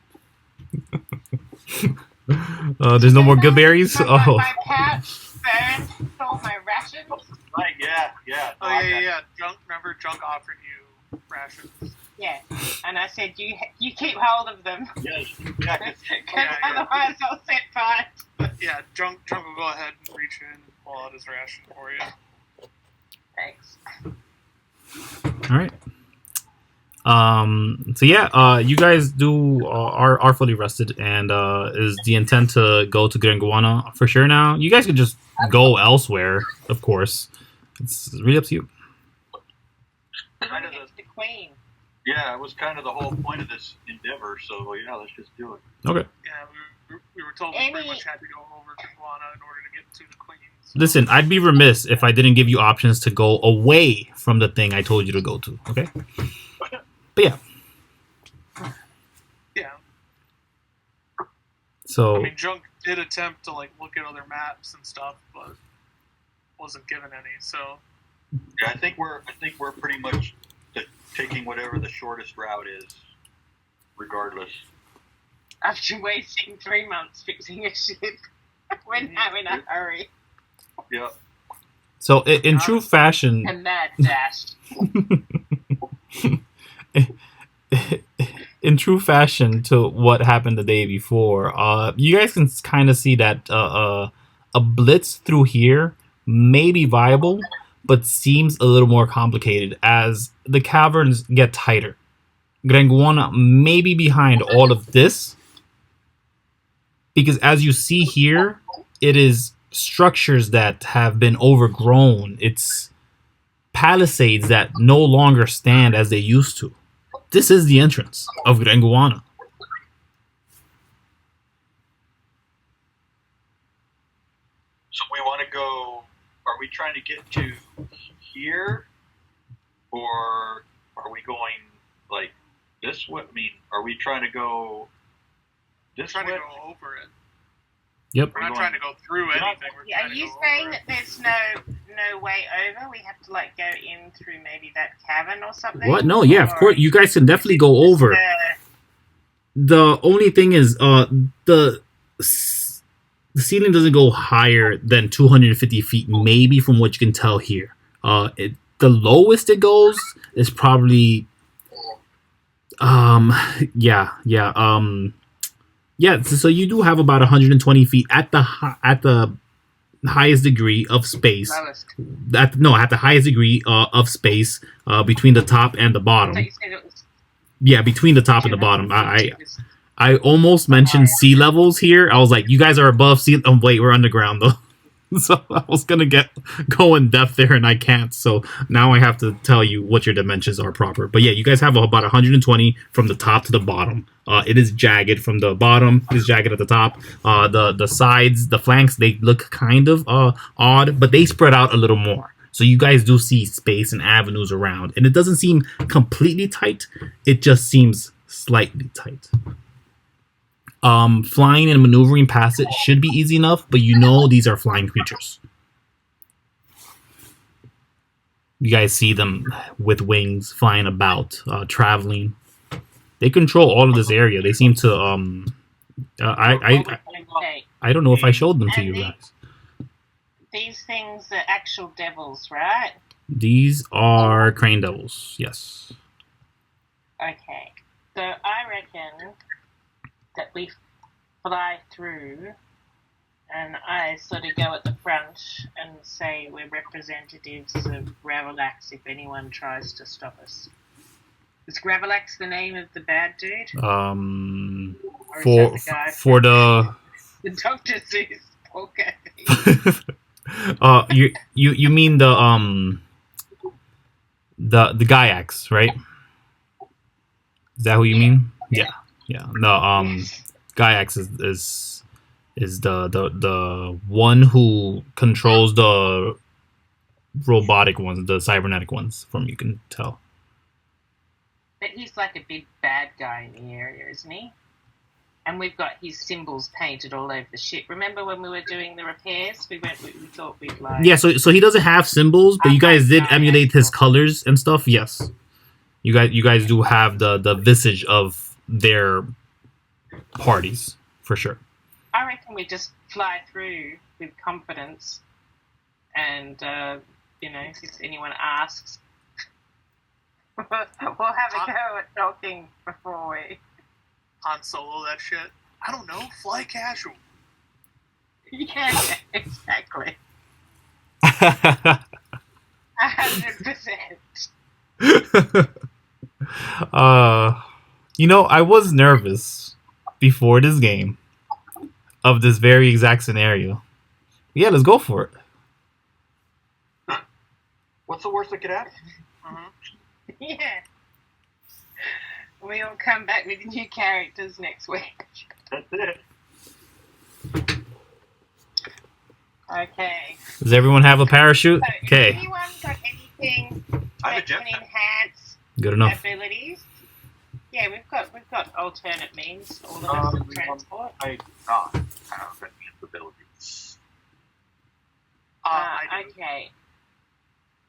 Speaker 2: There's no more good berries. Oh.
Speaker 3: My pouch burned all my rations.
Speaker 1: Right. Yeah.
Speaker 4: Oh yeah. Remember, Junk offered you rations.
Speaker 3: Yeah, and I said you keep hold of them.
Speaker 1: Yes. Yeah.
Speaker 3: Because otherwise I'll set fire.
Speaker 4: Yeah, Junk will go ahead and reach in and pull out his ration for you.
Speaker 3: Thanks.
Speaker 2: All right. So yeah, you guys are fully rested, and is the intent to go to Grenguana for sure now? You guys could just go elsewhere, of course. It's really up to you.
Speaker 1: Kind of
Speaker 3: It's the queen.
Speaker 1: Yeah, it was kind of the whole point of this endeavor. So yeah, let's just do it.
Speaker 2: Okay.
Speaker 4: Yeah, we were told we pretty much had to go over to Guana in order to get to the Queen. So.
Speaker 2: Listen, I'd be remiss if I didn't give you options to go away from the thing I told you to go to. Okay. But yeah.
Speaker 4: Yeah.
Speaker 2: So.
Speaker 4: I mean, Junk did attempt to like look at other maps and stuff, but wasn't given any. So.
Speaker 1: Yeah, I think we're pretty much taking whatever the shortest route is, regardless.
Speaker 3: After wasting 3 months fixing a ship, we're now in a hurry.
Speaker 1: Yep.
Speaker 2: So in true fashion.
Speaker 3: And mad dash.
Speaker 2: In true fashion to what happened the day before, you guys can kind of see that a blitz through here may be viable, but seems a little more complicated as the caverns get tighter. Grenguana may be behind all of this, because as you see here, it is structures that have been overgrown. It's palisades that no longer stand as they used to. This is the entrance of Grenguana.
Speaker 1: So we want to go. Are we trying to get to here, or are we going like this way? I mean, are we trying to go this
Speaker 4: We're
Speaker 1: way?
Speaker 4: trying to go over it.
Speaker 2: Yep.
Speaker 4: We're not trying to go through anything. We're
Speaker 3: Are
Speaker 4: trying to
Speaker 3: you
Speaker 4: go
Speaker 3: saying
Speaker 4: over
Speaker 3: that
Speaker 4: it.
Speaker 3: there's no way over? We have to like go in through maybe that cavern or something?
Speaker 2: What? No, yeah, of
Speaker 3: Or
Speaker 2: course. You guys can definitely
Speaker 3: is
Speaker 2: go
Speaker 3: it just
Speaker 2: over. The only thing is, the ceiling doesn't go higher than 250 feet, maybe from what you can tell here. The lowest it goes is probably, yeah. So you do have about 120 feet at the highest degree of space.
Speaker 3: lowest?
Speaker 2: At the highest degree of space between the top and the
Speaker 3: I
Speaker 2: bottom.
Speaker 3: thought you said it was
Speaker 2: Yeah, between the top and the bottom.
Speaker 3: 250 was-
Speaker 2: I almost mentioned sea levels here. I was like, you guys are above sea. Oh wait, we're underground though. So I was gonna go in depth there, and I can't. So now I have to tell you what your dimensions are proper. But yeah, you guys have about 120 from the top to the bottom. It is jagged from the bottom. It is jagged at the top. The sides, the flanks, they look kind of odd, but they spread out a little more. So you guys do see space and avenues around, and it doesn't seem completely tight. It just seems slightly tight. Flying and maneuvering past it should be easy enough, but you know these are flying creatures. You guys see them with wings flying about, traveling. They control all of this area. They seem to
Speaker 3: Okay.
Speaker 2: I don't know if I showed them to you guys.
Speaker 3: These things are actual devils, right?
Speaker 2: These are crane devils. Yes.
Speaker 3: Okay. So I reckon that we fly through and I sort of go at the front and say we're representatives of Gravelax if anyone tries to stop us. Is Gravelax the name of the bad dude? Or is
Speaker 2: For
Speaker 3: that the guy
Speaker 2: for the
Speaker 3: the Dr. Seuss poor Kathy?
Speaker 2: you mean the Gaiax, right? Is that who you mean? Yeah. No,
Speaker 3: Yes.
Speaker 2: Gaiax is the one who controls the robotic ones, the cybernetic ones, from you can tell.
Speaker 3: But he's like a big bad guy in the area, isn't he? And we've got his symbols painted all over the ship. Remember when we were doing the repairs? We thought we'd like...
Speaker 2: Yeah, so he doesn't have symbols, but you guys did emulate his colors and stuff. Yes, you guys do have the visage of their parties for sure.
Speaker 3: I reckon we just fly through with confidence, and if anyone asks, we'll have a go at talking before we.
Speaker 4: Han Solo that shit. I don't know. Fly casual.
Speaker 3: Yeah, exactly. 100%.
Speaker 2: I was nervous before this game of this very exact scenario. Yeah, let's go for it.
Speaker 1: What's the worst that could happen?
Speaker 3: Yeah. We'll come back with new characters next week.
Speaker 1: That's it.
Speaker 3: Okay.
Speaker 2: Does everyone have a parachute?
Speaker 3: So,
Speaker 2: Okay.
Speaker 3: has anyone got anything
Speaker 1: I have a
Speaker 3: that can
Speaker 1: jetpack.
Speaker 3: enhance
Speaker 2: Good enough.
Speaker 3: abilities? Yeah, we've got alternate means, all of us of transport.
Speaker 1: I do not have any abilities.
Speaker 4: I do.
Speaker 3: Okay.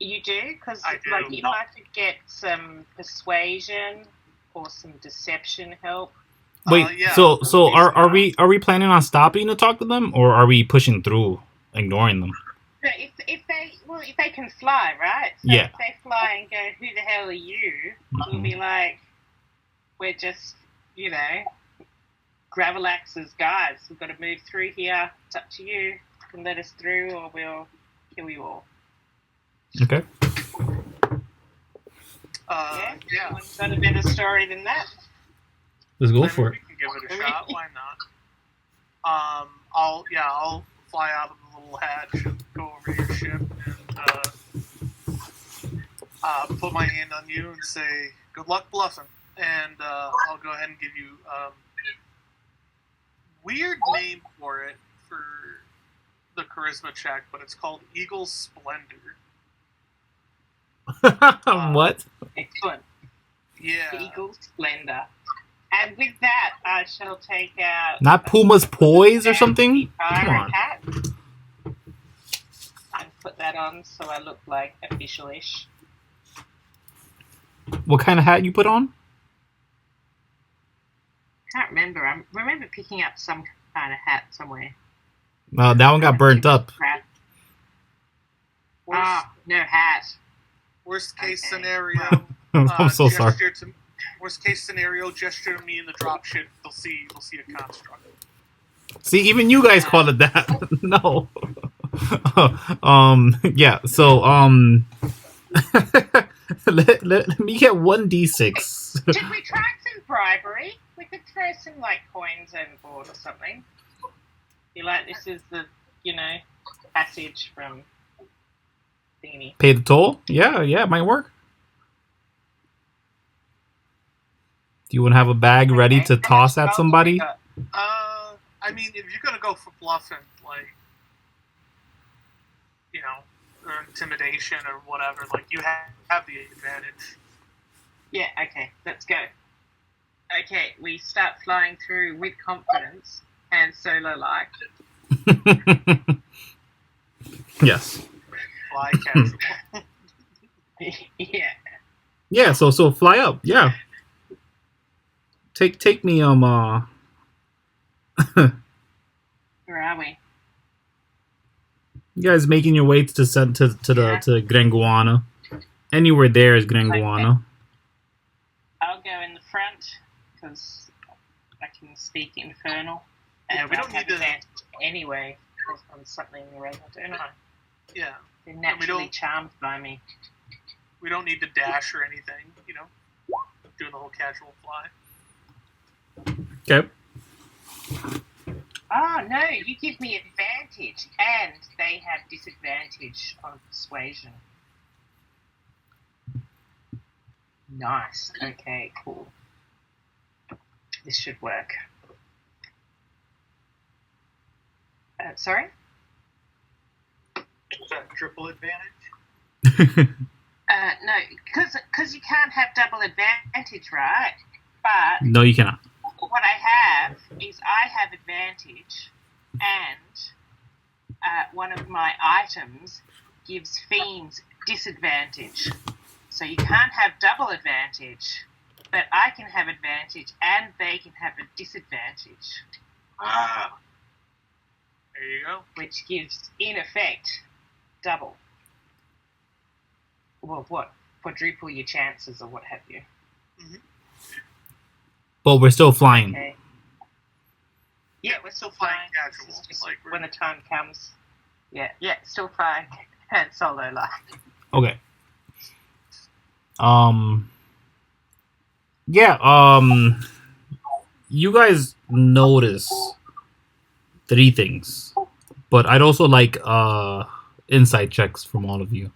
Speaker 3: You do? Because
Speaker 4: I do.
Speaker 3: if I could get some persuasion or some deception help.
Speaker 2: Wait,
Speaker 4: Yeah.
Speaker 2: so are we planning on stopping to talk to them, or are we pushing through, ignoring them?
Speaker 3: So if they can fly, right? So
Speaker 2: Yeah.
Speaker 3: if they fly and go, who the hell are you? We'll be like, we're just, Gravelax's guys. We've got to move through here. It's up to you. You can let us through or we'll kill you all.
Speaker 2: Okay.
Speaker 4: Yeah.
Speaker 3: Anyone's got a better story than that?
Speaker 2: Let's
Speaker 4: I
Speaker 2: go
Speaker 4: mean,
Speaker 2: for
Speaker 4: we
Speaker 2: it.
Speaker 4: can give it a shot. Why not? I'll fly out of the little hatch and go over to your ship and put my hand on you and say, "Good luck bluffing." And I'll go ahead and give you weird name for it for the charisma check, but it's called Eagle Splendor.
Speaker 2: What?
Speaker 3: Excellent.
Speaker 4: Yeah.
Speaker 3: Eagle Splendor. And with that, I shall take out...
Speaker 2: Not Puma's Poise or something? Come
Speaker 3: pirate
Speaker 2: on.
Speaker 3: hat. And put that on so I look like official-ish.
Speaker 2: What kind of hat you put on?
Speaker 3: Can't remember. I remember picking up some kind of hat somewhere.
Speaker 2: That one got burnt up.
Speaker 3: Crap.
Speaker 4: Worst,
Speaker 3: No hat.
Speaker 4: worst case
Speaker 3: Okay.
Speaker 4: scenario.
Speaker 2: I'm so sorry.
Speaker 4: Worst case scenario, gesture to me in the dropship. They'll see a construct.
Speaker 2: See, even you guys call it that. No. Yeah, so, let me get 1d6.
Speaker 3: Did we try some bribery? We could throw some, like, coins overboard or something. You like, this is the, passage from thingy.
Speaker 2: Pay the toll? Yeah, it might work. Do you want to have a bag ready to toss at somebody?
Speaker 4: I mean, if you're gonna go for bluffing, like, or intimidation or whatever, like, you have the advantage.
Speaker 3: Yeah, okay, let's go. Okay, we start flying through with confidence and solo-like.
Speaker 2: Yes.
Speaker 4: Fly casual.
Speaker 3: Yeah.
Speaker 2: Yeah, so fly up, yeah. Take me,
Speaker 3: Where are we?
Speaker 2: you guys making your way to Grenguana. Anywhere there is Grenguana.
Speaker 3: Okay. I'll go in the front because I can speak Infernal.
Speaker 4: Yeah,
Speaker 3: And
Speaker 4: we don't
Speaker 3: I'll
Speaker 4: need
Speaker 3: have
Speaker 4: to-
Speaker 3: advantage anyway on something regular, don't I?
Speaker 4: Yeah,
Speaker 3: They're naturally
Speaker 4: don't-
Speaker 3: charmed by me.
Speaker 4: we don't need to dash or anything. Doing the whole casual fly.
Speaker 2: Okay.
Speaker 3: Oh no, you give me advantage, and they have disadvantage on persuasion. Nice. Okay, cool. This should work. Sorry?
Speaker 1: Is that triple advantage?
Speaker 3: No, because you can't have double advantage, right? But
Speaker 2: No, you cannot.
Speaker 3: what I have is I have advantage, and one of my items gives fiends disadvantage. So you can't have double advantage, but I can have advantage and they can have a disadvantage,
Speaker 1: Ah,
Speaker 4: There you go.
Speaker 3: which gives, in effect, double. Well, what? Quadruple your chances or what have you.
Speaker 2: But we're still flying.
Speaker 3: Okay. Yeah, we're still
Speaker 4: flying
Speaker 3: flying.
Speaker 4: casual,
Speaker 3: This is just
Speaker 4: like we're-
Speaker 3: when the time comes. Yeah, still flying and solo like.
Speaker 2: Okay. Yeah, you guys notice 3 things. But I'd also like insight checks from all of you.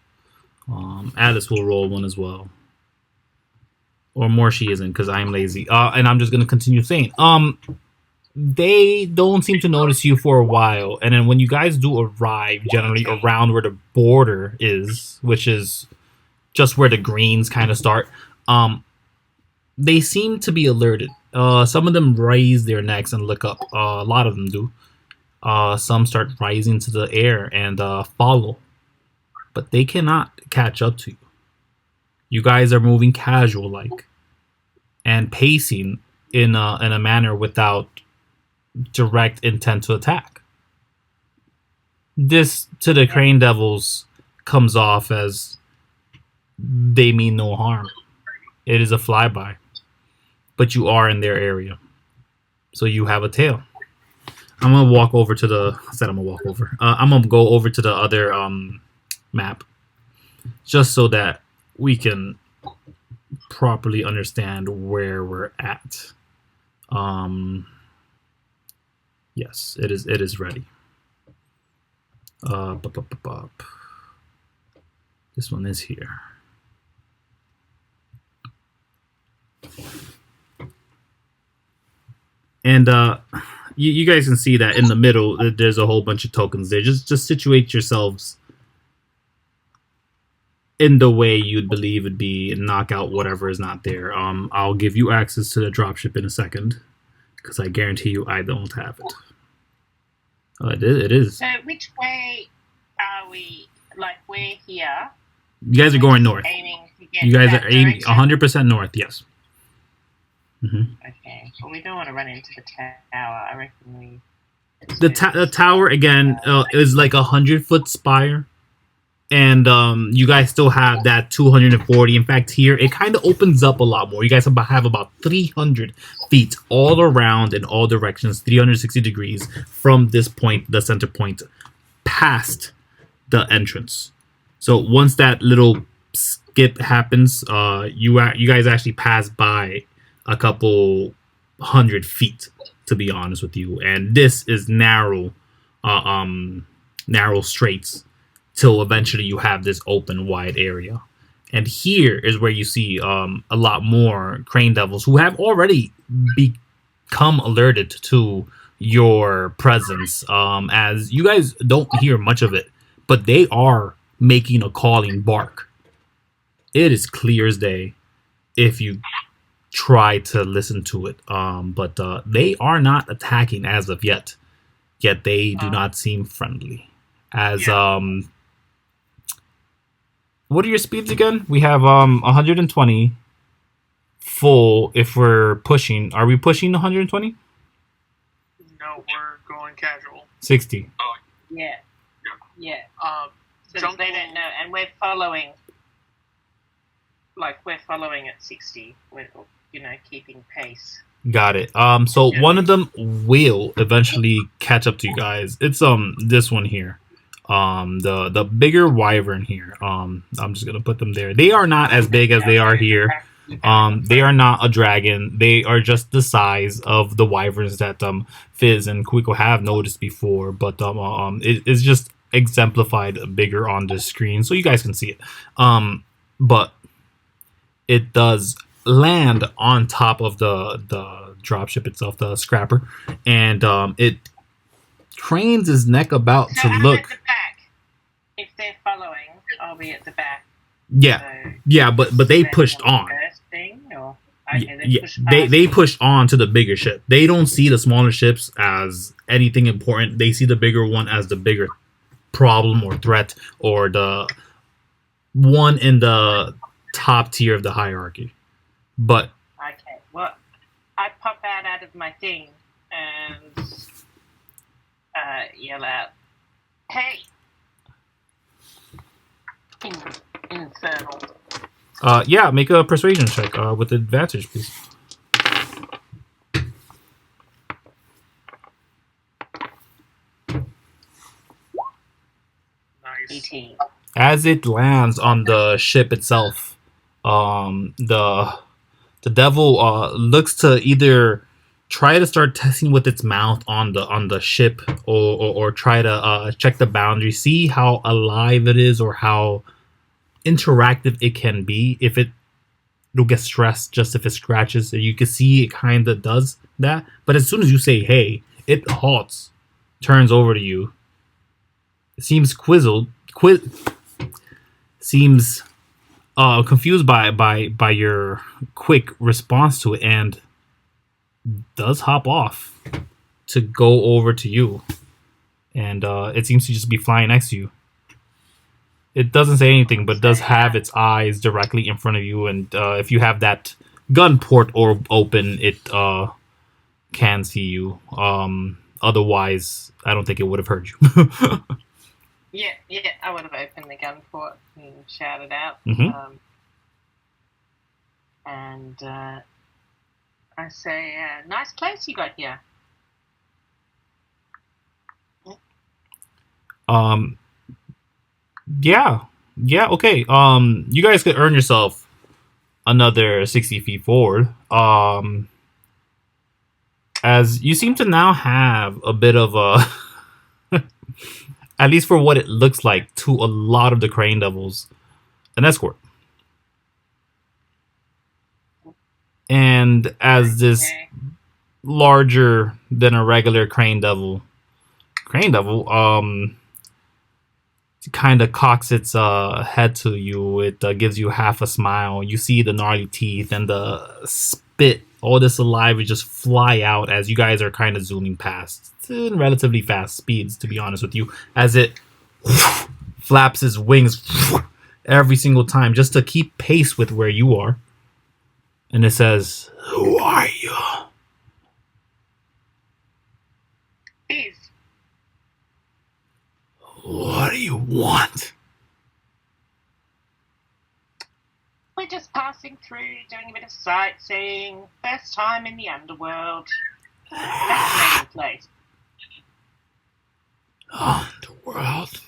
Speaker 2: Alice will roll one as well. Or more she isn't, because I'm lazy. And I'm just gonna continue saying. They don't seem to notice you for a while, and then when you guys do arrive, generally around where the border is, which is just where the greens kind of start, they seem to be alerted. Some of them raise their necks and look up. A lot of them do. Some start rising to the air and follow, but they cannot catch up to you. You guys are moving casual like and pacing in a manner without direct intent to attack. This to the Crane Devils comes off as they mean no harm. It is a flyby, but you are in their area, so you have a tail. I'm gonna walk over to the. I said I'm gonna walk over. I'm gonna go over to the other map, just so that we can properly understand where we're at. Yes, it is ready. This one is here. And you guys can see that in the middle there's a whole bunch of tokens there. Just situate yourselves in the way you'd believe would be knock out whatever is not there. I'll give you access to the dropship in a second, because I guarantee you I don't have it. It is.
Speaker 3: So which way are we? Like, we're here.
Speaker 2: You guys are going north.
Speaker 3: Aiming to get
Speaker 2: You guys
Speaker 3: that
Speaker 2: are aiming
Speaker 3: direction?
Speaker 2: 100% north. Yes.
Speaker 3: Okay, well, we don't want to run into the tower. I reckon we.
Speaker 2: The tower again is like 100-foot spire, and you guys still have that 240. In fact, here it kind of opens up a lot more. You guys have about 300 feet all around in all directions, 360 degrees from this point, the center point, past the entrance. So once that little skip happens, you guys actually pass by a couple 100 feet, to be honest with you, and this is narrow straights till eventually you have this open wide area. And here is where you see a lot more crane devils who have already become alerted to your presence, as you guys don't hear much of it, but they are making a calling bark. It is clear as day if you try to listen to it, but they are not attacking as of yet they do not seem friendly. As what are your speeds again? We have 120 full. If we're pushing, are we pushing 120?
Speaker 4: No, we're going casual.
Speaker 2: 60.
Speaker 3: Yeah. So
Speaker 4: Junk
Speaker 3: they don't know, and we're following. Like, we're following at 60. We're, keeping pace.
Speaker 2: Got it. So one of them will eventually catch up to you guys. It's this one here. The bigger wyvern here. I'm just gonna put them there. They are not as big as they are here. They are not a dragon. They are just the size of the wyverns that Fizz and Kuiko have noticed before. But it's just exemplified bigger on the screen, so you guys can see it. But it does land on top of the dropship itself, the scrapper, and it cranes his neck about
Speaker 3: So
Speaker 2: to
Speaker 3: I'm
Speaker 2: look.
Speaker 3: at the back. If they're following, I'll be at the back.
Speaker 2: Yeah,
Speaker 3: So
Speaker 2: yeah, but they pushed on.
Speaker 3: First thing, or okay,
Speaker 2: Yeah,
Speaker 3: pushed
Speaker 2: they
Speaker 3: past.
Speaker 2: pushed on to the bigger ship. They don't see the smaller ships as anything important. They see the bigger one as the bigger problem or threat, or the one in the top tier of the hierarchy. But
Speaker 3: Okay, well, I pop out of my thing and yell out, "Hey, infernal!"
Speaker 2: yeah, make a persuasion check with advantage, please.
Speaker 4: Nice.
Speaker 3: 18.
Speaker 2: As it lands on the ship itself, the devil looks to either try to start testing with its mouth on the ship, or try to check the boundary, see how alive it is or how interactive it can be. If it'll get stressed just if it scratches. You can see it kind of does that, but as soon as you say "hey," it halts, turns over to you. It seems seems confused by your quick response to it, and does hop off to go over to you, and it seems to just be flying next to you. It doesn't say anything, but does have its eyes directly in front of you, and if you have that gun port or open, it can see you. Otherwise, I don't think it would have heard you.
Speaker 3: Yeah, I would have opened the gun port and shouted out.
Speaker 2: Mhm.
Speaker 3: And I say, "Nice place you got here."
Speaker 2: Yeah, okay. You guys could earn yourself another 60 feet forward. As you seem to now have a bit of a, at least for what it looks like to a lot of the crane devils, an escort. And as this
Speaker 3: Okay.
Speaker 2: larger than a regular crane devil, kind of cocks its head to you. It gives you half a smile. You see the gnarly teeth and the spit. All this saliva just fly out as you guys are kind of zooming past. It's in relatively fast speeds, to be honest with you, as it flaps its wings every single time just to keep pace with where you are. And it says, "Who are you?"
Speaker 3: Fizz.
Speaker 2: "What do you want?"
Speaker 3: We're just passing through, doing a bit of sightseeing. First time in the underworld. Fascinating place.
Speaker 2: Underworld.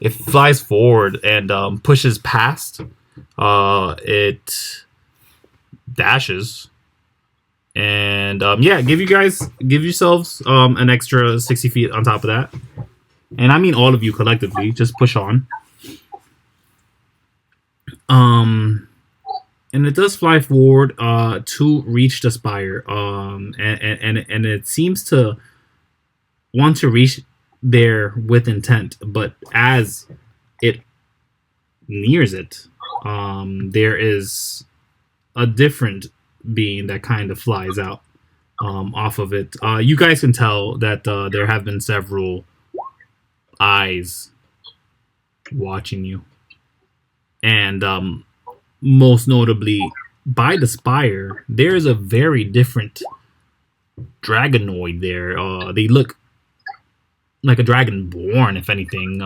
Speaker 2: It flies forward and pushes past. It dashes. And yeah, give yourselves an extra 60 feet on top of that. And I mean all of you collectively, just push on. And it does fly forward to reach the spire. And it seems to want to reach there with intent, but as it nears it, there is a different being that kind of flies out off of it. You guys can tell that there have been several eyes watching you, and most notably by the spire there is a very different dragonoid there. They look like a dragonborn, if anything,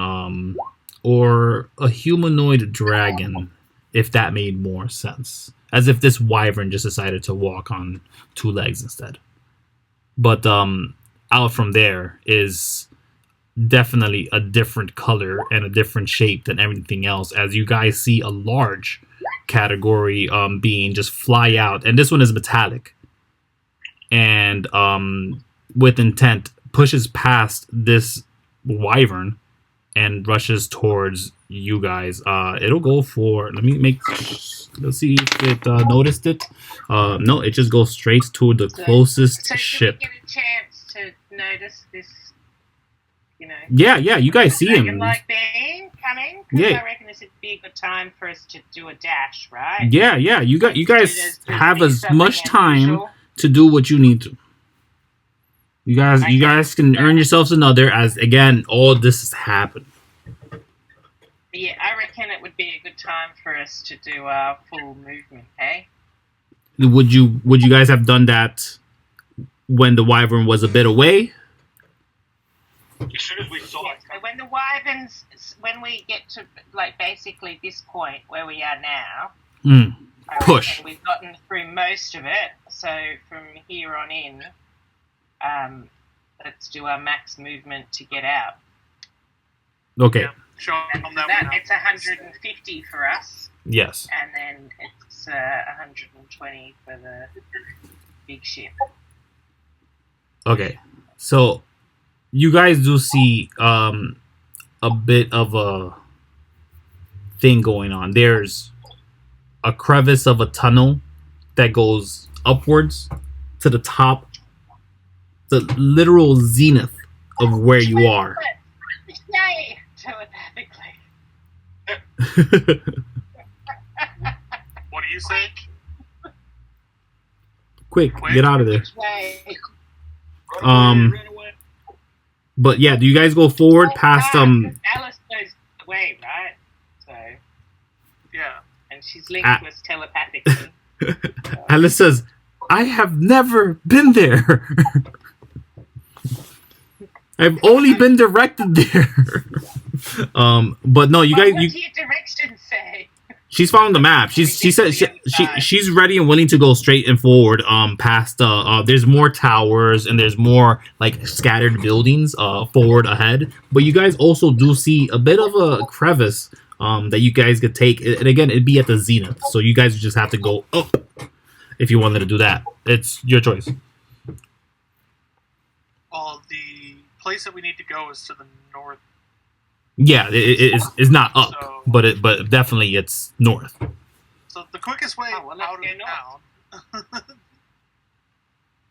Speaker 2: or a humanoid dragon, if that made more sense, as if this wyvern just decided to walk on two legs instead. But out from there is definitely a different color and a different shape than everything else, as you guys see a large category being just fly out, and this one is metallic, and with intent pushes past this wyvern and rushes towards you guys. It'll go for, let's see if it noticed it. No, it just goes straight to the closest ship.
Speaker 3: So did we get a chance to notice this? You know,
Speaker 2: yeah, you guys see him.
Speaker 3: Like being coming. Yeah, I reckon this would be a good time for us to do a dash, right?
Speaker 2: Yeah. You guys have as much time to do what you need to. You guys can earn yourselves another, as again all this has happened.
Speaker 3: Yeah, I reckon it would be a good time for us to do our full movement. Hey.
Speaker 2: Would you guys have done that when the wyvern was a bit away?
Speaker 1: As soon as we saw it.
Speaker 3: So when the wyverns, when we get to like basically this point where we are now,
Speaker 2: push.
Speaker 3: We've gotten through most of it. So from here on in, let's do our max movement to get out.
Speaker 2: Okay.
Speaker 4: Yeah, sure.
Speaker 3: It's 150 for us.
Speaker 2: Yes.
Speaker 3: And then it's 120 for the big ship.
Speaker 2: Okay. So you guys do see a bit of a thing going on. There's a crevice of a tunnel that goes upwards to the top, the literal zenith of where you are.
Speaker 3: Yay! Telepathically.
Speaker 4: What do you say?
Speaker 2: Quick, get out of there.
Speaker 1: Run away.
Speaker 2: But yeah, do you guys go forward past
Speaker 3: Alice knows the way, right? So
Speaker 4: yeah,
Speaker 3: and she's linked to us telepathically.
Speaker 2: Alice says, "I have never been there. I've only been directed there." But no, you guys.
Speaker 3: What do your directions say?
Speaker 2: She's following the map. She said she's ready and willing to go straight and forward. Past there's more towers and there's more like scattered buildings forward ahead. But you guys also do see a bit of a crevice that you guys could take. And again, it'd be at the zenith, so you guys just have to go up if you wanted to do that. It's your choice.
Speaker 4: Well, the place that we need to go is to the north.
Speaker 2: Yeah, it's not up,
Speaker 4: So,
Speaker 2: but definitely it's north.
Speaker 4: So the quickest way out of town,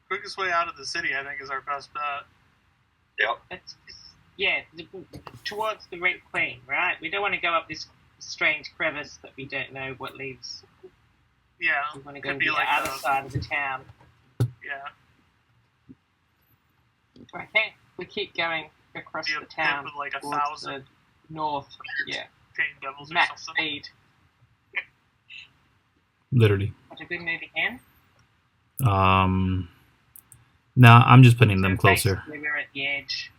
Speaker 4: quickest way out of the city, I think, is our best bet.
Speaker 1: Yep.
Speaker 3: That's towards the Red Queen, right? We don't want to go up this strange crevice that we don't know what leads.
Speaker 4: Yeah.
Speaker 3: We want to go
Speaker 4: Could
Speaker 3: to
Speaker 4: be
Speaker 3: the
Speaker 4: like
Speaker 3: other side of the town.
Speaker 4: Yeah.
Speaker 3: Okay, we keep going across
Speaker 4: Be a
Speaker 3: the town
Speaker 4: pit with like
Speaker 3: towards
Speaker 4: 1,000
Speaker 3: the north. Yeah,
Speaker 4: chain devils or
Speaker 3: max
Speaker 4: something.
Speaker 3: speed.
Speaker 2: Literally.
Speaker 3: Did we move again?
Speaker 2: No, I'm just putting them
Speaker 3: So
Speaker 2: closer.
Speaker 3: basically we're at the edge.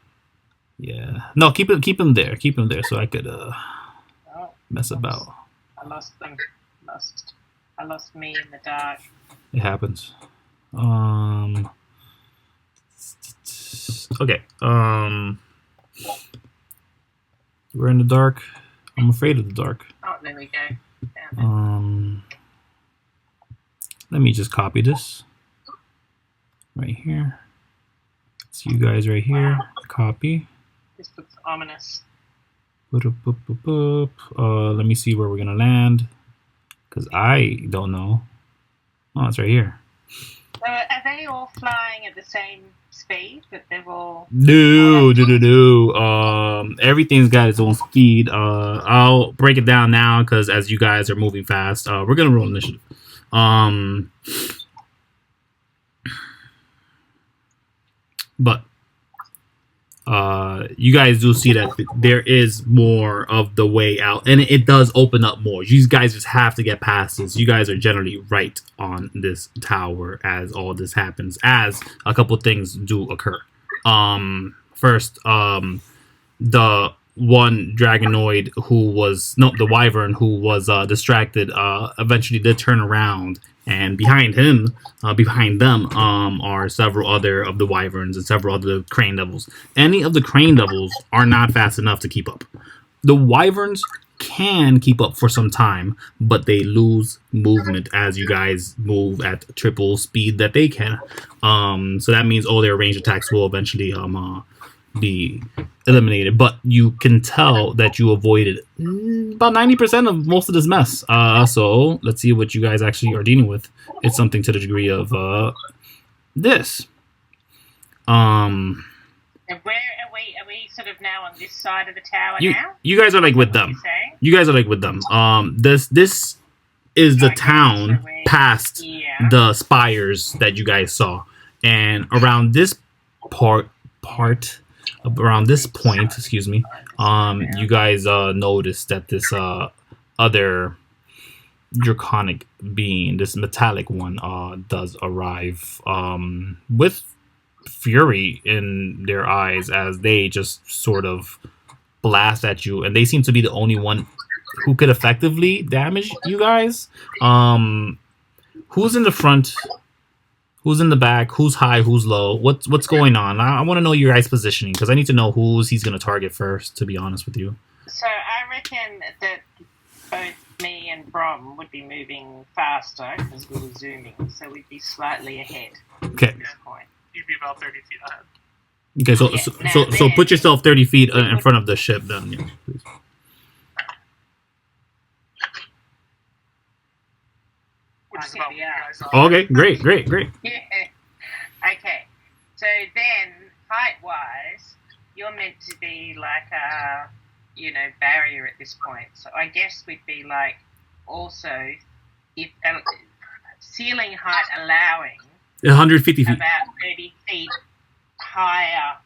Speaker 2: Yeah. No, keep him there. Keep him there so I could
Speaker 3: Oh,
Speaker 2: mess about.
Speaker 3: I lost them. I lost me in the dark.
Speaker 2: It happens. Okay. We're in the dark. I'm afraid of the dark.
Speaker 3: Oh, there we go. Found
Speaker 2: Let me just copy this right here. It's you guys right here. Copy.
Speaker 3: it. This looks ominous.
Speaker 2: Boop, boop, boop, boop. Let me see where we're gonna land, cause I don't know. Oh, it's right here.
Speaker 3: So are they all flying at the same speed? That they've all...
Speaker 2: No. Everything's got its own speed. I'll break it down now, cause as you guys are moving fast, we're gonna roll initiative. But you guys do see that there is more of the way out, and it does open up more. You guys just have to get past this. You guys are generally right on this tower as all this happens, as a couple things do occur. First, the one dragonoid who was the wyvern who was distracted eventually did turn around, and behind them are several other of the wyverns and several other crane devils. Any of the crane devils are not fast enough to keep up. The wyverns can keep up for some time, but they lose movement as you guys move at triple speed that they can. So that means all their ranged attacks will eventually be eliminated, but you can tell that you avoided about 90% of most of this mess. So let's see what you guys actually are dealing with. It's something to the degree of this.
Speaker 3: And where are we? Are we sort of now on this side of the tower now?
Speaker 2: You guys are like with them. You guys are like with them. This is the town past the spires that you guys saw, and around this around this point, excuse me, you guys noticed that this other draconic being, this metallic one, does arrive with fury in their eyes as they just sort of blast at you, and they seem to be the only one who could effectively damage you guys. Who's in the front? Who's in the back? Who's high? Who's low? What's going on? I want to know your guys' positioning, because I need to know he's going to target first, to be honest with you.
Speaker 3: So I reckon that both me and Brom would be moving faster because we were zooming, so we'd be slightly ahead
Speaker 2: Okay.
Speaker 3: at this point.
Speaker 4: You'd be about 30 feet ahead.
Speaker 2: Okay, so put yourself 30 feet in front of the ship, then. Yeah, please.
Speaker 4: Which is about what you guys are.
Speaker 2: Okay, great.
Speaker 3: Yeah. Okay. So then, height-wise, you're meant to be like a, barrier at this point. So I guess we'd be like, also, if ceiling height allowing,
Speaker 2: 150 feet.
Speaker 3: about 30 feet higher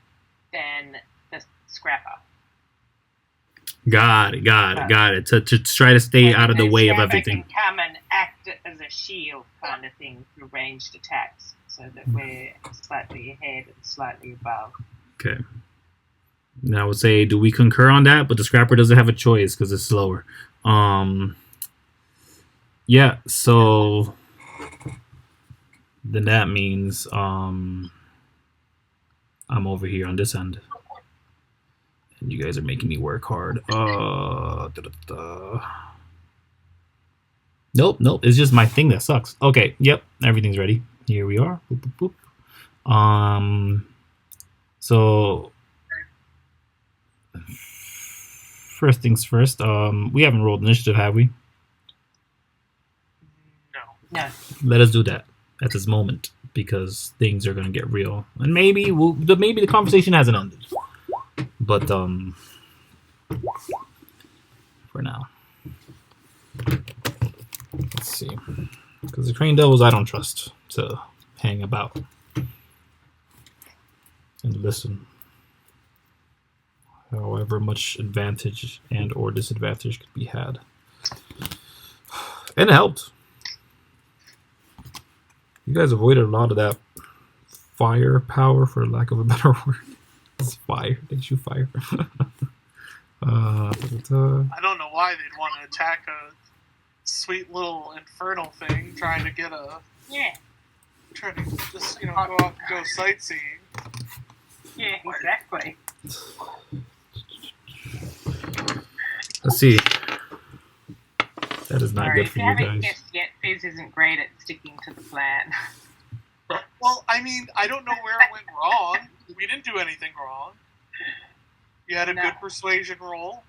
Speaker 3: than the scrapper.
Speaker 2: Got it. To try to stay out of the way of
Speaker 3: Scrapper
Speaker 2: everything.
Speaker 3: can come and act as a shield kind of thing for ranged attacks, so that we're slightly ahead and slightly above.
Speaker 2: Okay. Now I would say, do we concur on that? But the scrapper doesn't have a choice because it's slower. Yeah. So then that means I'm over here on this end. And you guys are making me work hard. Nope. It's just my thing that sucks. Okay, yep. Everything's ready. Here we are. Boop, boop, boop. So first things first. We haven't rolled initiative, have we?
Speaker 4: No.
Speaker 3: No.
Speaker 2: Let us do that at this moment, because things are gonna get real, and maybe the conversation hasn't ended, but for now, let's see, because the Crane Devils I don't trust to hang about and listen, however much advantage and or disadvantage could be had, and it helped. You guys avoided a lot of that firepower, for lack of a better word. It's fire. They shoot fire.
Speaker 4: I don't know why they'd want to attack a sweet little infernal thing, trying to just go out and go sightseeing.
Speaker 3: Yeah, exactly.
Speaker 2: Let's see. That is not
Speaker 3: Sorry,
Speaker 2: good for
Speaker 3: if
Speaker 2: you
Speaker 3: you haven't
Speaker 2: guys.
Speaker 3: guessed yet, Fizz isn't great at sticking to the plan.
Speaker 4: Well, I mean, I don't know where it went wrong. We didn't do anything wrong. You had a good persuasion roll.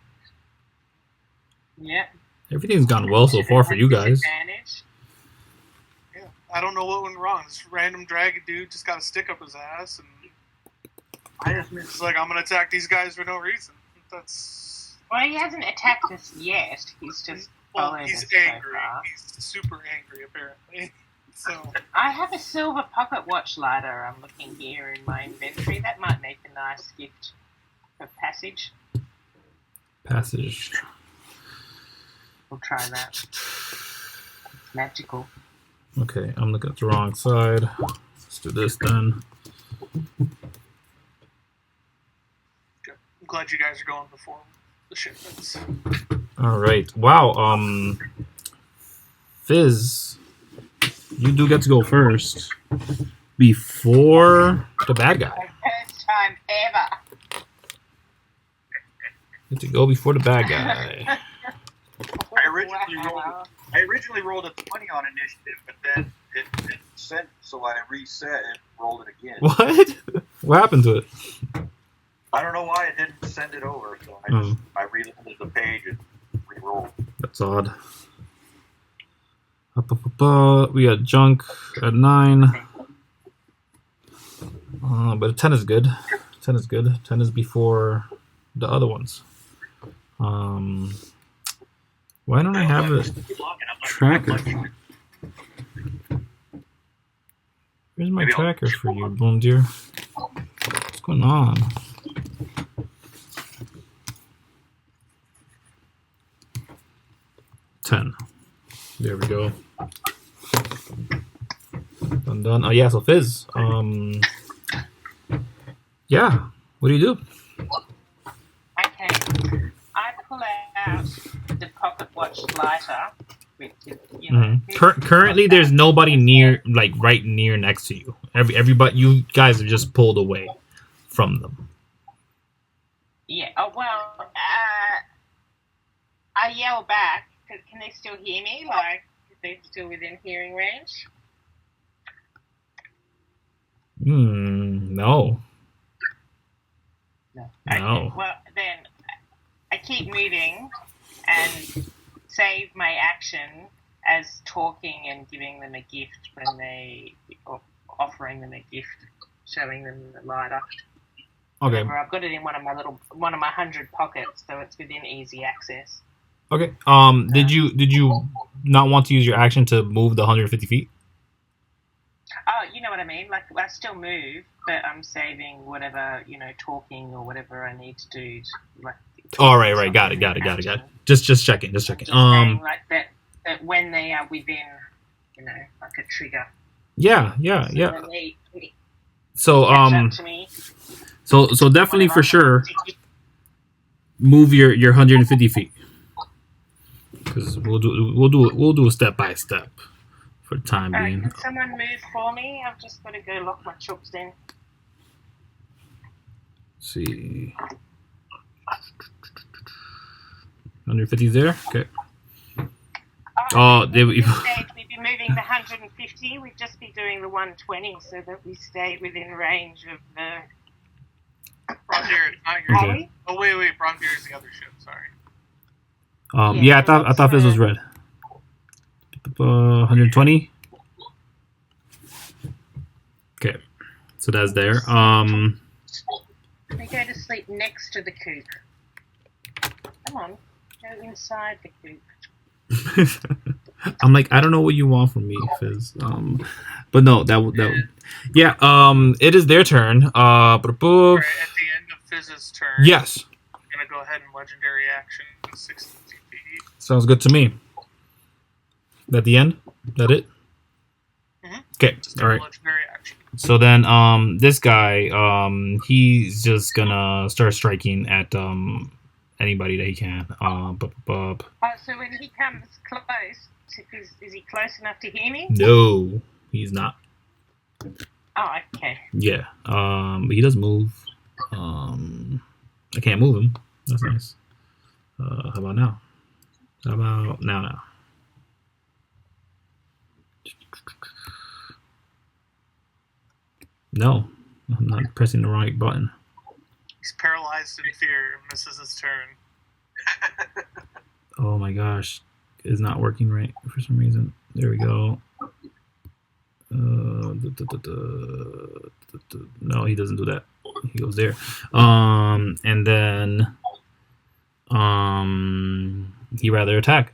Speaker 3: Yeah.
Speaker 2: Everything's gone well so far for you guys.
Speaker 4: Yeah, I don't know what went wrong. This random dragon dude just got a stick up his ass, and it's like, I'm gonna attack these guys for no reason. That's.
Speaker 3: Well, he hasn't attacked us yet. He's just.
Speaker 4: Well, he's angry. He's super angry, apparently. So
Speaker 3: I have a silver pocket watch lighter. I'm looking here in my inventory. That might make a nice gift for passage.
Speaker 2: Passage.
Speaker 3: We'll try that. It's magical.
Speaker 2: Okay, I'm looking at the wrong side. Let's do this then.
Speaker 4: good. I'm glad you guys are going before the shipments.
Speaker 2: All right. Wow. Fizz, you do get to go first before the bad guy.
Speaker 3: First time ever.
Speaker 2: You get to go before the bad guy.
Speaker 1: I originally rolled a 20 on initiative, but then it sent, so I reset and rolled it again.
Speaker 2: What? What happened to it?
Speaker 1: I don't know why it didn't send it over, so I reloaded the page and re-rolled.
Speaker 2: That's odd. We got junk at 9. But a 10 is good. 10 is good. 10 is before the other ones. Why don't I have a tracker? Where's my tracker for you, Bromduhr? What's going on? $10. There we go. Done. Oh yeah, so Fizz. Yeah. What do you do?
Speaker 3: Okay. I pull out the pocket watch lighter, which is, you know.
Speaker 2: Currently, there's nobody near, like right near next to you. Everybody, you guys have just pulled away from them.
Speaker 3: Yeah. Oh well. I yell back. Can they still hear me? Like, if they're still within hearing range?
Speaker 2: No.
Speaker 3: No.
Speaker 2: No.
Speaker 3: Well, then I keep moving and save my action as talking and giving them a gift when they, or offering them a gift, showing them the lighter.
Speaker 2: Okay.
Speaker 3: Remember, I've got it in one of my 100 pockets, so it's within easy access.
Speaker 2: Okay. Did you not want to use your action to move the 150 feet?
Speaker 3: Oh, you know what I mean. Like, I still move, but I'm saving whatever, talking or whatever I need to do. Like.
Speaker 2: Oh, right. Got it. Just checking.
Speaker 3: Saying, like that when they are within, like a trigger.
Speaker 2: Yeah.
Speaker 3: So
Speaker 2: So definitely for sure, move your 150 feet. Because we'll do a step by step for the time being.
Speaker 3: Can someone move for me? I've just got to go lock my chops in.
Speaker 2: Let's see. 150 there? Okay.
Speaker 3: We'd be moving the 150. We'd just be doing the 120 so that we stay within range of the...
Speaker 4: Bromduhr, not your ship. Oh, wait. Bromduhr is the other ship. Sorry.
Speaker 2: I thought Fizz was red. 120. So that's there.
Speaker 3: They go to sleep next to the coop. Come on, go inside the coop.
Speaker 2: I'm like, I don't know what you want from me, Fizz. But no, that would, yeah. It is their turn.
Speaker 4: Right, at the end of Fizz's turn.
Speaker 2: Yes.
Speaker 4: I'm gonna go ahead and legendary action 60 feet.
Speaker 2: Sounds good to me. At the end? That it?
Speaker 4: Mm-hmm.
Speaker 2: Okay. All right.
Speaker 4: Legendary action.
Speaker 2: So then, this guy, he's just gonna start striking at anybody that he can.
Speaker 3: Oh, so when he comes close, is he close enough to hear me?
Speaker 2: No, he's not.
Speaker 3: Oh, okay.
Speaker 2: Yeah. But he does move. I can't move him. That's nice. How about now? How about now? No, I'm not pressing the right button.
Speaker 4: He's paralyzed in fear and misses his turn.
Speaker 2: Oh my gosh. It's not working right for some reason. There we go. No, he doesn't do that. He goes there. And then he rather attack.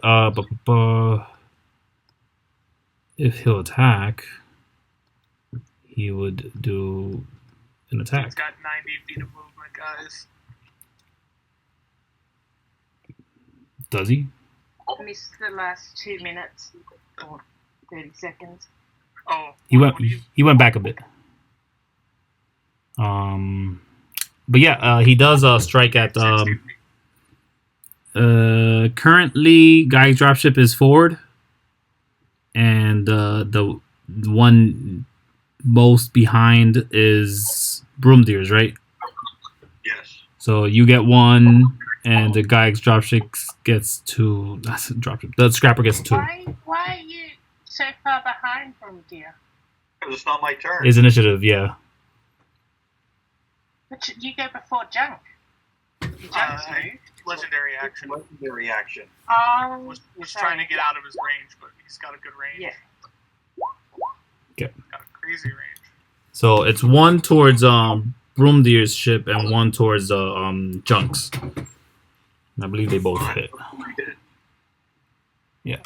Speaker 2: If he'll attack, he would do an attack.
Speaker 4: He's got 90 feet of movement, guys.
Speaker 2: Does he?
Speaker 3: Missed the last 2 minutes or 30 seconds.
Speaker 4: Oh,
Speaker 2: he went back a bit. But yeah, he does strike at currently Guy's dropship is forward, and the one most behind is Bromdur's, right?
Speaker 1: Yes.
Speaker 2: So you get one, and the Guy's dropship gets two. That's a dropship. The scrapper gets two.
Speaker 3: Why are you so far behind Bromduhr?
Speaker 1: Because it's not my turn.
Speaker 2: His initiative, yeah.
Speaker 3: But you go before junk.
Speaker 4: Legendary action.
Speaker 1: Legendary action.
Speaker 4: Was trying to get out of his range, but he's got a good range.
Speaker 3: Yeah.
Speaker 2: Okay.
Speaker 4: Got a crazy range.
Speaker 2: So it's one towards Bromdur's ship and one towards Junk's. I believe they both hit. Yeah.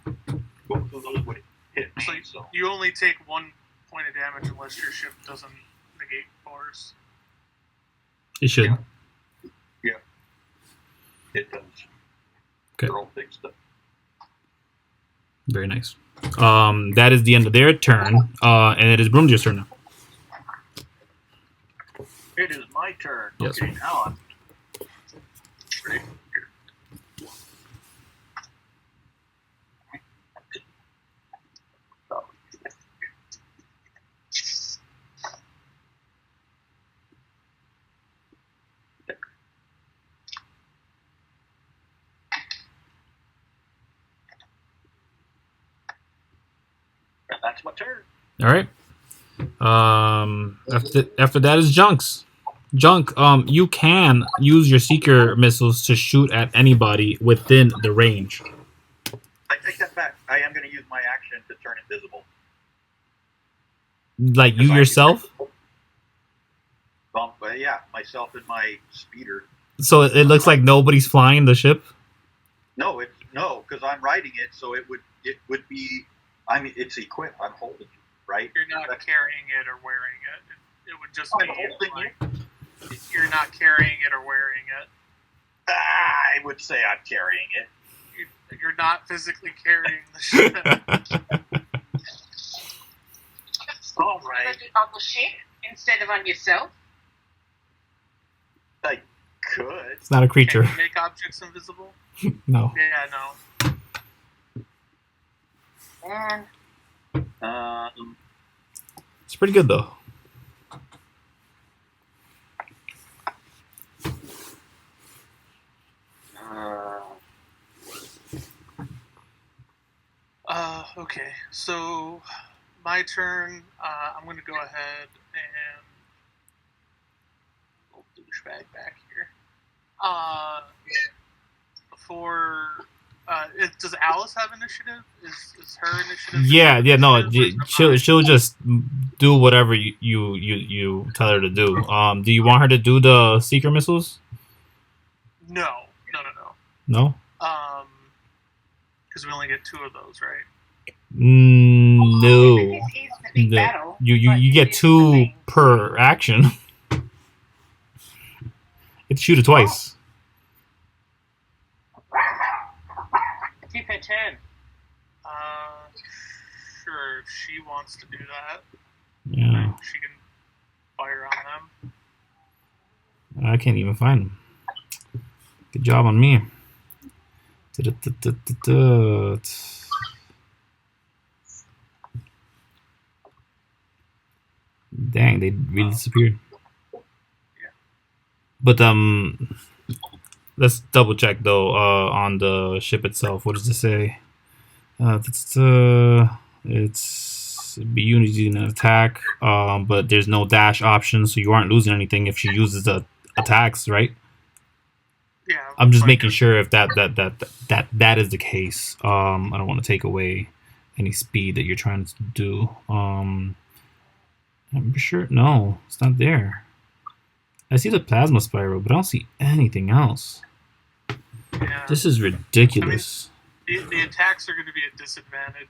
Speaker 4: Okay.
Speaker 1: Both of those would hit me.
Speaker 4: So you only take 1 point of damage unless your ship doesn't negate force.
Speaker 2: It should.
Speaker 1: Yeah. It does.
Speaker 2: Okay.
Speaker 1: They're all fixed up.
Speaker 2: Very nice. That is the end of their turn, and it is Bromdur's turn now.
Speaker 1: It is my turn.
Speaker 2: Yes.
Speaker 1: Okay, now I'm ready. That's my turn.
Speaker 2: All right. After that is Junk's. Junk, you can use your seeker missiles to shoot at anybody within the range.
Speaker 1: I take that back. I am going to use my action to turn invisible.
Speaker 2: Like you yourself?
Speaker 1: But yeah, myself and my speeder.
Speaker 2: So it looks like nobody's flying the ship?
Speaker 1: No, because I'm riding it, so it would be. I mean, it's equipped. I'm holding it, right?
Speaker 4: You're not carrying it or wearing it. It would just
Speaker 1: I'm
Speaker 4: be
Speaker 1: holding it.
Speaker 4: You're not carrying it or wearing it.
Speaker 1: I would say I'm carrying it.
Speaker 4: You're not physically carrying the ship.
Speaker 1: All right.
Speaker 3: On the ship instead of on yourself?
Speaker 1: I could.
Speaker 2: It's not a creature.
Speaker 4: Can you make objects invisible?
Speaker 2: No.
Speaker 4: Yeah, no.
Speaker 3: And
Speaker 2: It's pretty good, though.
Speaker 4: Okay, so my turn. I'm going to go ahead and douchebag back here. Before Does Alice have initiative? Is her initiative?
Speaker 2: Yeah, no,
Speaker 4: initiative?
Speaker 2: she'll just do whatever you tell her to do. Do you want her to do the seeker missiles?
Speaker 4: No.
Speaker 2: No.
Speaker 4: Because we only get 2 of those, right?
Speaker 2: No.
Speaker 3: This is the big battle.
Speaker 2: You get 2 per action. It's shoot it twice.
Speaker 3: 2 per turn.
Speaker 4: Sure, if she wants to do that.
Speaker 2: Yeah.
Speaker 4: She can fire on them.
Speaker 2: I can't even find them. Good job on me. Dang, they really disappeared.
Speaker 4: Yeah.
Speaker 2: But let's double check though on the ship itself. What does it say? It's be using an attack, but there's no dash option, so you aren't losing anything if she uses the attacks, right?
Speaker 4: Yeah.
Speaker 2: I'm just making sure if that is the case. I don't want to take away any speed that you're trying to do. I'm sure no, it's not there. I see the plasma spiral, but I don't see anything else.
Speaker 4: Yeah.
Speaker 2: This is ridiculous.
Speaker 4: I mean, the attacks are going to be a disadvantage.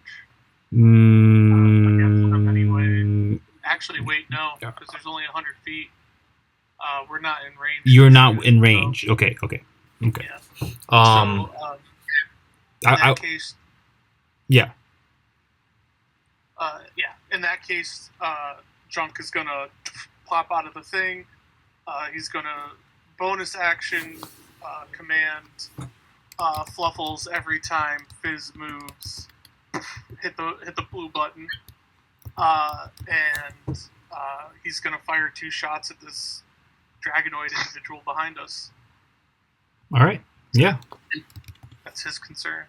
Speaker 4: Against them anyway. Actually, wait, no, because there's only 100 feet. We're not in range.
Speaker 2: You're not in range. Okay.
Speaker 4: Yeah. In that case.
Speaker 2: Yeah.
Speaker 4: In that case, Junk is gonna plop out of the thing. He's gonna bonus action command Fluffles every time Fizz moves. Hit the blue button, and he's gonna fire 2 shots at this dragonoid individual behind us.
Speaker 2: All right. Yeah.
Speaker 4: That's his concern.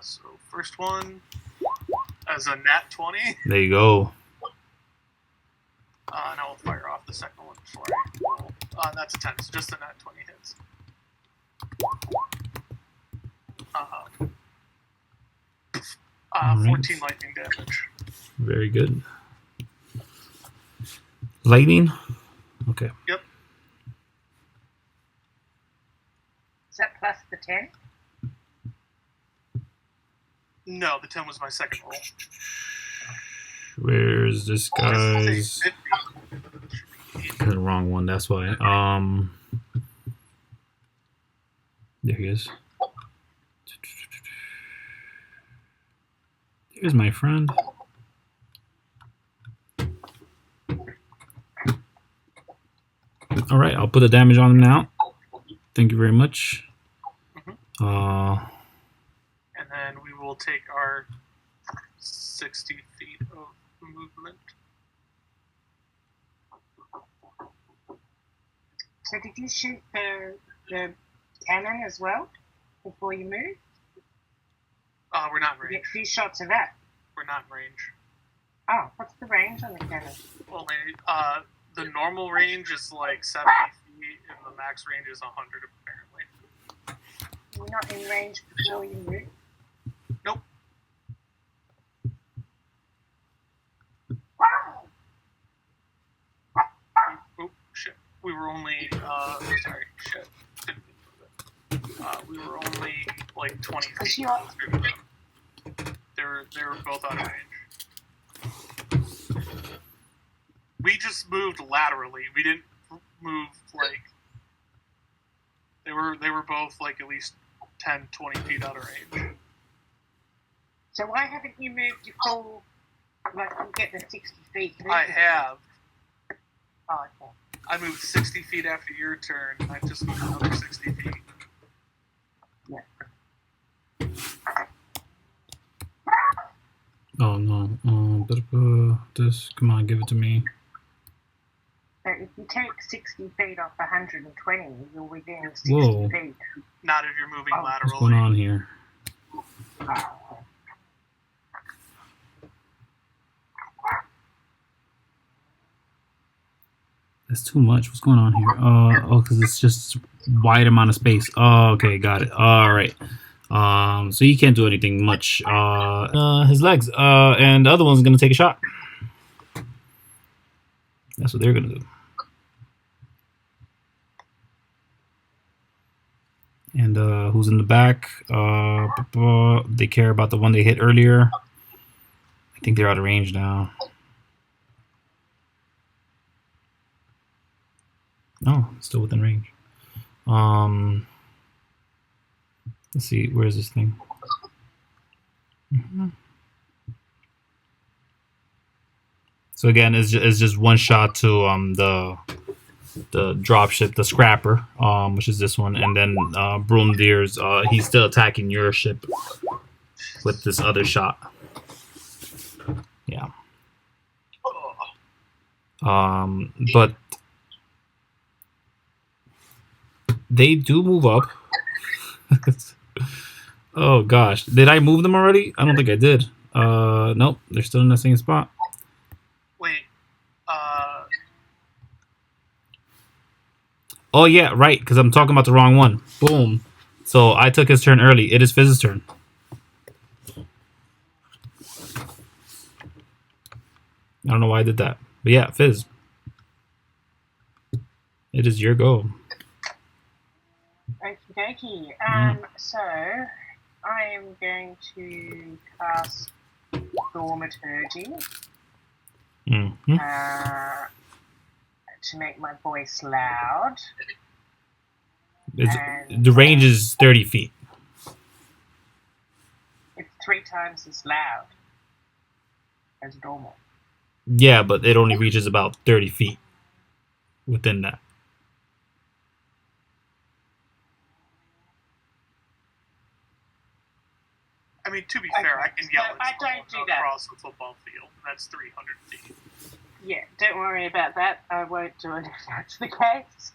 Speaker 4: So first one as a nat 20.
Speaker 2: There you go.
Speaker 4: And I will fire off the second one before I roll. That's a 10, so just a nat 20 hits. 14 lightning damage.
Speaker 2: Very good. Lightning? Okay.
Speaker 4: Yep.
Speaker 3: Is that plus the 10?
Speaker 4: No, the 10 was my second roll.
Speaker 2: Where's this guy's? The wrong one. That's why. There he is. Here's my friend. All right, I'll put the damage on him now. Thank you very much.
Speaker 4: And then we will take our 60 feet of movement.
Speaker 3: So did you shoot the cannon as well before you moved?
Speaker 4: We're not in
Speaker 3: You
Speaker 4: range.
Speaker 3: get 2 shots of that.
Speaker 4: We're not in range.
Speaker 3: Oh, what's the range on the cannon?
Speaker 4: Only the normal range is like 70 feet, and the max range is 100 apparently.
Speaker 3: You're not in range before you move?
Speaker 4: Nope. Oh shit! We were only sorry, shit. Didn't mean to move it. We were only like 20 feet closer to them. They were both out of range. We just moved laterally. We didn't move like they were both like at least 10, 20 feet out of range.
Speaker 3: So why haven't you moved your full, like you get the 60 feet?
Speaker 4: I have.
Speaker 3: Oh, okay.
Speaker 4: I moved 60 feet after your turn. I just moved another 60 feet.
Speaker 3: Yeah.
Speaker 2: Oh no. This. Come on, give it to me.
Speaker 3: So if you take 60 feet off 120, you're within 60
Speaker 2: Whoa.
Speaker 3: feet.
Speaker 4: Not if you're moving laterally.
Speaker 2: What's going on here? That's too much. What's going on here? Oh, because it's just wide amount of space. Oh, okay, got it. All right. So he can't do anything much. His legs. And the other one's gonna take a shot. That's what they're gonna do. And who's in the back? They care about the one they hit earlier. I think they're out of range now. Oh, still within range. Let's see, where's this thing? So again, it's just one shot to the dropship, the scrapper, which is this one, and then Bromdhur's he's still attacking your ship with this other shot. Yeah. But they do move up. Oh gosh, did I move them already? I don't think I did. Nope, they're still in the same spot.
Speaker 4: Wait.
Speaker 2: Oh yeah, right, because I'm talking about the wrong one. Boom. So I took his turn early. It is Fizz's turn. I don't know why I did that. But yeah, Fizz. It is your go.
Speaker 3: Okie dokie. So I am going to cast Thaumaturgy to make my voice loud.
Speaker 2: The range is 30 feet.
Speaker 3: It's 3 times as loud as normal.
Speaker 2: Yeah, but it only reaches about 30 feet within that.
Speaker 4: I mean, to be fair, I can yell across the football field. That's 300 feet.
Speaker 3: Yeah, don't worry about that. I won't do it if that's the case.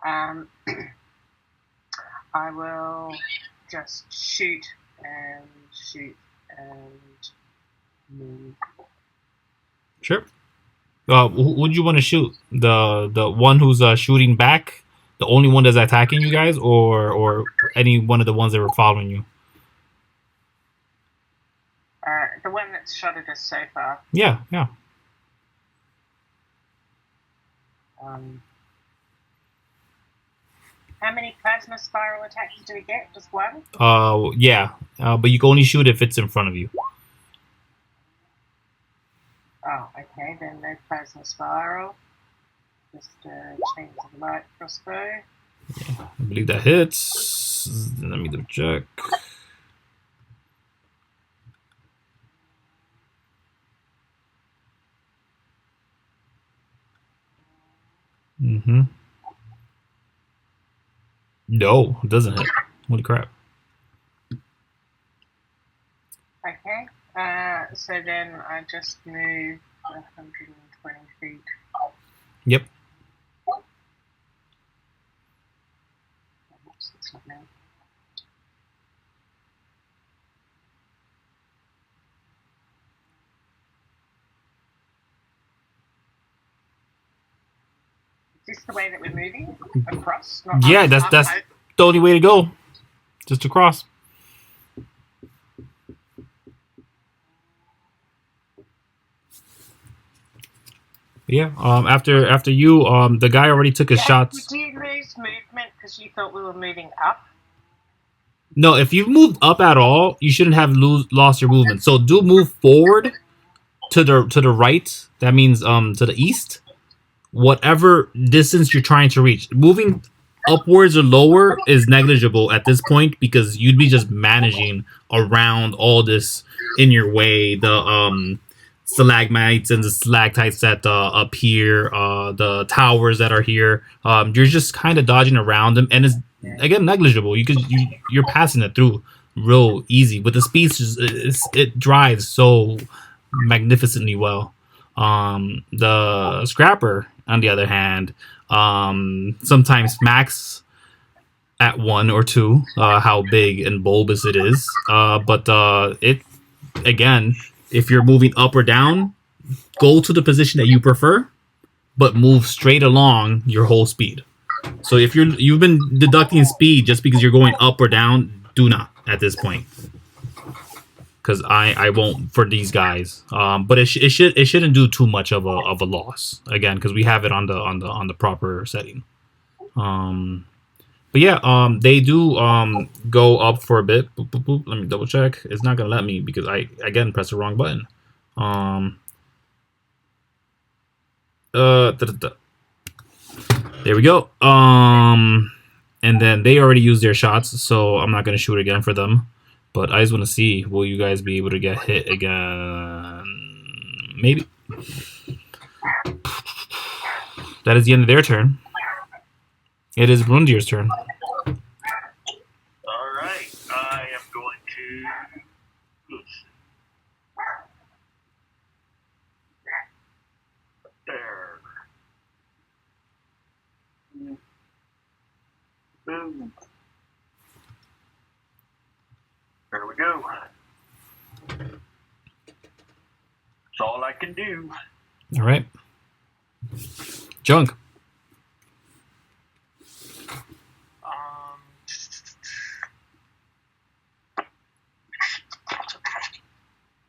Speaker 3: I will just shoot and move.
Speaker 2: Sure. Who would you want to shoot? The one who's shooting back? The only one that's attacking you guys, or any one of the ones that were following you?
Speaker 3: The one that's shot at us so far.
Speaker 2: Yeah.
Speaker 3: How many plasma spiral attacks do we get? Just one?
Speaker 2: Yeah. But you can only shoot if it's in front of you.
Speaker 3: Oh, okay. Then no plasma spiral. Just change the light crossbow.
Speaker 2: Yeah, I believe that hits. Let me double check. No, it doesn't hit. Holy crap.
Speaker 3: Okay. So then I just move 120 feet.
Speaker 2: Yep.
Speaker 3: Is this the way that we're moving? Across?
Speaker 2: Yeah, that's the only way to go. Just across. Yeah. After you, the guy already took his shots.
Speaker 3: Did you lose movement because you thought we were moving up?
Speaker 2: No, if you've moved up at all, you shouldn't have lost your movement. So do move forward to the right. That means to the east. Whatever distance you're trying to reach. Moving upwards or lower is negligible at this point because you'd be just managing around all this in your way. The stalagmites and the stalactites that appear, the towers that are here. You're just kind of dodging around them, and it's again negligible. You're passing it through real easy with the speed. It drives so magnificently well. The scrapper, on the other hand, sometimes smacks at 1 or 2, how big and bulbous it is. But it again, if you're moving up or down, go to the position that you prefer, but move straight along your whole speed. So if you've been deducting speed just because you're going up or down, do not at this point. Because I won't for these guys. But it shouldn't do too much of a loss again because we have it on the proper setting. But yeah, they do go up for a bit. Boop, boop, boop. Let me double check. It's not gonna let me because I again pressed the wrong button. There we go. And then they already used their shots, so I'm not gonna shoot again for them. But I just want to see, will you guys be able to get hit again? Maybe. That is the end of their turn. It is Bromdur's turn.
Speaker 1: All right, I am going to. There. Boom. There we go. That's all I can do.
Speaker 2: All right. Junk.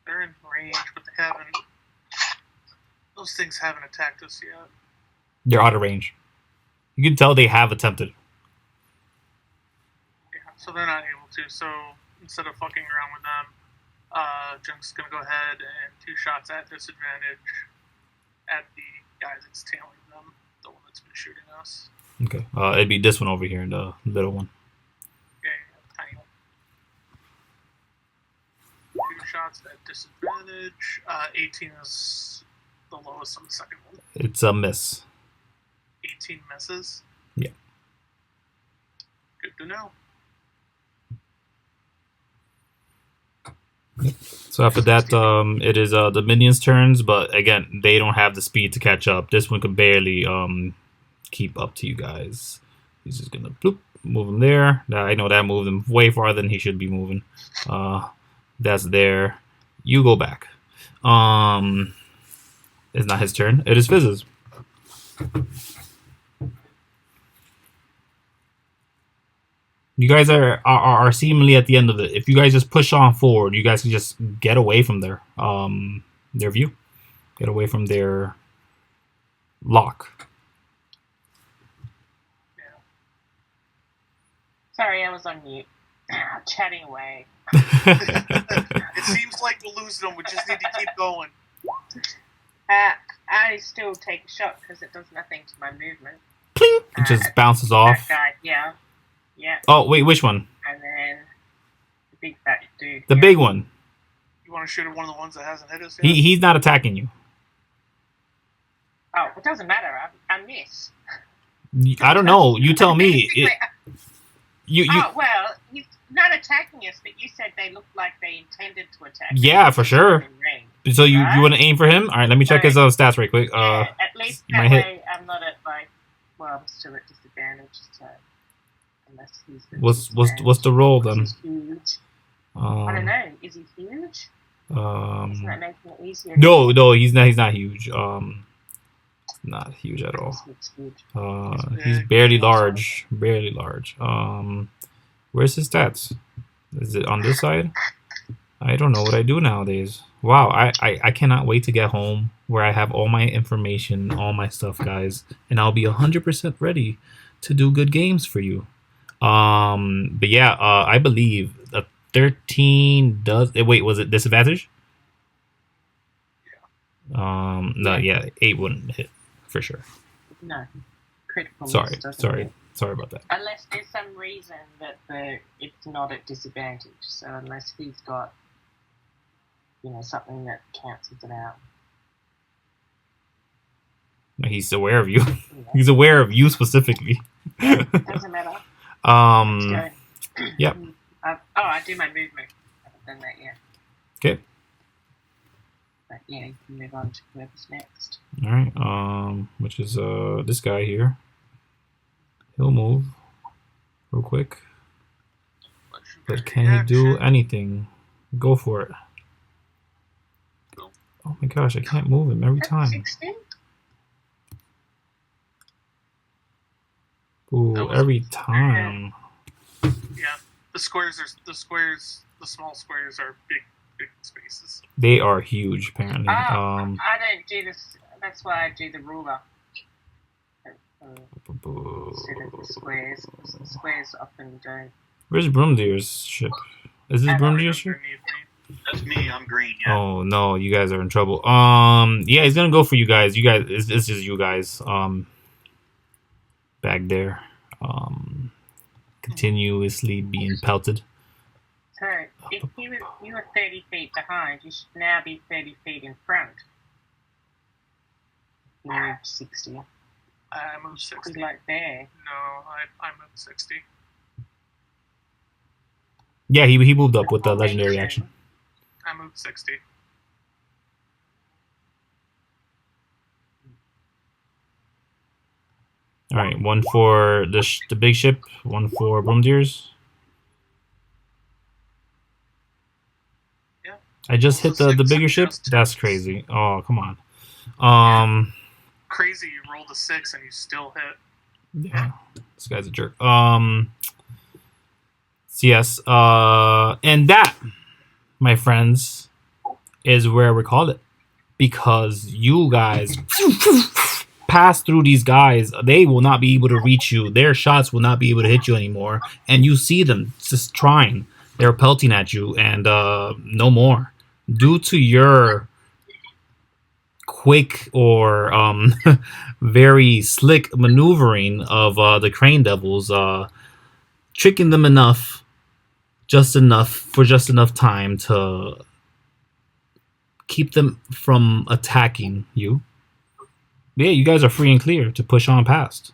Speaker 4: They're in range, but they haven't. Those things haven't attacked us yet.
Speaker 2: They're out of range. You can tell they have attempted.
Speaker 4: Yeah, so they're not able to. So instead of fucking around with them, Junk's gonna go ahead and 2 shots at disadvantage at the guy that's tailing them, the one that's been shooting us.
Speaker 2: Okay. It'd be this one over here, the little one.
Speaker 4: Okay, tiny one. 2 shots at disadvantage. 18 is the lowest on the second one.
Speaker 2: It's a miss.
Speaker 4: 18 misses?
Speaker 2: Yeah.
Speaker 4: Good to know.
Speaker 2: So after that, it is the minions' turns, but again, they don't have the speed to catch up. This one can barely keep up to you guys. He's just gonna bloop, move him there. I know that moved him way farther than he should be moving. That's there. You go back. It's not his turn. It is Fizz's. You guys are seemingly at the end of it. If you guys just push on forward, you guys can just get away from their view, get away from their lock.
Speaker 3: Yeah. Sorry, I was on mute, chatting away.
Speaker 4: It seems like we're losing them. We just need to keep going.
Speaker 3: I still take a shot because it does nothing to my movement.
Speaker 2: Pling! It just bounces off.
Speaker 3: That guy, yeah. Yeah.
Speaker 2: Oh, wait, which one?
Speaker 3: And then the big fat dude.
Speaker 2: The big one.
Speaker 4: You want to shoot at one of the ones that hasn't hit us yet?
Speaker 2: He's not attacking you.
Speaker 3: Oh, it doesn't matter. I miss.
Speaker 2: I don't know. You tell me.
Speaker 3: Oh, well, he's not attacking us, but you said they looked like they intended to attack us.
Speaker 2: Yeah, for sure. So you want to aim for him? All right, let me check his stats right quick.
Speaker 3: Yeah, at least that way I'm not at I'm still at disadvantage. So unless he's
Speaker 2: what's the roll then?
Speaker 3: Huge. I don't know. Is he huge? Isn't that making it easier?
Speaker 2: No, he's not huge. Not huge at all. He's barely large. Barely large. Where's his stats? Is it on this side? I don't know what I do nowadays. Wow, I cannot wait to get home where I have all my information, all my stuff, guys, and I'll be 100% ready to do good games for you. But yeah, I believe a 13 does. Wait, was it disadvantage?
Speaker 4: Yeah.
Speaker 2: No, yeah, 8 wouldn't hit for sure.
Speaker 3: No, critical.
Speaker 2: Sorry about that.
Speaker 3: Unless there's some reason that it's not at disadvantage. So unless he's got, something that cancels it out.
Speaker 2: He's aware of you. Yeah. He's aware of you specifically.
Speaker 3: Doesn't matter.
Speaker 2: Yep.
Speaker 3: I do my movement. I haven't done that yet.
Speaker 2: Okay.
Speaker 3: But yeah, you can move on to whoever's next.
Speaker 2: All right. Which is this guy here. He'll move real quick. But can he do anything? Go for it. Oh my gosh, I can't move him every time.
Speaker 3: 16?
Speaker 2: Ooh, every time.
Speaker 4: Yeah, the small squares are big spaces.
Speaker 2: They are huge, apparently.
Speaker 3: I don't do this. That's why I do the ruler. Instead of the squares. The squares often don't.
Speaker 2: Where's Bromdur's ship? Is this Bromdur's ship?
Speaker 1: That's me. I'm green. Yeah.
Speaker 2: Oh no, you guys are in trouble. Yeah, he's gonna go for you guys. You guys, it's just you guys. Back there, continuously being pelted.
Speaker 3: So if you were 30 feet behind, you should now be 30 feet in front. You moved 60.
Speaker 4: I moved 60.
Speaker 3: Like there.
Speaker 4: No, I moved 60.
Speaker 2: Yeah, he moved up with the legendary action.
Speaker 4: I moved 60.
Speaker 2: All right, one for the big ship, one for Bromdur's.
Speaker 4: Yeah.
Speaker 2: I just hit the bigger ship. That's crazy. Oh, come on.
Speaker 4: Crazy, you rolled a 6 and you still hit.
Speaker 2: Yeah, this guy's a jerk. So yes, and that, my friends, is where we call it, because you guys pass through these guys. They will not be able to reach you. Their shots will not be able to hit you anymore, and you see them just trying. They're pelting at you, and no more. Due to your quick or very slick maneuvering of the Crane Devils, tricking them enough, just enough time to keep them from attacking you. Yeah, you guys are free and clear to push on past.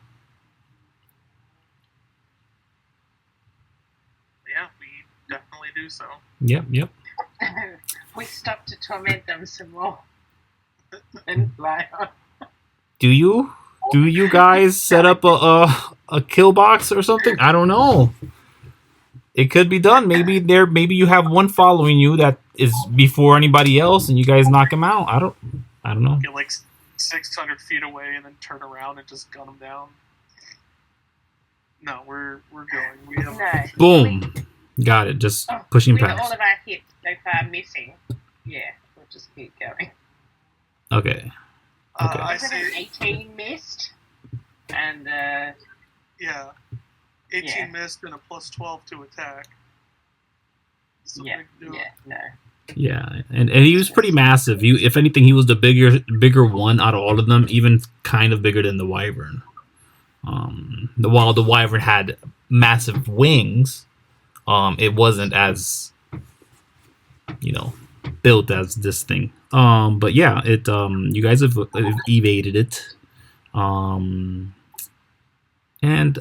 Speaker 4: Yeah, we definitely do so.
Speaker 2: Yep.
Speaker 3: We stop to torment them some more. And fly on.
Speaker 2: Do you guys set up a kill box or something? I don't know. It could be done. Maybe you have one following you that is before anybody else, and you guys knock him out. I don't know.
Speaker 4: Get like 600 feet away and then turn around and just gun them down. No, we're going. We have
Speaker 2: Boom. Got it. Just pushing past.
Speaker 3: With all of our hits so far missing, yeah, we'll just keep going.
Speaker 2: Okay.
Speaker 3: Wasn't it 18 missed? And
Speaker 4: yeah, 18 missed and a plus 12 to attack.
Speaker 2: Yeah, and he was pretty massive. If anything, he was the bigger one out of all of them, even kind of bigger than the Wyvern. While the Wyvern had massive wings, it wasn't as built as this thing. But yeah, it you guys have evaded it. And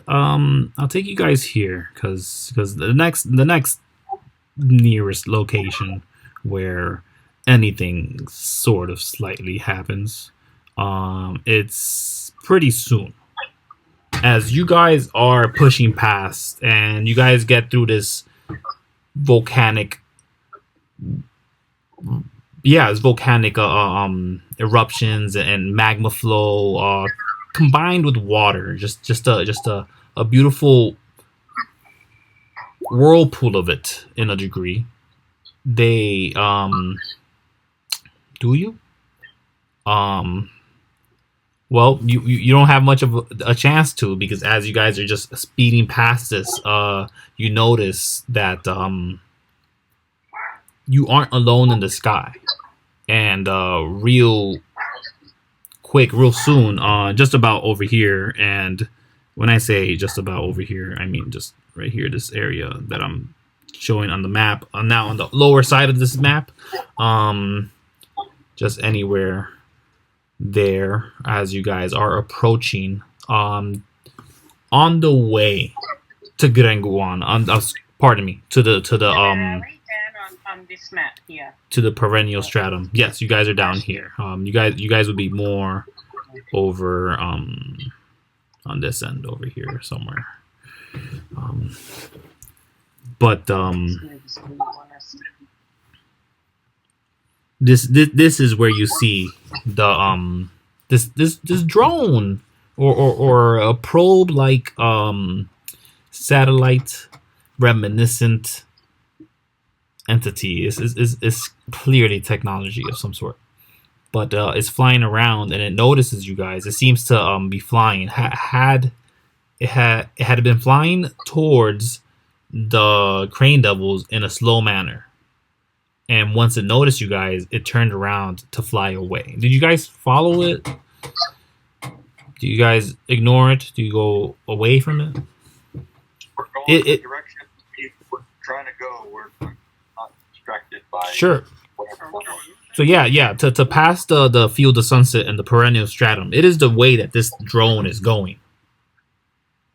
Speaker 2: I'll take you guys here because the next nearest location where anything sort of slightly happens, it's pretty soon. As you guys are pushing past and you guys get through this volcanic eruptions and magma flow combined with water, just a beautiful whirlpool of it in a degree. They do you well, you don't have much of a chance to, because as you guys are just speeding past this, you notice that you aren't alone in the sky, and real quick, real soon, just about over here. And when I say just about over here, I mean just right here, this area that I'm showing on the map. Now on the lower side of this map, just anywhere there, as you guys are approaching, on the way to Grenguan, pardon me, to the
Speaker 3: down on this map here.
Speaker 2: To the perennial stratum. Yes, you guys are down here. You guys would be more over on this end over here somewhere. But this is where you see the this drone or a probe like satellite reminiscent entity. Is clearly technology of some sort, but it's flying around and it notices you guys. It seems to be flying. Had it been flying towards the crane devils in a slow manner, and once it noticed you guys, it turned around to fly away. Did you guys follow it? Do you guys ignore it? Do you go away from it?
Speaker 1: We're going in the direction we're trying to go. We're not distracted by
Speaker 2: Sure.
Speaker 1: whatever.
Speaker 2: So yeah. To pass the field of sunset and the perennial stratum, it is the way that this drone is going.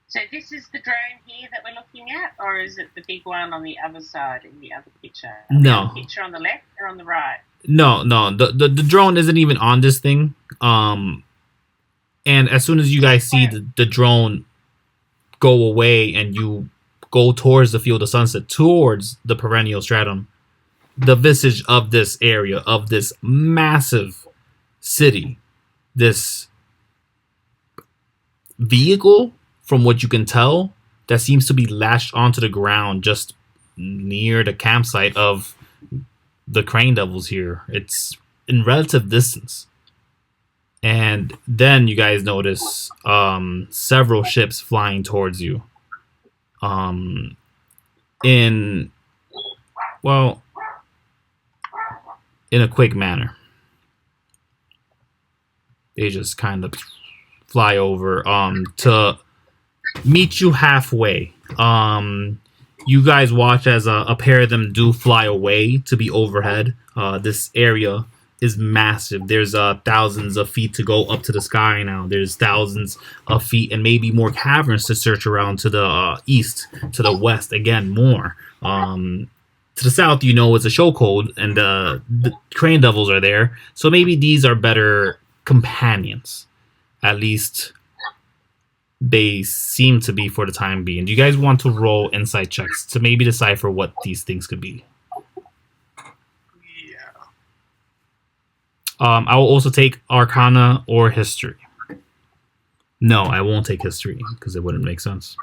Speaker 3: So this is the drone here that we're looking at, or is it the big one on the other side in the other picture?
Speaker 2: No.
Speaker 3: The picture on the left or on the right?
Speaker 2: No. The drone isn't even on this thing. And as soon as you guys see the drone go away and you go towards the field of sunset, towards the perennial stratum, the visage of this area, of this massive city, this vehicle, from what you can tell, that seems to be lashed onto the ground just near the campsite of the crane devils here. It's in relative distance. And then you guys notice several ships flying towards you. In a quick manner. They just kind of fly over to meet you halfway. You guys watch as a pair of them do fly away to be overhead. This area is massive. There's thousands of feet to go up to the sky now. There's thousands of feet and maybe more caverns to search around to the east, to the west, again, more. To the south, you know, it's a show code, and the crane devils are there. So maybe these are better companions. At least they seem to be for the time being. Do you guys want to roll insight checks to maybe decipher what these things could be?
Speaker 4: Yeah.
Speaker 2: I will also take Arcana or History. No, I won't take History because it wouldn't make sense.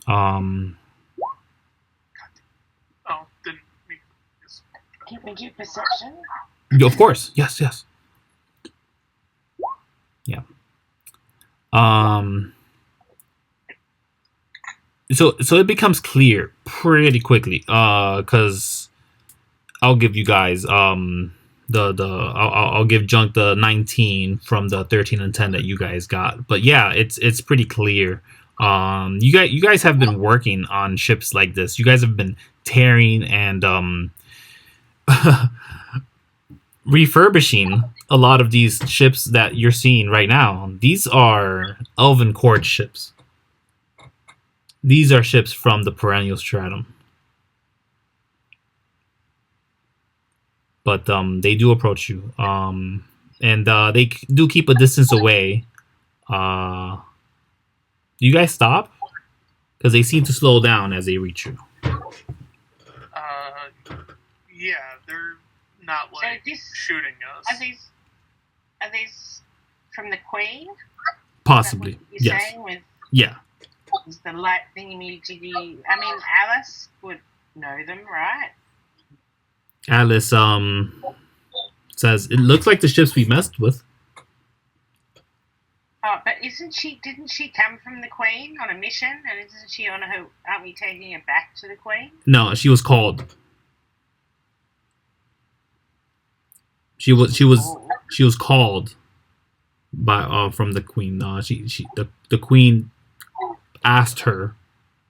Speaker 4: Oh, didn't make this.
Speaker 3: Can we do perception?
Speaker 2: Of course. Yes. Yeah. So it becomes clear pretty quickly. Cause I'll give you guys I'll give Junk the 19 from the 13 and 10 that you guys got. But yeah, it's pretty clear. You guys have been working on ships like this. You guys have been tearing and refurbishing a lot of these ships that you're seeing right now. These are Elven Court ships. These are ships from the perennial stratum. But they do approach you. And they do keep a distance away. You guys stop? Because they seem to slow down as they reach you.
Speaker 4: Yeah, they're not like shooting us.
Speaker 3: Are these from the Queen?
Speaker 2: Possibly.
Speaker 3: Is that what you're
Speaker 2: Yes.
Speaker 3: saying with
Speaker 2: Yeah.
Speaker 3: is the light thingy-jiggy? I mean, Alice would know them, right?
Speaker 2: Alice says, it looks like the ships we messed with.
Speaker 3: Oh, but didn't she come from the Queen on a mission? And isn't she on her, aren't we taking her back to the Queen?
Speaker 2: No, she was called. She was called by from the Queen. The Queen asked her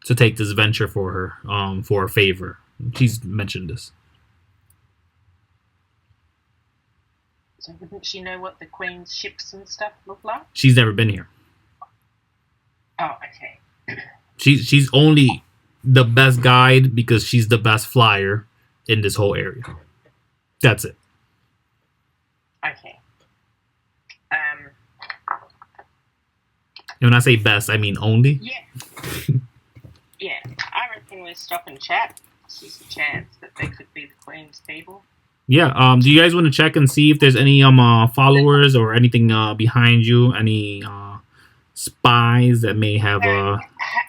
Speaker 2: to take this venture for her, for a favor. She's mentioned this.
Speaker 3: So wouldn't she know what the Queen's ships and stuff look like?
Speaker 2: She's never been here.
Speaker 3: Oh, okay.
Speaker 2: She's only the best guide because she's the best flyer in this whole area. That's it.
Speaker 3: Okay.
Speaker 2: And when I say best, I mean only.
Speaker 3: Yeah. Yeah. I reckon we'll stop and chat. There's a chance that they could be the Queen's people.
Speaker 2: Yeah. Do you guys want to check and see if there's any followers or anything behind you? Any spies that may have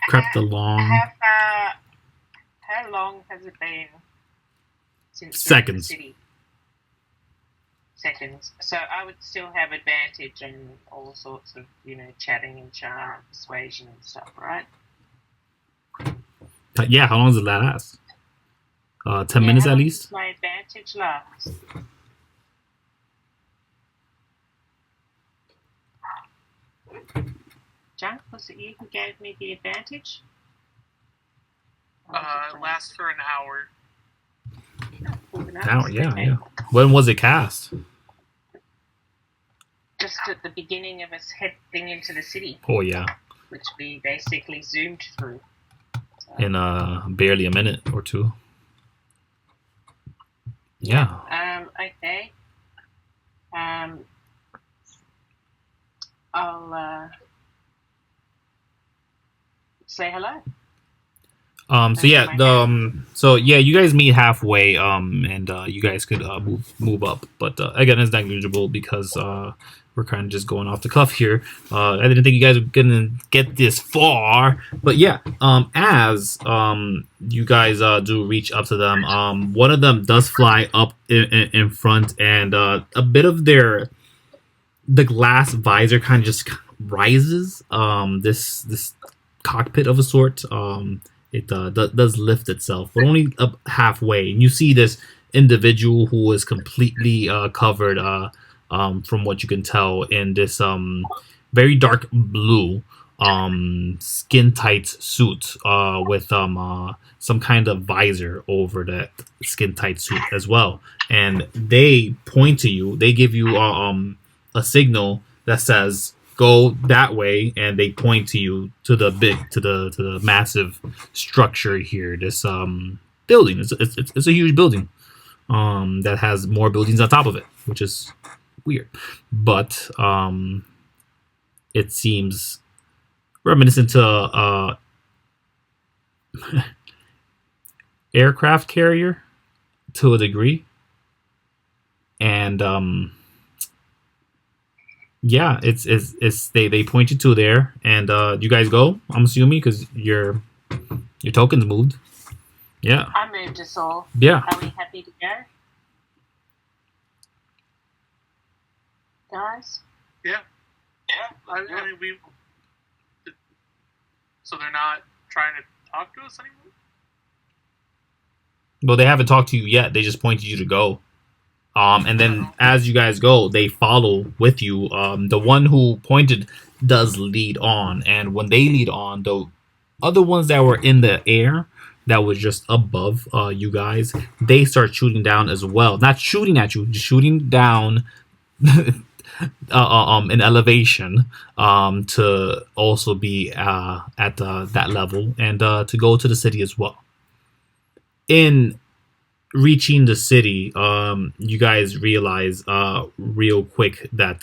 Speaker 2: crept along.
Speaker 3: How long has it been since
Speaker 2: Seconds.
Speaker 3: we're in the city? Seconds. So I would still have advantage on all sorts of, chatting and charm and persuasion and stuff, right?
Speaker 2: Yeah, how long does it last? 10 minutes
Speaker 3: how
Speaker 2: at
Speaker 3: long
Speaker 2: least?
Speaker 3: does my advantage last? Junk, was it you who gave me the advantage?
Speaker 4: It lasts for an hour.
Speaker 2: Yeah. When was it cast?
Speaker 3: Just at the beginning of us heading into the city,
Speaker 2: Oh, yeah.
Speaker 3: which we basically zoomed through.
Speaker 2: In barely a minute or two. Yeah.
Speaker 3: Okay. I'll say hello.
Speaker 2: You guys meet halfway, and you guys could move up, but again, it's negligible because we're kind of just going off the cuff here. I didn't think you guys were gonna get this far, but yeah, as you guys do reach up to them, one of them does fly up in front, and a bit of the glass visor kind of just rises. This cockpit of a sort. It does lift itself, but only up halfway. And you see this individual who is completely covered, from what you can tell, in this very dark blue skin tight suit with some kind of visor over that skin tight suit as well. And they point to you. They give you a signal that says, "Go that way," and they point to you to the massive structure here. This building. It's a huge building that has more buildings on top of it, which is weird, but it seems reminiscent to aircraft carrier to a degree, and yeah, it's they point you to there, and you guys go. I'm assuming because your token's moved. Yeah.
Speaker 3: I moved us all.
Speaker 2: Yeah.
Speaker 3: Are we happy to go, guys?
Speaker 4: Yeah. I mean, so they're not trying to talk to us anymore?
Speaker 2: Well, they haven't talked to you yet. They just pointed you to go. And then as you guys go, they follow with you. The one who pointed does lead on, and when they lead on, the other ones that were in the air, that was just above you guys, they start shooting down as well. Not shooting at you, just shooting down in elevation to also be at that level, and to go to the city as well. In reaching the city, you guys realize real quick that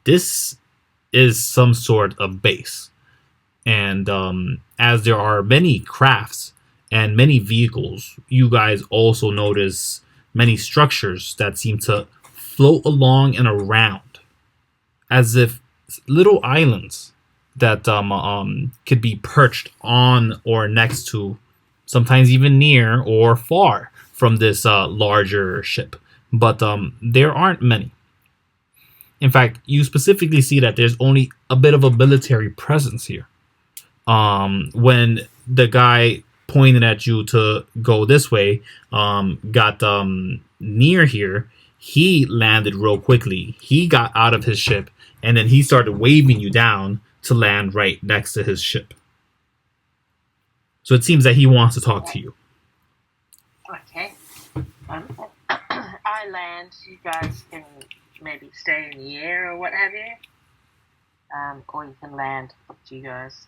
Speaker 2: this is some sort of base, and as there are many crafts and many vehicles, you guys also notice many structures that seem to float along and around as if little islands that could be perched on or next to, sometimes even near or far from this larger ship. But there aren't many. In fact, you specifically see that there's only a bit of a military presence here. When the guy pointed at you to go this way got near here, he landed real quickly. He got out of his ship, and then he started waving you down to land right next to his ship. So it seems that he wants to talk to you.
Speaker 3: Okay. I land. You guys can maybe stay in the air or what have you. Or you can land. Up to you guys.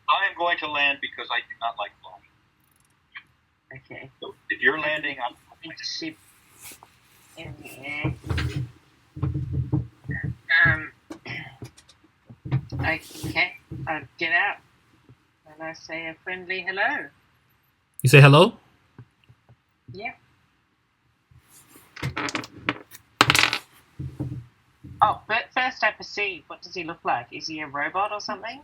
Speaker 1: I am going to land because I do not like flying.
Speaker 3: Okay.
Speaker 1: So if you're landing, I'm
Speaker 3: Big ship in the air. Okay. I get out and I say a friendly hello.
Speaker 2: You say hello?
Speaker 3: Yeah. Oh, but first I perceive. What does he look like? Is he a robot or something?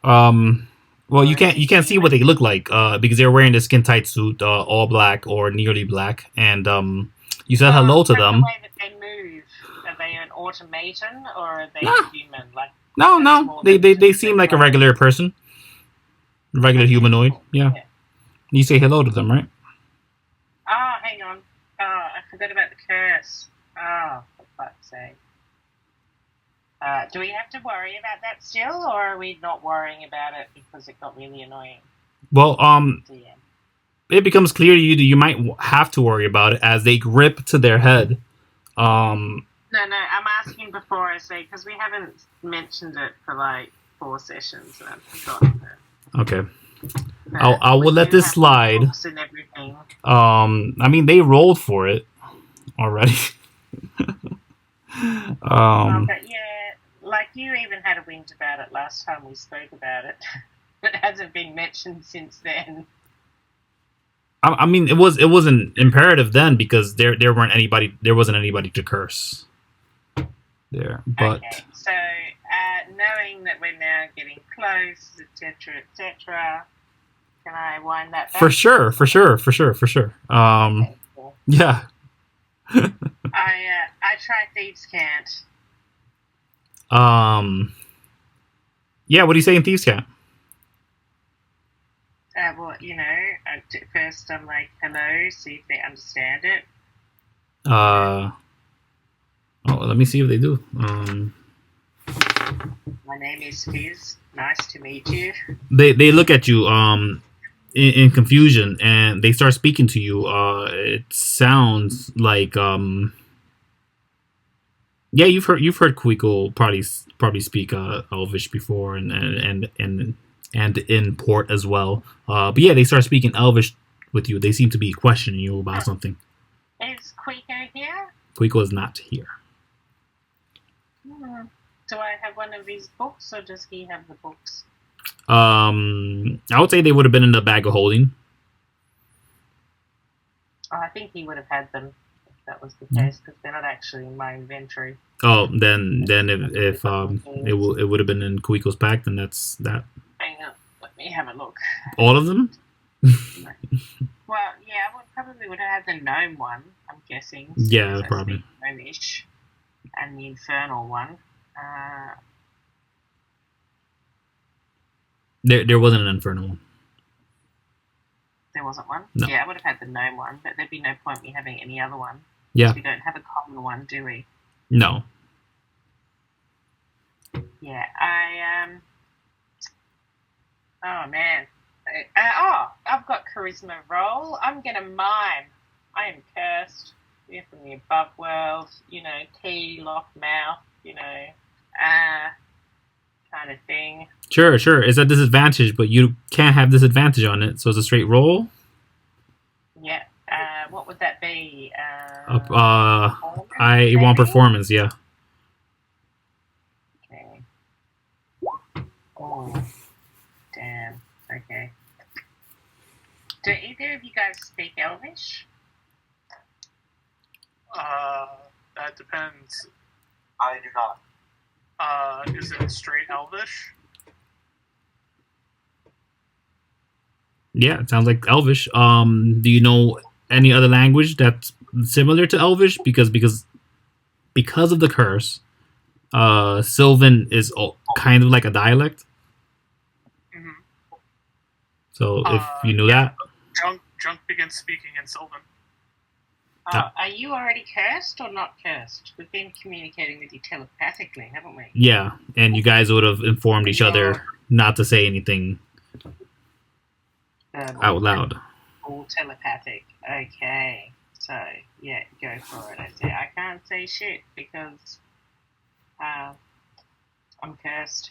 Speaker 2: Well,
Speaker 3: Or
Speaker 2: you
Speaker 3: is
Speaker 2: can't
Speaker 3: he
Speaker 2: see what
Speaker 3: human?
Speaker 2: they look like because they're wearing a skin tight suit, all black or nearly black, and you said hello to
Speaker 3: From the
Speaker 2: them.
Speaker 3: way that they move, are they an automaton or are they
Speaker 2: No,
Speaker 3: human? Like that's
Speaker 2: no,
Speaker 3: more
Speaker 2: they
Speaker 3: than just
Speaker 2: seem
Speaker 3: the
Speaker 2: like a
Speaker 3: clothes.
Speaker 2: regular person, regular
Speaker 3: Okay,
Speaker 2: humanoid.
Speaker 3: cool.
Speaker 2: Yeah,
Speaker 3: Yeah.
Speaker 2: you say hello to them, right?
Speaker 3: Oh, hang on. Oh, I forgot about the curse. Oh, for fuck's sake. Do we have to worry about that still, or are we not worrying about it because it got really annoying?
Speaker 2: Well,
Speaker 3: DM.
Speaker 2: it becomes clear to you that you might have to worry about it as they grip to their head.
Speaker 3: No, I'm asking before I say, because we haven't mentioned it for like 4 sessions and I've forgotten it.
Speaker 2: Okay,
Speaker 3: But
Speaker 2: I will
Speaker 3: we
Speaker 2: let
Speaker 3: do
Speaker 2: this
Speaker 3: have
Speaker 2: slide.
Speaker 3: books and everything.
Speaker 2: I mean, they rolled for it already.
Speaker 3: But yeah, like you even had a whinge about it last time we spoke about it. It hasn't been mentioned since then.
Speaker 2: I mean, it wasn't imperative then because there wasn't anybody to curse there. But
Speaker 3: Okay, so knowing that we're now getting close, etc., etc., can I wind that back?
Speaker 2: for sure.
Speaker 3: Okay, cool.
Speaker 2: Yeah.
Speaker 3: I try Thieves' Cant.
Speaker 2: Yeah. What do you say in Thieves' Cant?
Speaker 3: Well, first I'm like, hello, see if they understand it.
Speaker 2: Let me see if they do.
Speaker 3: My name is Fizz. Nice to meet you.
Speaker 2: They look at you in confusion and they start speaking to you. It sounds like yeah, you've heard Kuiko probably speak Elvish before and in port as well. But yeah, they start speaking Elvish with you. They seem to be questioning you about something.
Speaker 3: Is Kuiko here?
Speaker 2: Kuiko is not here.
Speaker 3: Do I have one of his books, or does he have the books?
Speaker 2: I would say they would have been in the bag of holding.
Speaker 3: Oh, I think he would have had them if that was the case, because they're not actually in my inventory.
Speaker 2: Oh, then if it would have been in Kuiko's pack, then that's that.
Speaker 3: Hang on, let me have a look.
Speaker 2: All of them?
Speaker 3: Well, yeah, I probably would have had the gnome one, I'm guessing.
Speaker 2: Yeah, probably.
Speaker 3: Gnomish, and the infernal one.
Speaker 2: There wasn't an infernal one.
Speaker 3: There wasn't one?
Speaker 2: No.
Speaker 3: Yeah, I would have had the gnome one, but there'd be no point me having any other one.
Speaker 2: Yeah.
Speaker 3: We don't have a common one, do we?
Speaker 2: No.
Speaker 3: Yeah, oh, man. I've got charisma roll. I'm going to mime. I am cursed. We're from the above world, key, lock, mouth, kind of thing.
Speaker 2: Sure. It's a disadvantage, but you can't have disadvantage on it, so it's a straight roll.
Speaker 3: Yeah. What would that be?
Speaker 2: I want performance, yeah.
Speaker 3: Okay. Oh, damn. Okay. Do either of you guys speak Elvish?
Speaker 4: That depends.
Speaker 1: I do not.
Speaker 4: Is it straight Elvish?
Speaker 2: Yeah, it sounds like Elvish. Do you know any other language that's similar to Elvish? Because of the curse, Sylvan is kind of like a dialect.
Speaker 4: Mm-hmm.
Speaker 2: So if you knew that,
Speaker 4: Junk begins speaking in Sylvan.
Speaker 3: Are you already cursed or not cursed? We've been communicating with you telepathically, haven't we?
Speaker 2: Yeah, and you guys would have informed each other not to say anything out loud.
Speaker 3: All telepathic. Okay. So, yeah, go for it. I can't say shit because I'm cursed.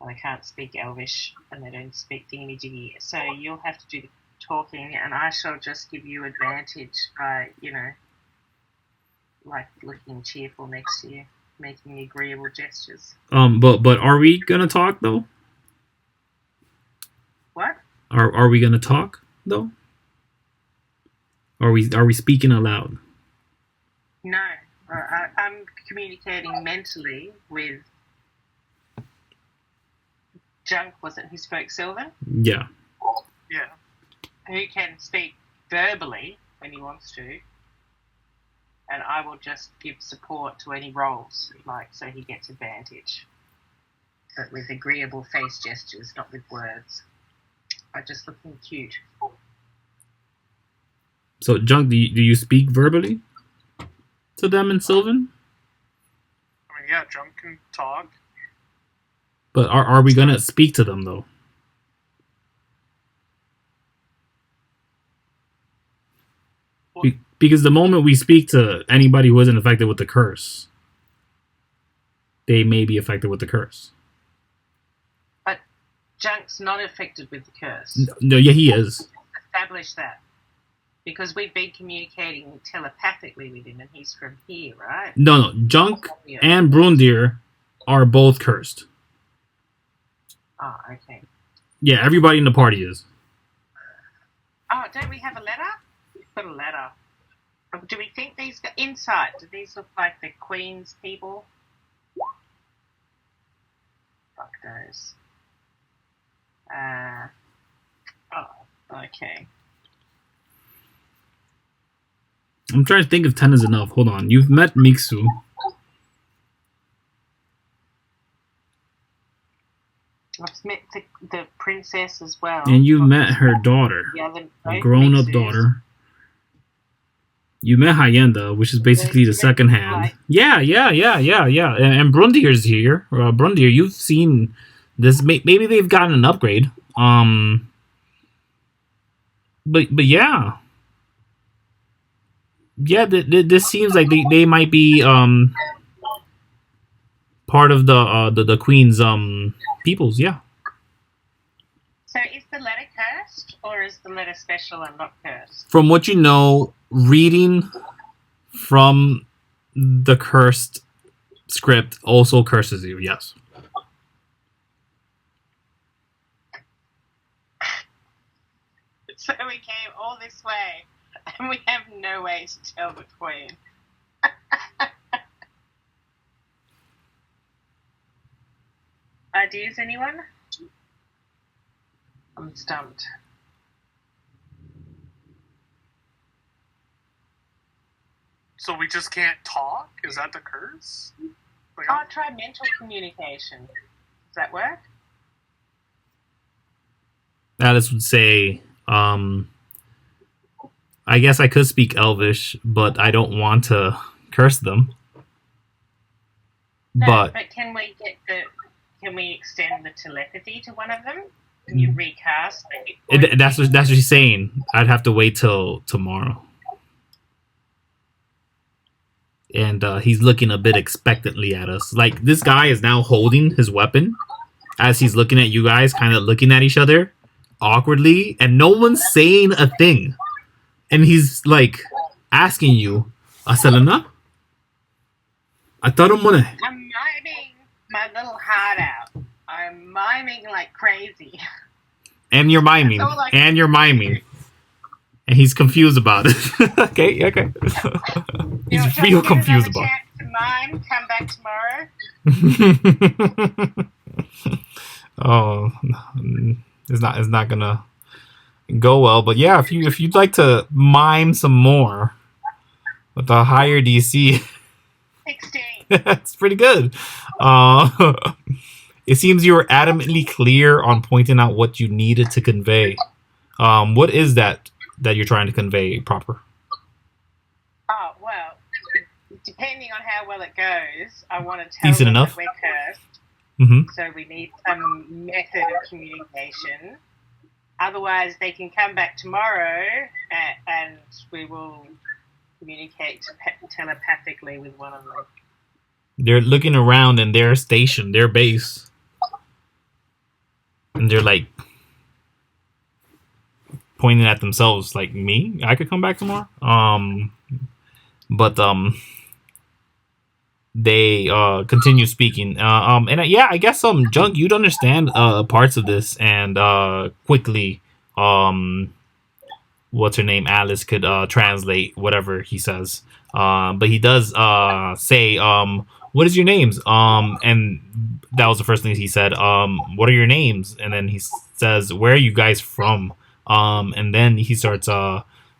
Speaker 3: And I can't speak Elvish and they don't speak thingy-jiggy. So you'll have to do the talking and I shall just give you advantage by, like looking cheerful next to you, making agreeable gestures.
Speaker 2: But are we gonna talk though?
Speaker 3: What?
Speaker 2: Are we gonna talk though? Are we speaking aloud?
Speaker 3: No, I'm communicating mentally with Junk, was it, who spoke Sylvan?
Speaker 2: Yeah.
Speaker 4: Yeah.
Speaker 3: Who can speak verbally when he wants to. And I will just give support to any rolls, like, so he gets advantage. But with agreeable face gestures, not with words. I'm just looking cute.
Speaker 2: So, Junk, do you speak verbally to them in Sylvan?
Speaker 4: I mean, yeah, Junk can talk.
Speaker 2: But are we gonna speak to them though? Because the moment we speak to anybody who isn't affected with the curse, they may be affected with the curse.
Speaker 3: But Junk's not affected with the curse.
Speaker 2: No, yeah, he is.
Speaker 3: Establish that. Because we've been communicating telepathically with him, and he's from here, right?
Speaker 2: No, Junk and Bromduhr are both cursed.
Speaker 3: Oh, okay.
Speaker 2: Yeah, everybody in the party is.
Speaker 3: Oh, don't we have a letter? We've got a letter. Do we think these got insight? Do these look like the Queen's people? Fuck those. Oh, okay.
Speaker 2: I'm trying to think if 10 is enough. Hold on. You've met Miksu.
Speaker 3: I've met the princess as well.
Speaker 2: And you met her daughter. A grown-up daughter. You met Hyenda, which is basically the second hand. Yeah. And Bromdhur's here. Bromduhr, you've seen this. Maybe they've gotten an upgrade. But yeah. Yeah, this seems like they might be part of the Queen's peoples, yeah.
Speaker 3: So is the letter cursed, or is the letter special and not cursed?
Speaker 2: From what you know, reading from the cursed script also curses you, yes.
Speaker 3: So we came all this way, and we have no way to tell the Queen. Ideas, anyone? I'm stumped.
Speaker 4: So we just can't talk? Is that the curse? Like,
Speaker 3: Oh, try mental communication. Does that work?
Speaker 2: Alice would say, I guess I could speak Elvish, but I don't want to curse them.
Speaker 3: No,
Speaker 2: But
Speaker 3: can we extend the telepathy to one of them? Can you recast?
Speaker 2: that's what she's saying. I'd have to wait till tomorrow. And he's looking a bit expectantly at us. Like, this guy is now holding his weapon as he's looking at you guys, kind of looking at each other awkwardly, and no one's saying a thing. And he's like asking you, Selena? I thought I'm gonna.
Speaker 3: I'm miming my little heart out. I'm miming like crazy.
Speaker 2: And you're miming.
Speaker 3: That's all I
Speaker 2: And you're miming. And he's confused about it. okay. He's real confused about it.
Speaker 3: To mime, come back tomorrow.
Speaker 2: Oh, it's not gonna go well. But yeah, if you'd like to mime some more with a higher DC,
Speaker 3: 16.
Speaker 2: that's pretty good. It seems you were adamantly clear on pointing out what you needed to convey. What is that you're trying to convey proper?
Speaker 3: Oh, well, depending on how well it goes, I want to tell
Speaker 2: Decent
Speaker 3: them
Speaker 2: enough.
Speaker 3: that we're cursed.
Speaker 2: Mm-hmm.
Speaker 3: So we need some method of communication. Otherwise, they can come back tomorrow and we will communicate telepathically with one of them.
Speaker 2: They're looking around in their station, their base. And they're like pointing at themselves like, me? I could come back tomorrow? But they continue speaking. And yeah, I guess Junk, you'd understand parts of this, and quickly what's her name? Alice could translate whatever he says. But he does say, what is your names? And that was the first thing he said. What are your names? And then he says, where are you guys from? And then he starts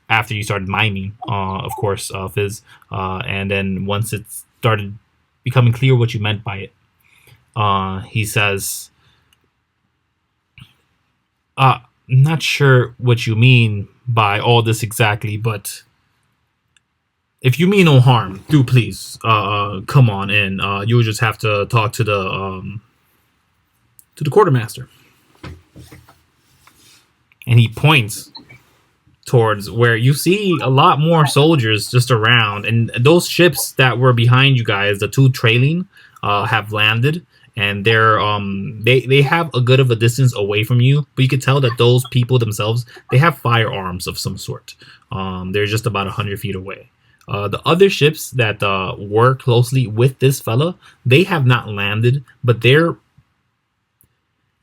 Speaker 2: after you started miming, of course, Fizz. And then once it started becoming clear what you meant by it, he says, not sure what you mean by all this exactly, but if you mean no harm, do please come on in. You'll just have to talk to the quartermaster. And he points towards where you see a lot more soldiers just around, and those ships that were behind you guys, the two trailing, have landed, and they're they have a good of a distance away from you, but you can tell that those people themselves, they have firearms of some sort. They're just about 100 feet away. The other ships that were closely with this fella, they have not landed, but they're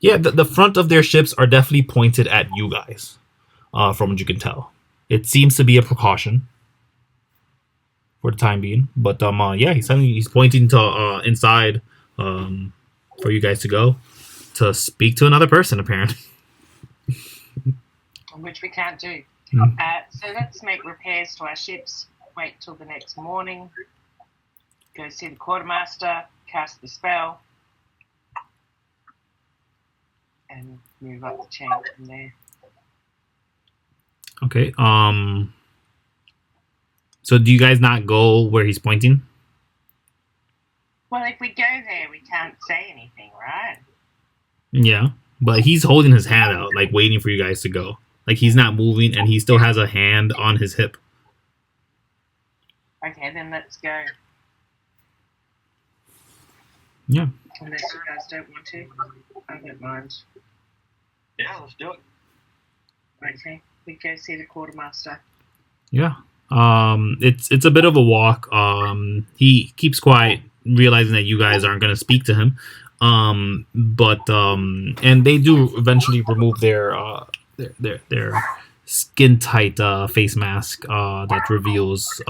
Speaker 2: the front of their ships are definitely pointed at you guys. From what you can tell, it seems to be a precaution for the time being. But he's pointing to inside for you guys to go to speak to another person, apparently.
Speaker 3: Which we can't do.
Speaker 2: Mm.
Speaker 3: So let's make repairs to our ships. Wait till the next morning. Go see the quartermaster. Cast the spell. And move up the chain from there.
Speaker 2: Okay. So do you guys not go where he's pointing?
Speaker 3: Well, if we go there, we can't say anything, right?
Speaker 2: Yeah, but he's holding his hand out, like waiting for you guys to go. Like he's not moving, and he still has a hand on his hip.
Speaker 3: Okay, then let's go.
Speaker 2: Yeah.
Speaker 3: Unless you guys don't want to, I don't mind.
Speaker 1: Yeah, let's do it.
Speaker 3: Okay, we go see the quartermaster.
Speaker 2: Yeah. It's a bit of a walk. He keeps quiet, realizing that you guys aren't going to speak to him. But and they do eventually remove their skin tight face mask that reveals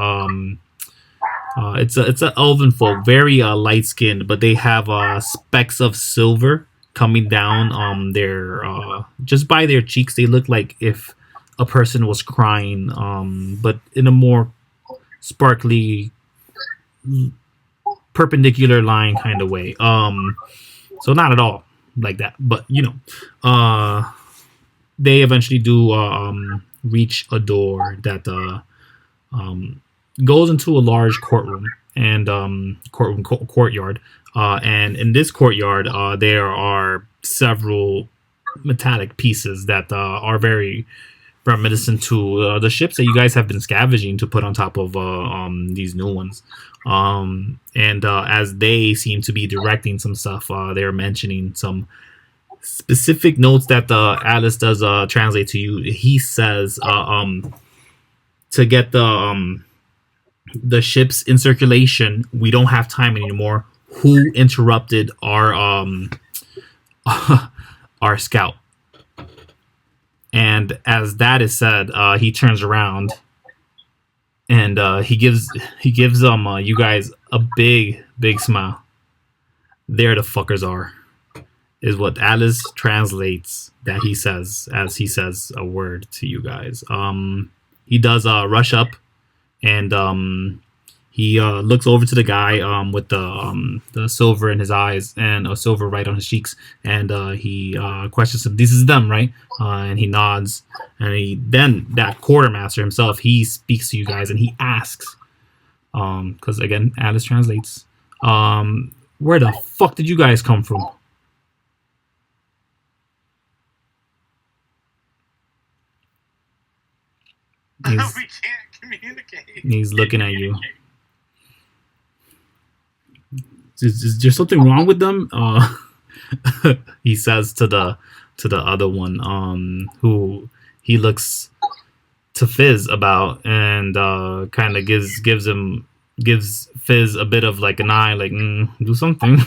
Speaker 2: it's a elven folk, very light skinned, but they have specks of silver coming down their just by their cheeks. They look like if a person was crying, but in a more sparkly perpendicular line kind of way. So not at all like that, but they eventually do reach a door that goes into a large courtroom and courtyard. And in this courtyard, there are several metallic pieces that are very reminiscent to the ships that you guys have been scavenging to put on top of these new ones. And as they seem to be directing some stuff, they're mentioning some specific notes that Alice does translate to you. He says to get the ships in circulation, we don't have time anymore. Who interrupted our our scout? And as that is said, he turns around and he gives you guys a big smile. There the fuckers are, is what Alice translates that he says as he says a word to you guys. He does rush up and he looks over to the guy with the silver in his eyes and a silver right on his cheeks, and he questions him. This is them, right? And he nods, and then that quartermaster himself, he speaks to you guys and he asks, because again, Alice translates, where the fuck did you guys come from?
Speaker 4: We can't communicate.
Speaker 2: He's looking at you. Is there something wrong with them? He says to the other one, who he looks to Fizz about, and kind of gives Fizz a bit of like an eye, like do something.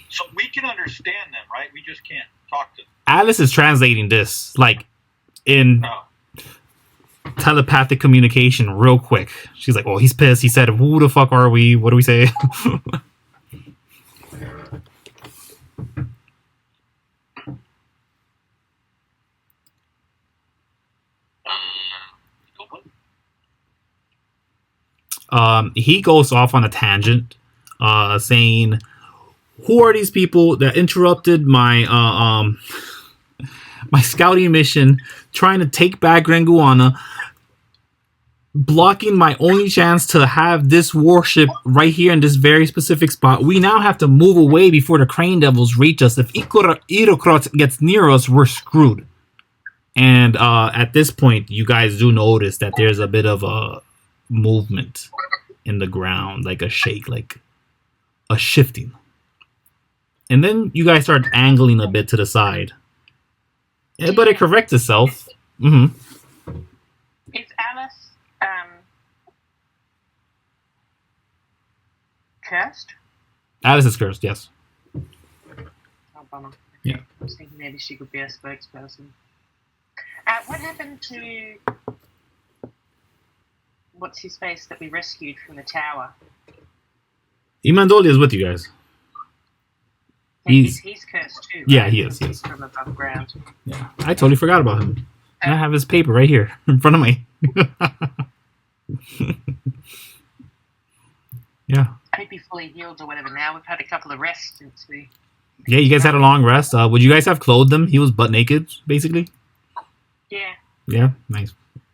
Speaker 1: So we can understand them, right? We just can't talk to them.
Speaker 2: Alice is translating this like in.
Speaker 1: Oh.
Speaker 2: telepathic communication real quick. She's like, "Oh, he's pissed. He said, who the fuck are we? What do we say?" He goes off on a tangent, saying, "Who are these people that interrupted my my scouting mission, trying to take back Granguana, blocking my only chance to have this warship right here in this very specific spot. We now have to move away before the Crane Devils reach us. If Irokrot gets near us, we're screwed." And at this point, you guys do notice that there's a bit of a movement in the ground, like a shake, like a shifting. And then you guys start angling a bit to the side. Yeah, but it corrects itself. Mm-hmm.
Speaker 3: Is Alice cursed?
Speaker 2: Alice is cursed, yes.
Speaker 3: Oh, bummer.
Speaker 2: Yeah.
Speaker 3: I was thinking maybe she could be a spokesperson. What happened to what's his face that we rescued from the tower?
Speaker 2: Imandoli is with you guys.
Speaker 3: He's cursed too.
Speaker 2: Yeah,
Speaker 3: right?
Speaker 2: he is. He is.
Speaker 3: From above ground.
Speaker 2: Yeah, I totally forgot about him. And I have his paper right here in front of me. Yeah.
Speaker 3: I hope he fully healed or whatever. Now we've had a couple of rests since we.
Speaker 2: Yeah, you guys had a long rest. Would you guys have clothed him? He was butt naked, basically.
Speaker 3: Yeah.
Speaker 2: Yeah, nice.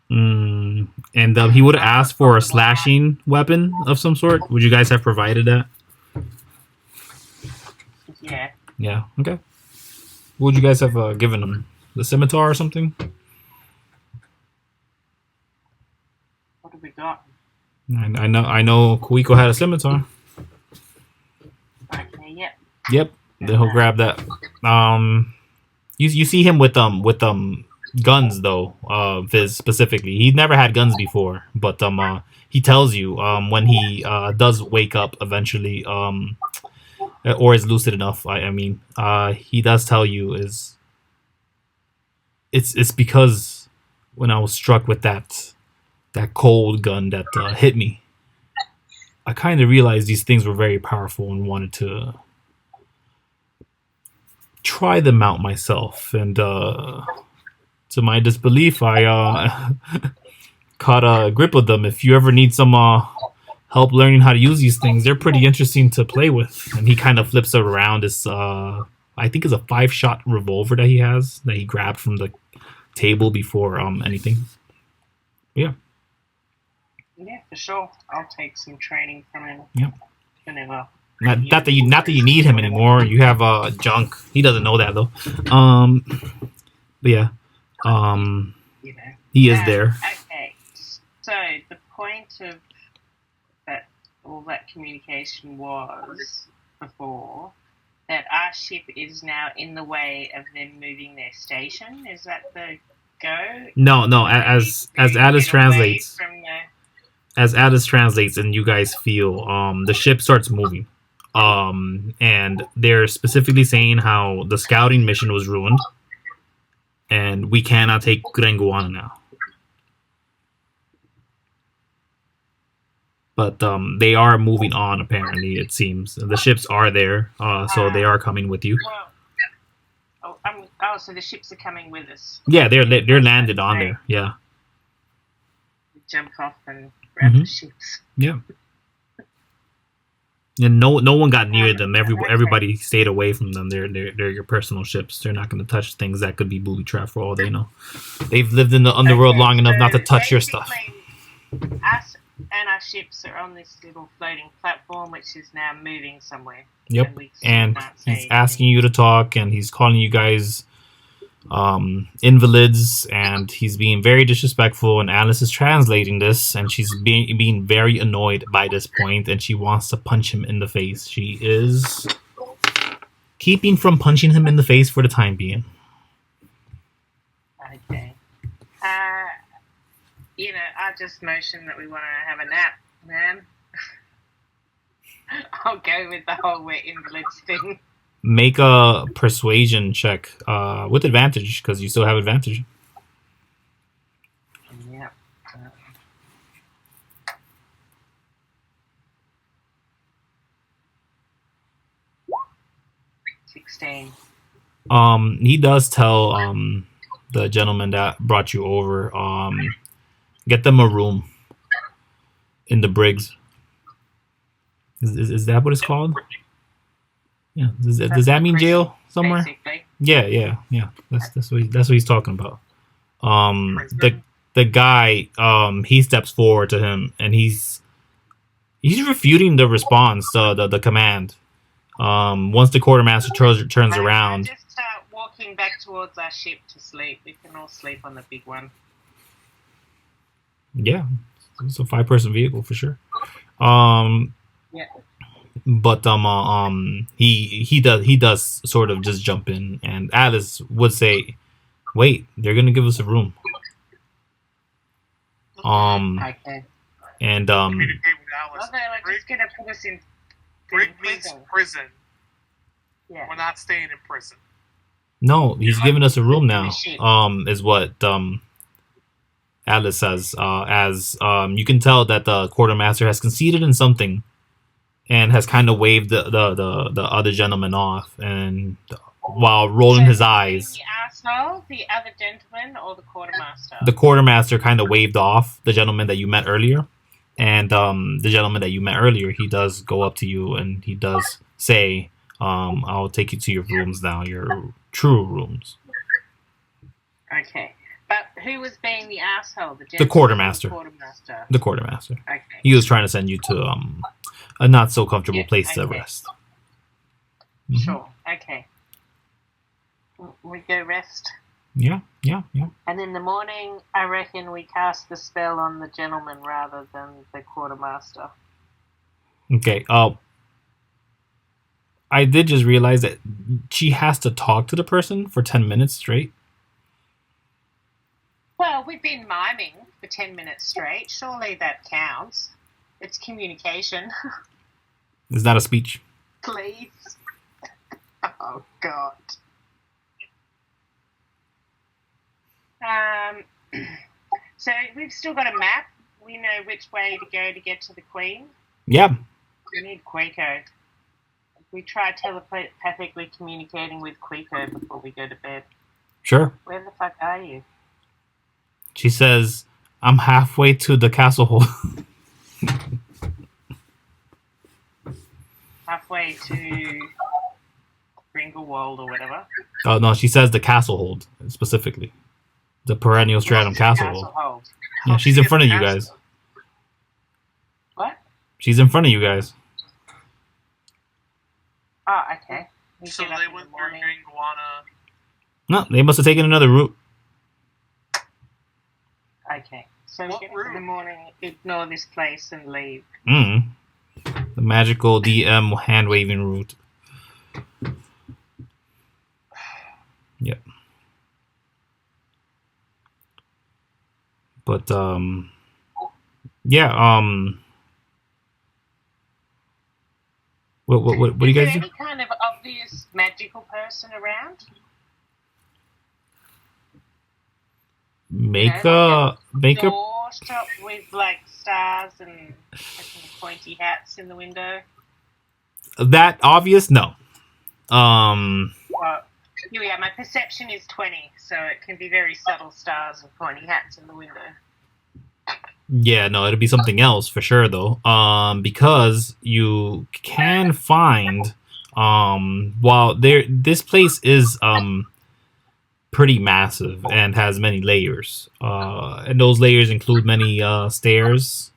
Speaker 2: And he would have asked for a slashing weapon of some sort. Would you guys have provided that?
Speaker 3: Yeah.
Speaker 2: Yeah. Okay. What would you guys have given him? The scimitar or something?
Speaker 3: What have we got?
Speaker 2: I know. Kuiko had a scimitar.
Speaker 3: Okay. Yep.
Speaker 2: Yep. Then he'll grab that. You see him with guns though. Fizz specifically. He never had guns before, but he tells you when he does wake up eventually, or is lucid enough. I mean, he does tell you it's because when I was struck with that cold gun that hit me, I kind of realized these things were very powerful and wanted to try them out myself. And to my disbelief, I caught a grip of them. If you ever need some help learning how to use these things, they're pretty interesting to play with. And he kind of flips it around. It's I think it's a 5-shot revolver that he has that he grabbed from the table before anything. Yeah.
Speaker 3: Yeah, for sure. I'll take some training from him.
Speaker 2: Yep.
Speaker 3: Whenever.
Speaker 2: Not that you need him anymore. You have junk. He doesn't know that though. But yeah.
Speaker 3: You know.
Speaker 2: He is there.
Speaker 3: Okay. So the point of that all that communication was before that our ship is now in the way of them moving their station. Is that the go?
Speaker 2: No. As Alice translates.
Speaker 3: From the...
Speaker 2: As Alice translates and you guys feel, the ship starts moving. And they're specifically saying how the scouting mission was ruined. And we cannot take Granguana now. But they are moving on, apparently, it seems. The ships are there, so they are coming with you.
Speaker 3: So the ships are coming with us.
Speaker 2: Yeah, they're landed on there, yeah.
Speaker 3: We jump off and grab the ships.
Speaker 2: Yeah. And no one got near them. Everybody stayed away from them. They're your personal ships. They're not going to touch things that could be booby trapped for all they know. They've lived in the underworld long enough not to touch your stuff.
Speaker 3: Us and our ships are on this little floating platform, which is now moving somewhere.
Speaker 2: Yep. And he's asking you to talk, and he's calling you guys invalids, and he's being very disrespectful, and Alice is translating this, and she's being very annoyed by this point, and she wants to punch him in the face. She is keeping from punching him in the face for the time being.
Speaker 3: Okay. I just motioned that we want to have a nap, man. I'll go with the whole we're invalids thing.
Speaker 2: Make a persuasion check with advantage, because you still have advantage.
Speaker 3: Yeah. 16.
Speaker 2: He does tell the gentleman that brought you over, get them a room in the Briggs. Is that what it's called? Yeah. Does that mean jail somewhere?
Speaker 3: Basically.
Speaker 2: Yeah. That's what he's talking about. The guy, he steps forward to him and he's refuting the response, the command. Once the quartermaster turns around.
Speaker 3: Just walking back towards our ship to sleep. We can all sleep on the big one.
Speaker 2: Yeah, it's a 5-person vehicle for sure.
Speaker 3: Yeah.
Speaker 2: But he does sort of just jump in, and Alice would say, "Wait, they're gonna give us a room."
Speaker 3: Okay.
Speaker 2: And
Speaker 4: Communicate with Alice.
Speaker 3: Well, they're just gonna put us in
Speaker 4: Brig means prison.
Speaker 3: Yeah.
Speaker 4: We're not staying in prison.
Speaker 2: no, he's giving us a room now. Is what Alice says. As you can tell that the quartermaster has conceded in something, and has kind of waved the other gentleman off, and while rolling his eyes.
Speaker 3: The asshole, the other gentleman, or the quartermaster?
Speaker 2: The quartermaster kind of waved off the gentleman that you met earlier, and the gentleman that you met earlier, he does go up to you and he does say, "I'll take you to your rooms now, your true rooms."
Speaker 3: Okay. But who was being the asshole?
Speaker 2: The quartermaster. The quartermaster.
Speaker 3: Okay.
Speaker 2: He was trying to send you to a not so comfortable place to rest. Mm-hmm.
Speaker 3: Sure. Okay. We go rest.
Speaker 2: Yeah.
Speaker 3: And in the morning, I reckon we cast the spell on the gentleman rather than the quartermaster.
Speaker 2: Okay. I did just realize that she has to talk to the person for 10 minutes straight.
Speaker 3: Well, we've been miming for 10 minutes straight. Surely that counts. It's communication.
Speaker 2: It's not a speech.
Speaker 3: Please. Oh, God. So we've still got a map. We know which way to go to get to the Queen.
Speaker 2: Yeah.
Speaker 3: We need Kuiko. We try telepathically communicating with Kuiko before we go to bed.
Speaker 2: Sure.
Speaker 3: Where the fuck are you?
Speaker 2: She says, "I'm halfway to the castle hole."
Speaker 3: Halfway to Grindelwald or whatever.
Speaker 2: Oh, no, she says the castle hold, specifically. The perennial stratum castle hold.
Speaker 3: Hold.
Speaker 2: Yeah, she's in front of you guys.
Speaker 3: What?
Speaker 2: She's in front of you guys.
Speaker 3: Oh, okay. We
Speaker 4: So
Speaker 3: get up
Speaker 4: they
Speaker 3: in
Speaker 4: went
Speaker 3: the
Speaker 4: through
Speaker 3: morning.
Speaker 4: Guana.
Speaker 2: No, they must have taken another route.
Speaker 3: Okay. So we
Speaker 4: What
Speaker 3: get up in the
Speaker 4: route?
Speaker 3: morning, ignore this place and leave.
Speaker 2: The magical DM hand-waving route. Yep. But, yeah, what do you guys
Speaker 3: Is
Speaker 2: do?
Speaker 3: there any kind of obvious magical person around?
Speaker 2: Make
Speaker 3: No,
Speaker 2: a
Speaker 3: door shop with like stars and fucking pointy hats in the window.
Speaker 2: that obvious? No.
Speaker 3: Well, here we are. My perception is 20, so it can be very subtle stars and pointy hats in the window.
Speaker 2: Yeah, no, it'll be something else for sure though. Because you can find while this place is pretty massive and has many layers. And those layers include many stairs,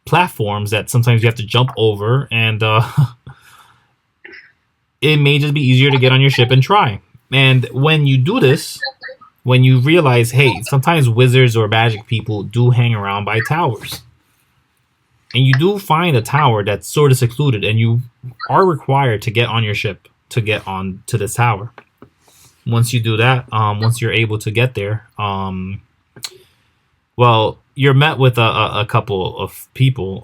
Speaker 2: platforms that sometimes you have to jump over, and it may just be easier to get on your ship and try. And when you do this, when you realize, hey, sometimes wizards or magic people do hang around by towers. And you do find a tower that's sort of secluded, and you are required to get on your ship to get on to this tower. Once you do that, once you're able to get there, well, you're met with a couple of people,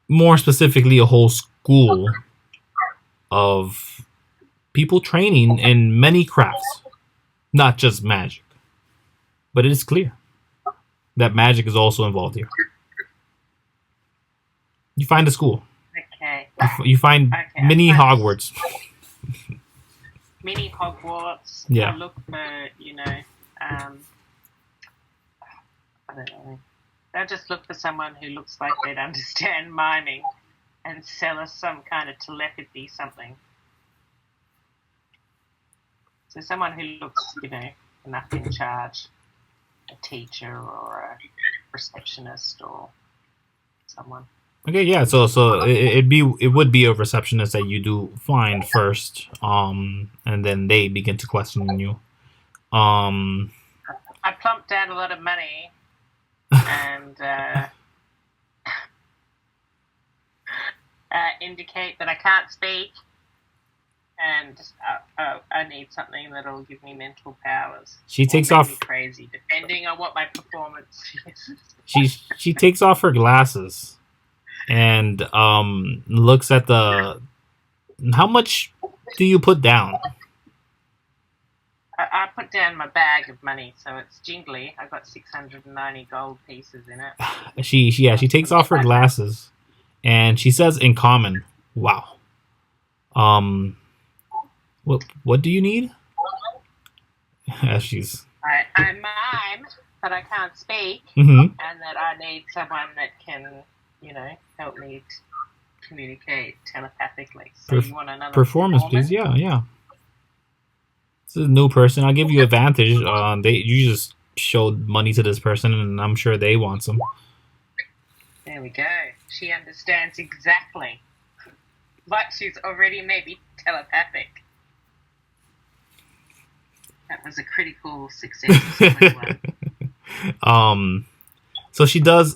Speaker 2: more specifically a whole school of people training in many crafts, not just magic. But it is clear that magic is also involved here. You find a school.
Speaker 3: Okay.
Speaker 2: You find
Speaker 3: Okay,
Speaker 2: mini
Speaker 3: I find
Speaker 2: Hogwarts.
Speaker 3: Mini Hogwarts.
Speaker 2: Yeah.
Speaker 3: I look for, I don't know. I just look for someone who looks like they'd understand miming and sell us some kind of telepathy something. So someone who looks, enough in charge. A teacher or a receptionist or someone.
Speaker 2: Okay, yeah. So it would be a receptionist that you do find first, and then they begin to question you.
Speaker 3: I plumped down a lot of money and indicate that I can't speak and I need something that'll give me mental powers.
Speaker 2: She takes
Speaker 3: or
Speaker 2: off.
Speaker 3: maybe crazy, depending on what my performance is.
Speaker 2: She takes off her glasses and looks at the. How much do you put down?
Speaker 3: I put down my bag of money, so it's jingly. I've got 690 gold pieces in it.
Speaker 2: She takes off her glasses, and she says in common, "Wow. What do you need?" As she's.
Speaker 3: I mime, but I can't speak,
Speaker 2: Mm-hmm.
Speaker 3: and that I need someone that can, help me communicate telepathically. So you want another
Speaker 2: Performance, please. Yeah. This is a new person. I'll give you advantage. You just showed money to this person, and I'm sure they want some.
Speaker 3: There we go. She understands exactly. But she's already maybe telepathic. That was a critical success.
Speaker 2: So she does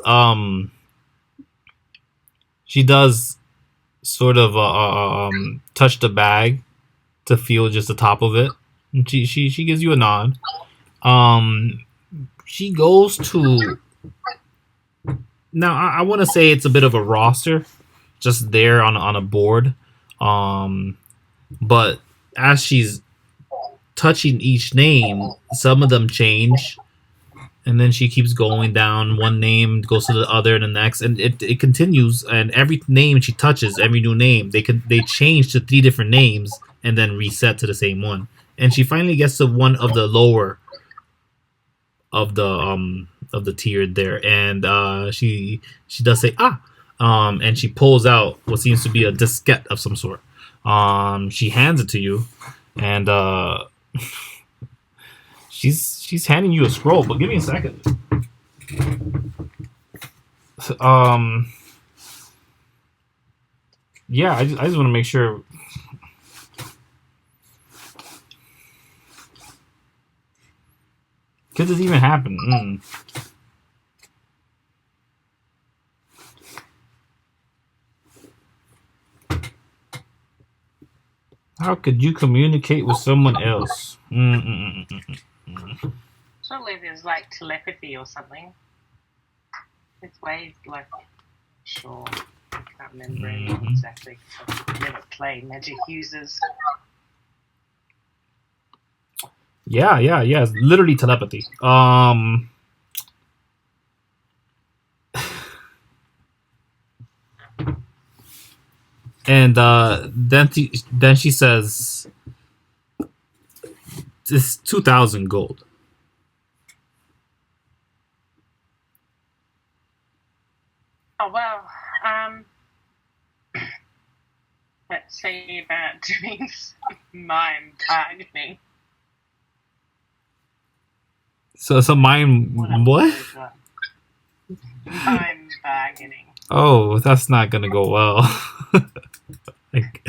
Speaker 2: sort of touch the bag to feel just the top of it. And she gives you a nod. She goes to. Now I want to say it's a bit of a roster, just there on a board. But as she's touching each name, some of them change, and then she keeps going down. One name goes to the other and the next, and it continues. And every name she touches, every new name, they change to 3 different names and then reset to the same one. And she finally gets to one of the lower of the tier there, and she does say and she pulls out what seems to be a diskette of some sort. She hands it to you, and she's handing you a scroll. But give me a second. Yeah, I just want to make sure. Could this even happen? How could you communicate with someone else?
Speaker 3: Surely there's like telepathy or something. It's ways like, sure, I can't remember anything exactly. I've never played magic users.
Speaker 2: Yeah. It's literally telepathy. And then she says, "It's 2,000 gold."
Speaker 3: Oh well, let's see about doing some mime bargaining.
Speaker 2: So mine what?
Speaker 3: Mime bargaining.
Speaker 2: Oh, that's not gonna go well. Like,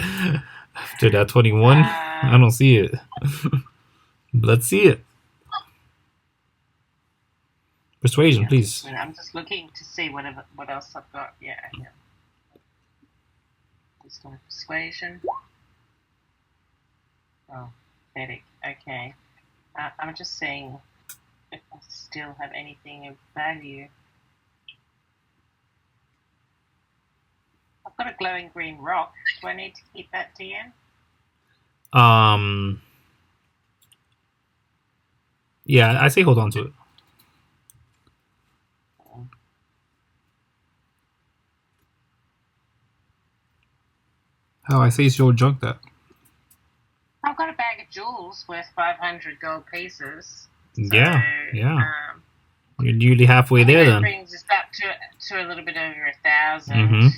Speaker 2: after that 21, I don't see it. Let's see it. Persuasion,
Speaker 3: Yeah,
Speaker 2: please.
Speaker 3: I'm just looking to see what else I've got. Yeah. Just my persuasion. Oh, pathetic. Okay. I'm just seeing if I still have anything of value. I've got a glowing green rock. Do I need to keep that, DM?
Speaker 2: Yeah, I say hold on to it. Oh, I say show junk that.
Speaker 3: I've got a bag of jewels worth 500 gold pieces.
Speaker 2: Yeah,
Speaker 3: So,
Speaker 2: yeah. You're nearly halfway there
Speaker 3: that
Speaker 2: then.
Speaker 3: brings us up to a little bit over 1,000.
Speaker 2: Mm-hmm.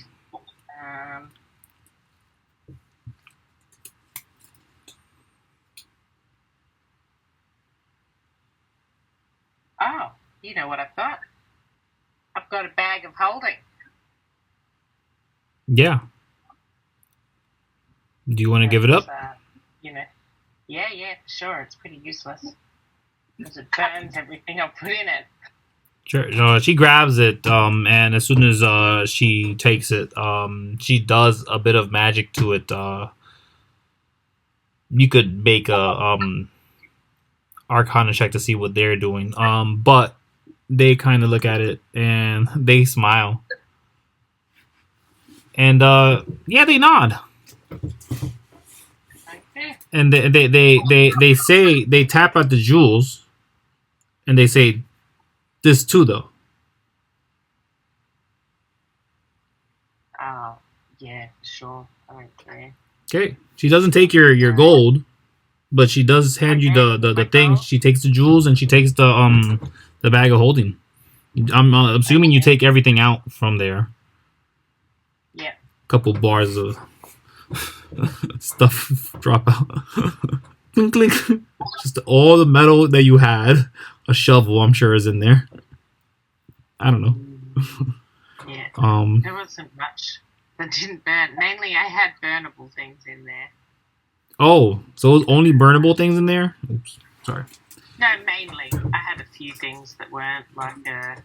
Speaker 3: Oh, you know what I've got? I've got a bag of holding.
Speaker 2: Yeah. Do you want to give it up?
Speaker 3: You know, yeah, sure. It's pretty useless because it burns everything I put in it.
Speaker 2: Sure. No, she grabs it, and as soon as she takes it, she does a bit of magic to it. You could make a Arcana check to see what they're doing. But they kind of look at it and they smile, and yeah, they nod.
Speaker 3: Okay.
Speaker 2: And they say, they tap at the jewels, and they say, "This too, though."
Speaker 3: Oh, yeah, sure. Okay.
Speaker 2: Okay. She doesn't take your gold, but she does hand you the thing. She takes the jewels and she takes the bag of holding. I'm assuming you take everything out from there.
Speaker 3: Yeah.
Speaker 2: Couple bars of stuff drop out. Clink, clink. Just all the metal that you had. A shovel, I'm sure, is in there. I don't know.
Speaker 3: Yeah. There wasn't much that didn't burn. Mainly, I had burnable things in there.
Speaker 2: Oh, so it was only burnable things in there? Oops, sorry.
Speaker 3: No, mainly. I had a few things that weren't, like a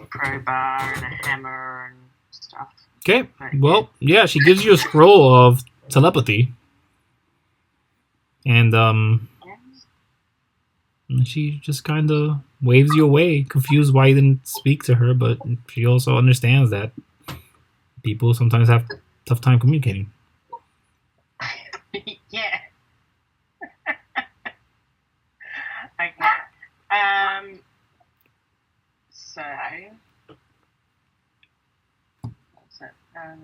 Speaker 3: crowbar and a hammer and stuff.
Speaker 2: Okay, well, yeah, she gives you a scroll of telepathy. And, she just kind of waves you away, confused why you didn't speak to her, but she also understands that people sometimes have a tough time communicating.
Speaker 3: Yeah. Okay. So, what's it? I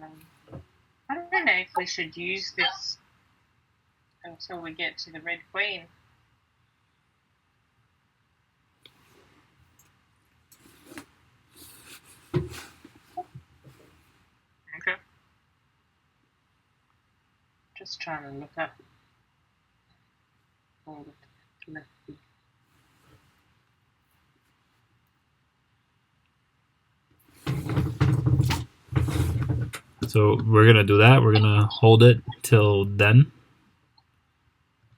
Speaker 3: don't know if we should use this until we get to the Red Queen.
Speaker 4: Okay.
Speaker 3: Just trying to look up all the telepathy.
Speaker 2: So we're gonna do that. We're gonna hold it till then.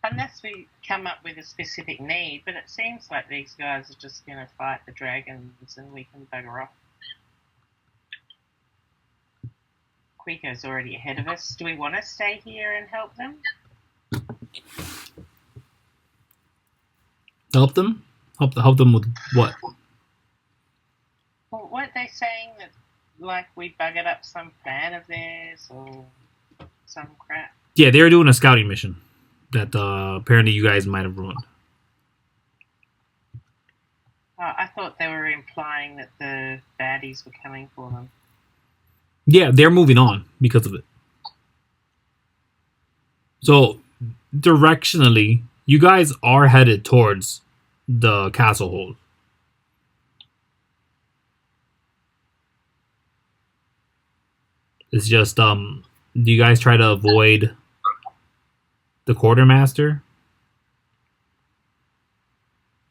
Speaker 3: Unless we come up with a specific need, but it seems like these guys are just going to fight the dragons and we can bugger off. Kuiko's already ahead of us. Do we want to stay here and help them?
Speaker 2: Help them? Help them with what?
Speaker 3: Well, weren't they saying that, like, we buggered up some plan of theirs or some crap?
Speaker 2: Yeah, they were doing a scouting mission that apparently you guys might have ruined.
Speaker 3: I thought they were implying that the baddies were coming for them.
Speaker 2: Yeah, they're moving on because of it. So, directionally, you guys are headed towards the castle hold. It's just, do you guys try to avoid the quartermaster?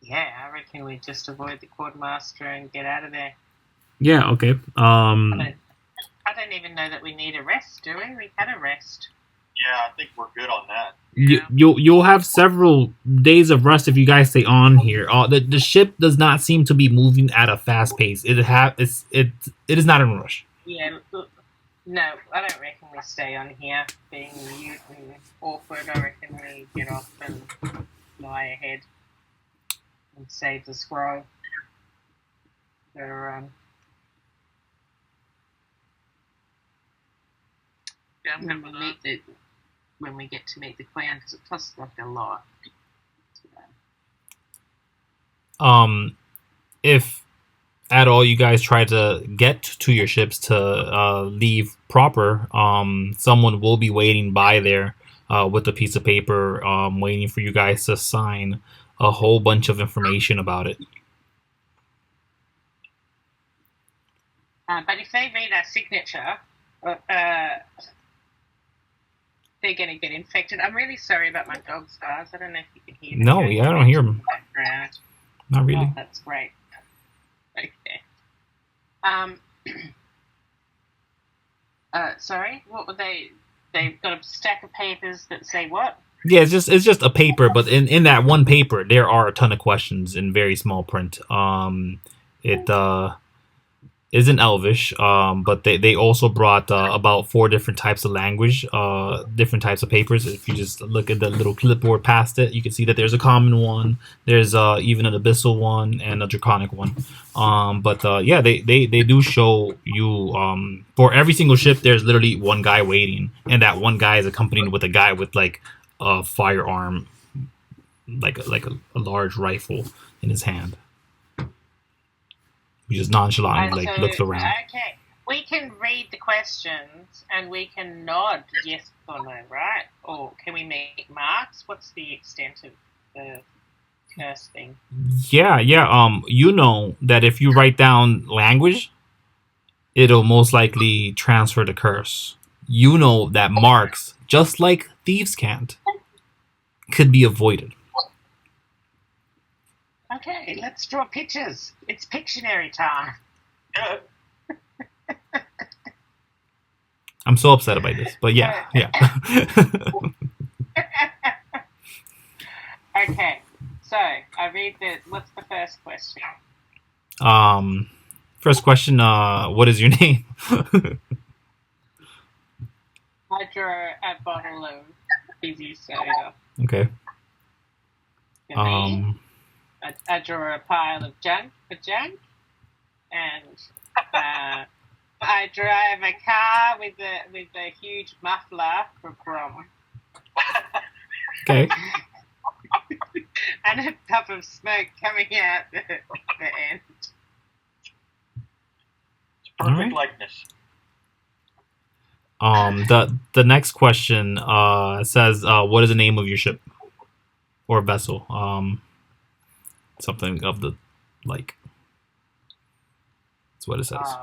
Speaker 3: Yeah, I reckon we just avoid the quartermaster and get out of there.
Speaker 2: Yeah, okay.
Speaker 3: I don't even know that we need a rest, do we? We had a rest.
Speaker 1: Yeah, I think we're good on that.
Speaker 2: You'll have several days of rest if you guys stay on here. The ship does not seem to be moving at a fast pace. It is not in a rush.
Speaker 3: Yeah, no, I don't reckon we stay on here being mute and awkward. I reckon we get off and fly ahead and save the scroll.
Speaker 4: Yeah, I'm good with that.
Speaker 3: When we get to meet the Queen, because it costs like a lot.
Speaker 2: at all you guys try to get to your ships to leave proper, someone will be waiting by there with a piece of paper, waiting for you guys to sign a whole bunch of information about it.
Speaker 3: But if they read our signature, they're going to get infected. I'm really sorry about my dog's bars. I don't know if you can hear them.
Speaker 2: No, yeah, I don't hear them.
Speaker 3: Background.
Speaker 2: Not really.
Speaker 3: Oh, that's great. Okay. Sorry, what were they? They've got a stack of papers that say what?
Speaker 2: Yeah, it's just a paper, but in that one paper there are a ton of questions in very small print. It is in Elvish, but they also brought about 4 different types of language, different types of papers. If you just look at the little clipboard past it, you can see that there's a common one, there's even an abyssal one, and a draconic one. But yeah, they do show you for every single ship there's literally one guy waiting, and that one guy is accompanied with a guy with like a firearm, like a large rifle in his hand. He just nonchalantly looks around.
Speaker 3: Okay, we can read the questions and we can nod yes or no, right? Or can we make marks? What's the extent of the curse thing?
Speaker 2: Yeah. You know that if you write down language, it'll most likely transfer the curse. You know that marks, just like thieves can't, could be avoided.
Speaker 3: Okay, let's draw pictures. It's Pictionary time.
Speaker 2: I'm so upset by this, but yeah.
Speaker 3: Okay, so I read what's the first question?
Speaker 2: First question, what is your name?
Speaker 3: I draw a bottle of fizzy soda.
Speaker 2: Okay.
Speaker 3: For me. I draw a pile of junk for junk, and I drive a car with a huge muffler for Brom.
Speaker 2: Okay.
Speaker 3: And a puff of smoke coming out the end.
Speaker 1: It's perfect likeness.
Speaker 2: The next question says, what is the name of your ship or vessel? Something of the like. That's what it says.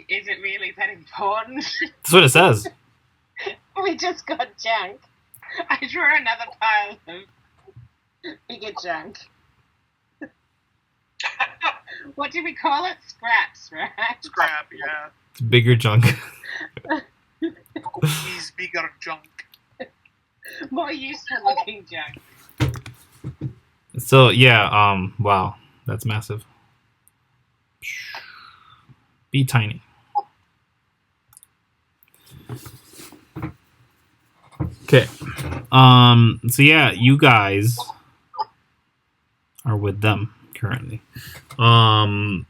Speaker 3: Is it really that important?
Speaker 2: That's what it says.
Speaker 3: We just got junk. I draw another pile of bigger junk. What do we call it? Scraps, right?
Speaker 4: Scrap, yeah.
Speaker 2: It's bigger junk.
Speaker 4: He's bigger junk.
Speaker 3: More useful looking junk.
Speaker 2: So yeah, wow, that's massive. Be tiny. Okay. So yeah, you guys are with them currently. And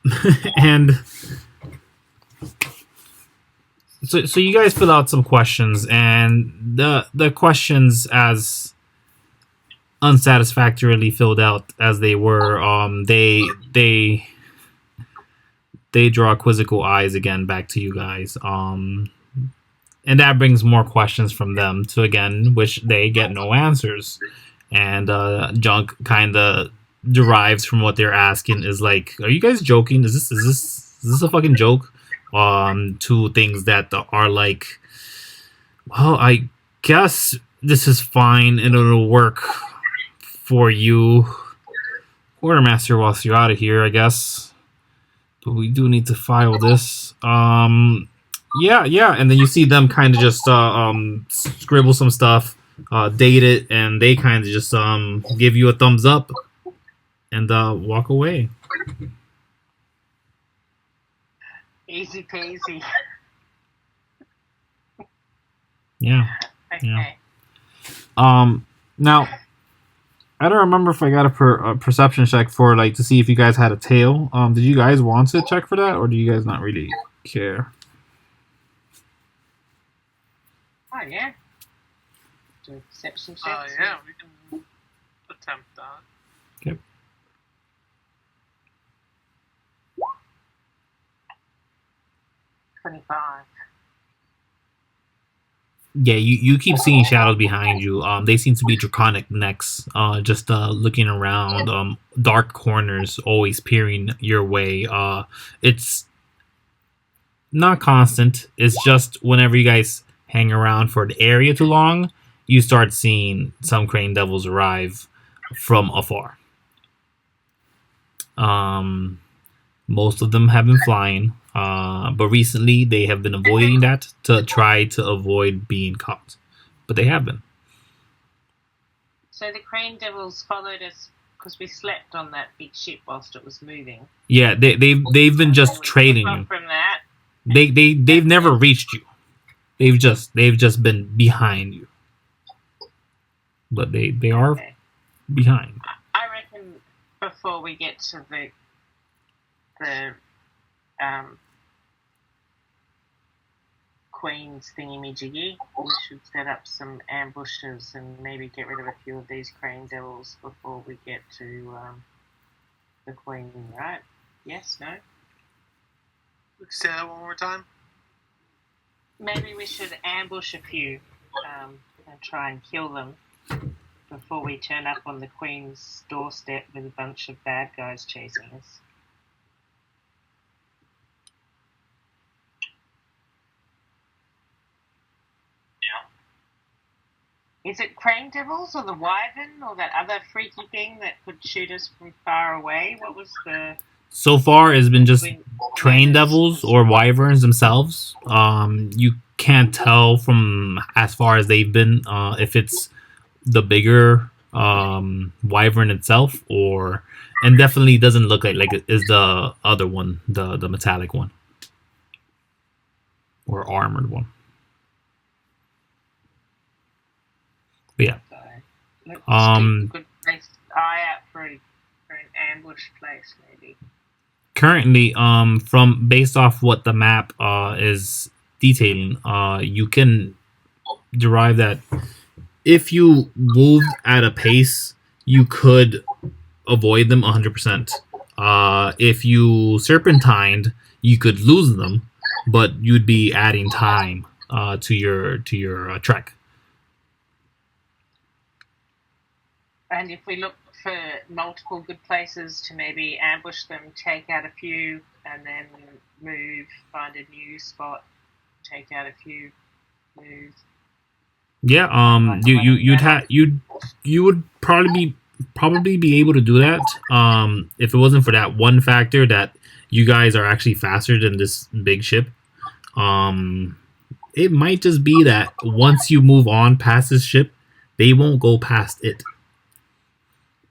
Speaker 2: so you guys fill out some questions, and the questions, as unsatisfactorily filled out as they were, they draw quizzical eyes again back to you guys, and that brings more questions from them to, again, which they get no answers. And junk kind of derives from what they're asking is like, are you guys joking? Is this a fucking joke? To things that are like, well, I guess this is fine and it'll work for you, Quartermaster, whilst you're out of here, I guess. But we do need to file this. Yeah. And then you see them kind of just scribble some stuff, date it, and they kind of just give you a thumbs up and walk away.
Speaker 3: Easy peasy.
Speaker 2: Yeah.
Speaker 3: Okay.
Speaker 2: Yeah. Now, I don't remember if I got a perception check for, like, to see if you guys had a tail. Did you guys want to check for that, or do you guys not really care?
Speaker 3: Oh, yeah. Do a perception check.
Speaker 4: Yeah, we can attempt that.
Speaker 2: Okay.
Speaker 3: 25.
Speaker 2: Yeah, you keep seeing shadows behind you. They seem to be draconic necks. Just looking around. Dark corners always peering your way. It's not constant. It's just whenever you guys hang around for the area too long, you start seeing some crane devils arrive from afar. Most of them have been flying, but recently they have been avoiding that to try to avoid being caught. But they have been.
Speaker 3: So the crane devils followed us because we slept on that big ship whilst it was moving.
Speaker 2: Yeah, they've been just trailing you.
Speaker 3: From that,
Speaker 2: They've never reached you. They've just been behind you. But they are
Speaker 3: okay.
Speaker 2: behind.
Speaker 3: I reckon before we get to the Queen's thingy-majiggy, we should set up some ambushes and maybe get rid of a few of these crane devils before we get to the Queen, right? Yes? No?
Speaker 4: Say that one more time.
Speaker 3: Maybe we should ambush a few and try and kill them before we turn up on the Queen's doorstep with a bunch of bad guys chasing us. Is it crane devils or the wyvern or that other freaky thing that could shoot us from far away? What was the...
Speaker 2: So far, it's been just train devils or wyverns themselves. You can't tell from as far as they've been if it's the bigger wyvern itself or... And definitely doesn't look like it is the other one, the metallic one. Or armored one. But yeah.
Speaker 3: Let's keep a good place, eye out for an ambush place, maybe.
Speaker 2: Currently, from based off what the map is detailing, you can derive that if you moved at a pace, you could avoid them 100%. If you serpentined, you could lose them, but you'd be adding time to your trek.
Speaker 3: And if we look for multiple good places to maybe ambush them, take out a few, and then move, find a new spot, take out a few, move.
Speaker 2: Yeah, you would probably be able to do that. If it wasn't for that one factor that you guys are actually faster than this big ship. It might just be that once you move on past this ship, they won't go past it.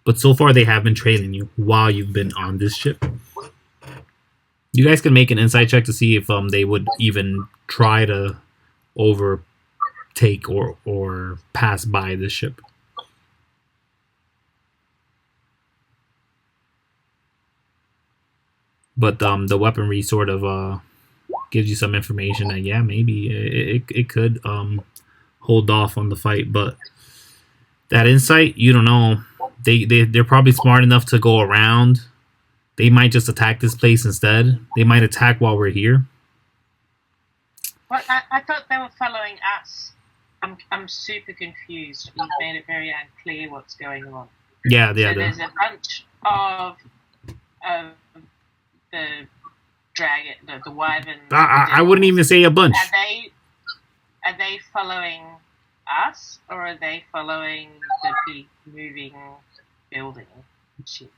Speaker 2: But so far, they have been trailing you while you've been on this ship. You guys can make an insight check to see if they would even try to overtake or pass by this ship. But the weaponry sort of gives you some information that, yeah, maybe it could hold off on the fight. But that insight, you don't know. They're probably smart enough to go around. They might just attack this place instead. They might attack while we're here.
Speaker 3: Well, I thought they were following us. I'm super confused. You've made it very unclear what's going on.
Speaker 2: Yeah.
Speaker 3: So there's a bunch of the dragon, the wyvern.
Speaker 2: I wouldn't even say a bunch.
Speaker 3: Are they following us, or are they following the big moving building ship?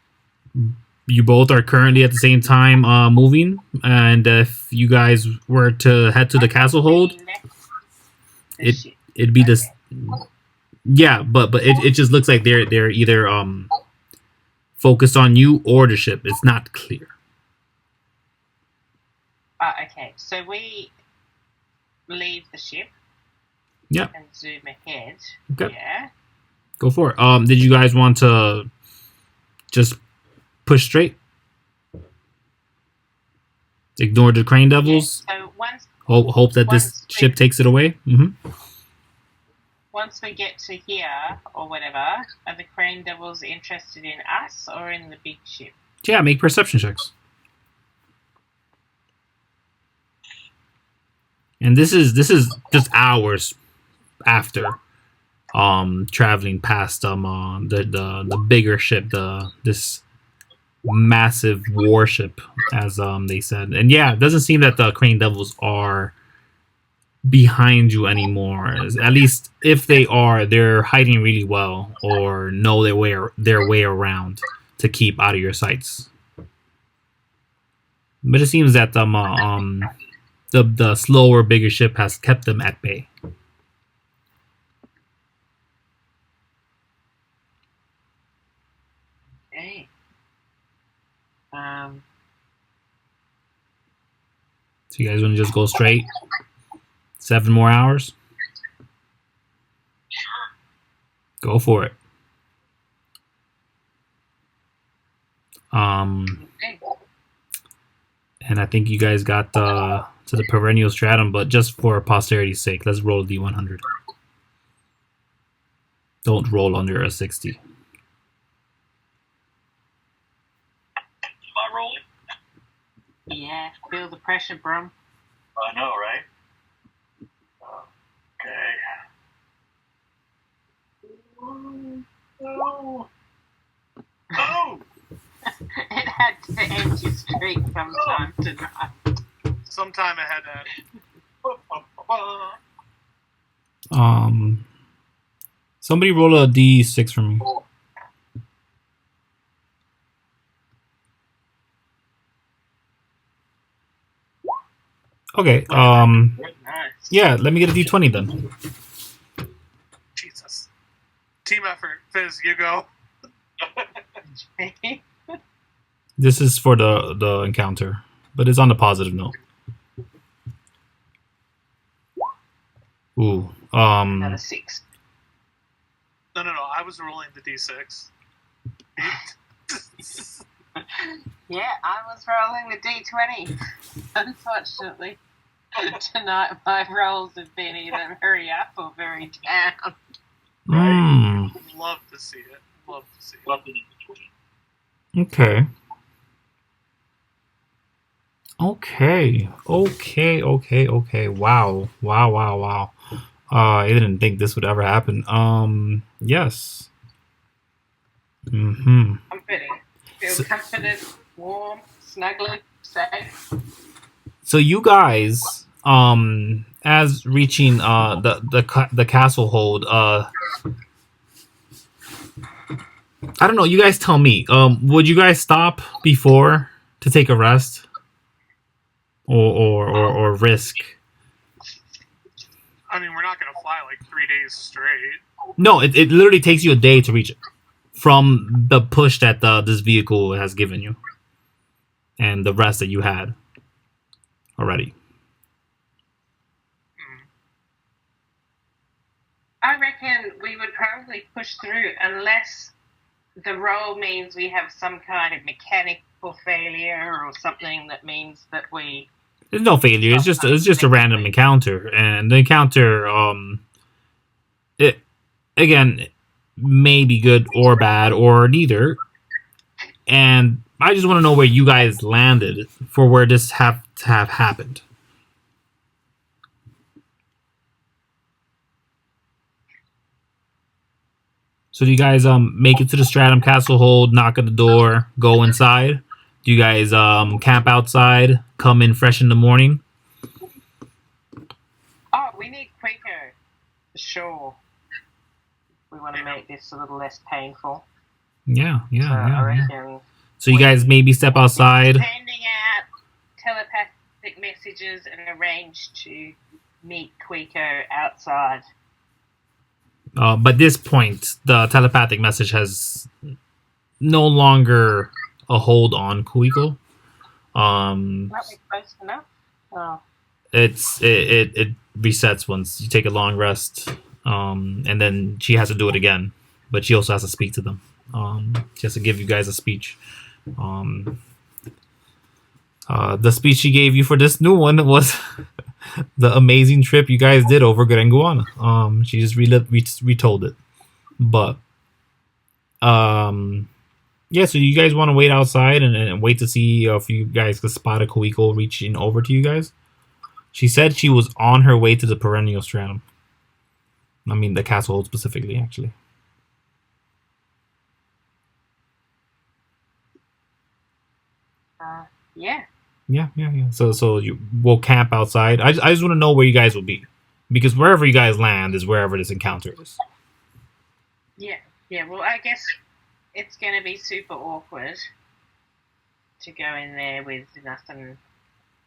Speaker 2: You both are currently at the same time moving, and if you guys were to head to the castle hold, it'd be this. Yeah, but it just looks like they're either focused on you or the ship. It's not clear.
Speaker 3: Okay, so we leave the ship.
Speaker 2: Yeah.
Speaker 3: And zoom ahead.
Speaker 2: Okay.
Speaker 3: Yeah.
Speaker 2: Go for it. Did you guys want to just push straight? Ignore the crane devils?
Speaker 3: Yeah, so
Speaker 2: hope that this ship takes it away? Mm-hmm.
Speaker 3: Once we get to here, or whatever, are the crane devils interested in us or in the big ship?
Speaker 2: Yeah, make perception checks. And this is just hours after traveling past the bigger ship, this massive warship, as they said. And yeah, it doesn't seem that the Crane Devils are behind you anymore. At least if they are, they're hiding really well or know their way around to keep out of your sights. But it seems that the slower, bigger ship has kept them at bay.
Speaker 3: Okay.
Speaker 2: So you guys want to just go straight? 7 more hours? Go for it.
Speaker 3: Okay.
Speaker 2: And I think you guys got to the perennial stratum, but just for posterity's sake, let's roll a D100. Don't roll under a 60.
Speaker 1: Am I rolling?
Speaker 3: Yeah, feel the pressure, Brum.
Speaker 1: I know, right? Okay. Oh! Oh!
Speaker 3: It had to end your streak sometime tonight.
Speaker 4: Sometime ahead of
Speaker 2: Somebody roll a D6 for me. Okay.
Speaker 3: Nice.
Speaker 2: Yeah, let me get a D20 then.
Speaker 4: Jesus. Team effort. Fizz, you go.
Speaker 2: This is for the encounter, but it's on the positive note. Ooh.
Speaker 3: Another 6.
Speaker 4: No. I was rolling the D6.
Speaker 3: Yeah, I was rolling the D20. Unfortunately, tonight my rolls have been either very up or very down.
Speaker 4: Love to see it. Love to see it.
Speaker 1: Love the
Speaker 2: Okay. Wow. I didn't think this would ever happen. Yes.
Speaker 3: I'm feel confident, warm, snuggly, safe. So
Speaker 2: you guys, as reaching the castle hold, I don't know. You guys tell me. Would you guys stop before to take a rest, or risk?
Speaker 4: I mean, we're not gonna fly like 3 days straight.
Speaker 2: No, it literally takes you a day to reach it from the push that this vehicle has given you, and the rest that you had already.
Speaker 3: I reckon we would probably push through unless the roll means we have some kind of mechanical failure or something that means that we...
Speaker 2: There's no failure. It's just a random encounter, and the encounter, it again may be good or bad or neither. And I just want to know where you guys landed for where this have to have happened. So do you guys make it to the Stratum Castle hold, knock at the door, go inside? Do you guys camp outside, come in fresh in the morning?
Speaker 3: Oh, we need Kuiko, for sure. We want to make this a little less painful.
Speaker 2: Yeah.
Speaker 3: I reckon
Speaker 2: So you guys maybe step outside.
Speaker 3: Sending out telepathic messages and arrange to meet Kuiko outside.
Speaker 2: But at this point, the telepathic message has no longer a hold on Kuiko.
Speaker 3: Not we close enough? Oh.
Speaker 2: It resets once you take a long rest, and then she has to do it again. But she also has to speak to them. She has to give you guys a speech. The speech she gave you for this new one was the amazing trip you guys did over Grenguana. She just retold it. But yeah, so you guys want to wait outside and wait to see if you guys can spot a Kuiko reaching over to you guys? She said she was on her way to the perennial stratum. I mean, the castle hold specifically, actually.
Speaker 3: Yeah.
Speaker 2: Yeah. So we'll camp outside. I just want to know where you guys will be, because wherever you guys land is wherever this encounter is.
Speaker 3: Yeah. Well, I guess it's going to be super awkward to go in there with nothing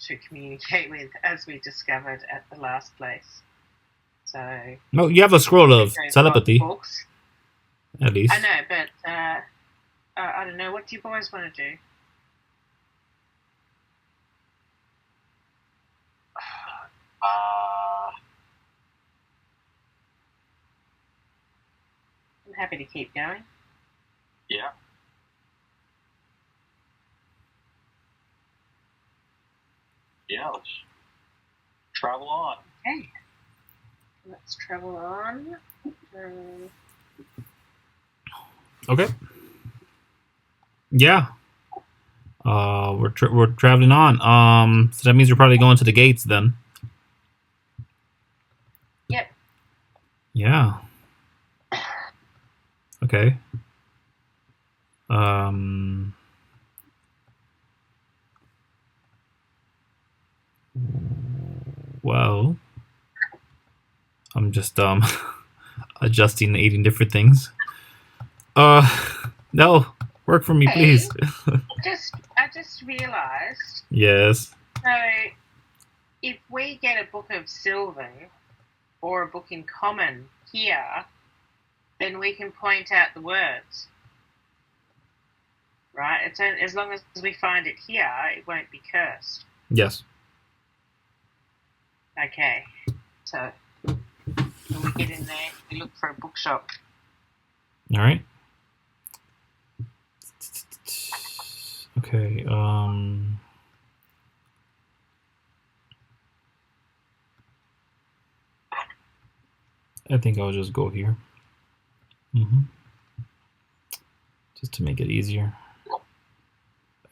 Speaker 3: to communicate with, as we discovered at the last place. So.
Speaker 2: No, you have a scroll of telepathy.
Speaker 3: Books.
Speaker 2: At least.
Speaker 3: I know, but I don't know. What do you boys want to do? I'm happy to keep going.
Speaker 1: Yeah. Yeah, let's travel on.
Speaker 3: Okay. Let's travel on.
Speaker 2: Okay. Yeah. We're traveling on. So that means we're probably going to the gates then.
Speaker 3: Yep.
Speaker 2: Yeah. Okay. Well, I'm just adjusting, eating different things. No, work for me, please.
Speaker 3: I just realised.
Speaker 2: Yes.
Speaker 3: So, if we get a book of Sylvan or a book in common here, then we can point out the words. Right? It's as long as we find it here, it won't be cursed.
Speaker 2: Yes.
Speaker 3: Okay. So, when we get in there, we look for a bookshop.
Speaker 2: All right. Okay. I think I'll just go here. Just to make it easier.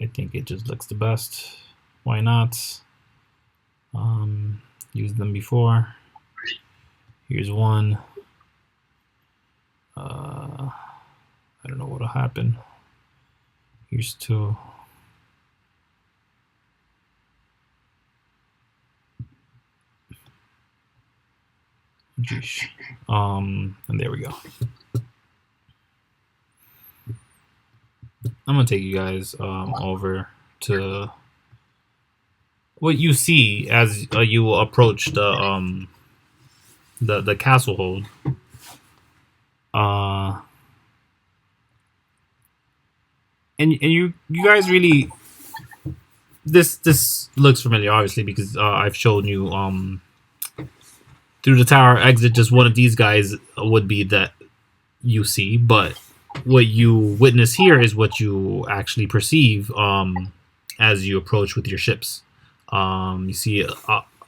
Speaker 2: I think it just looks the best. Why not? Used them before. Here's one. I don't know what'll happen. Here's two. Geesh. And there we go. I'm gonna take you guys over to what you see as you approach the castle hold. And you guys really, this looks familiar, obviously, because I've shown you through the tower exit. Just one of these guys would be that you see, but what you witness here is what you actually perceive as you approach with your ships. You see,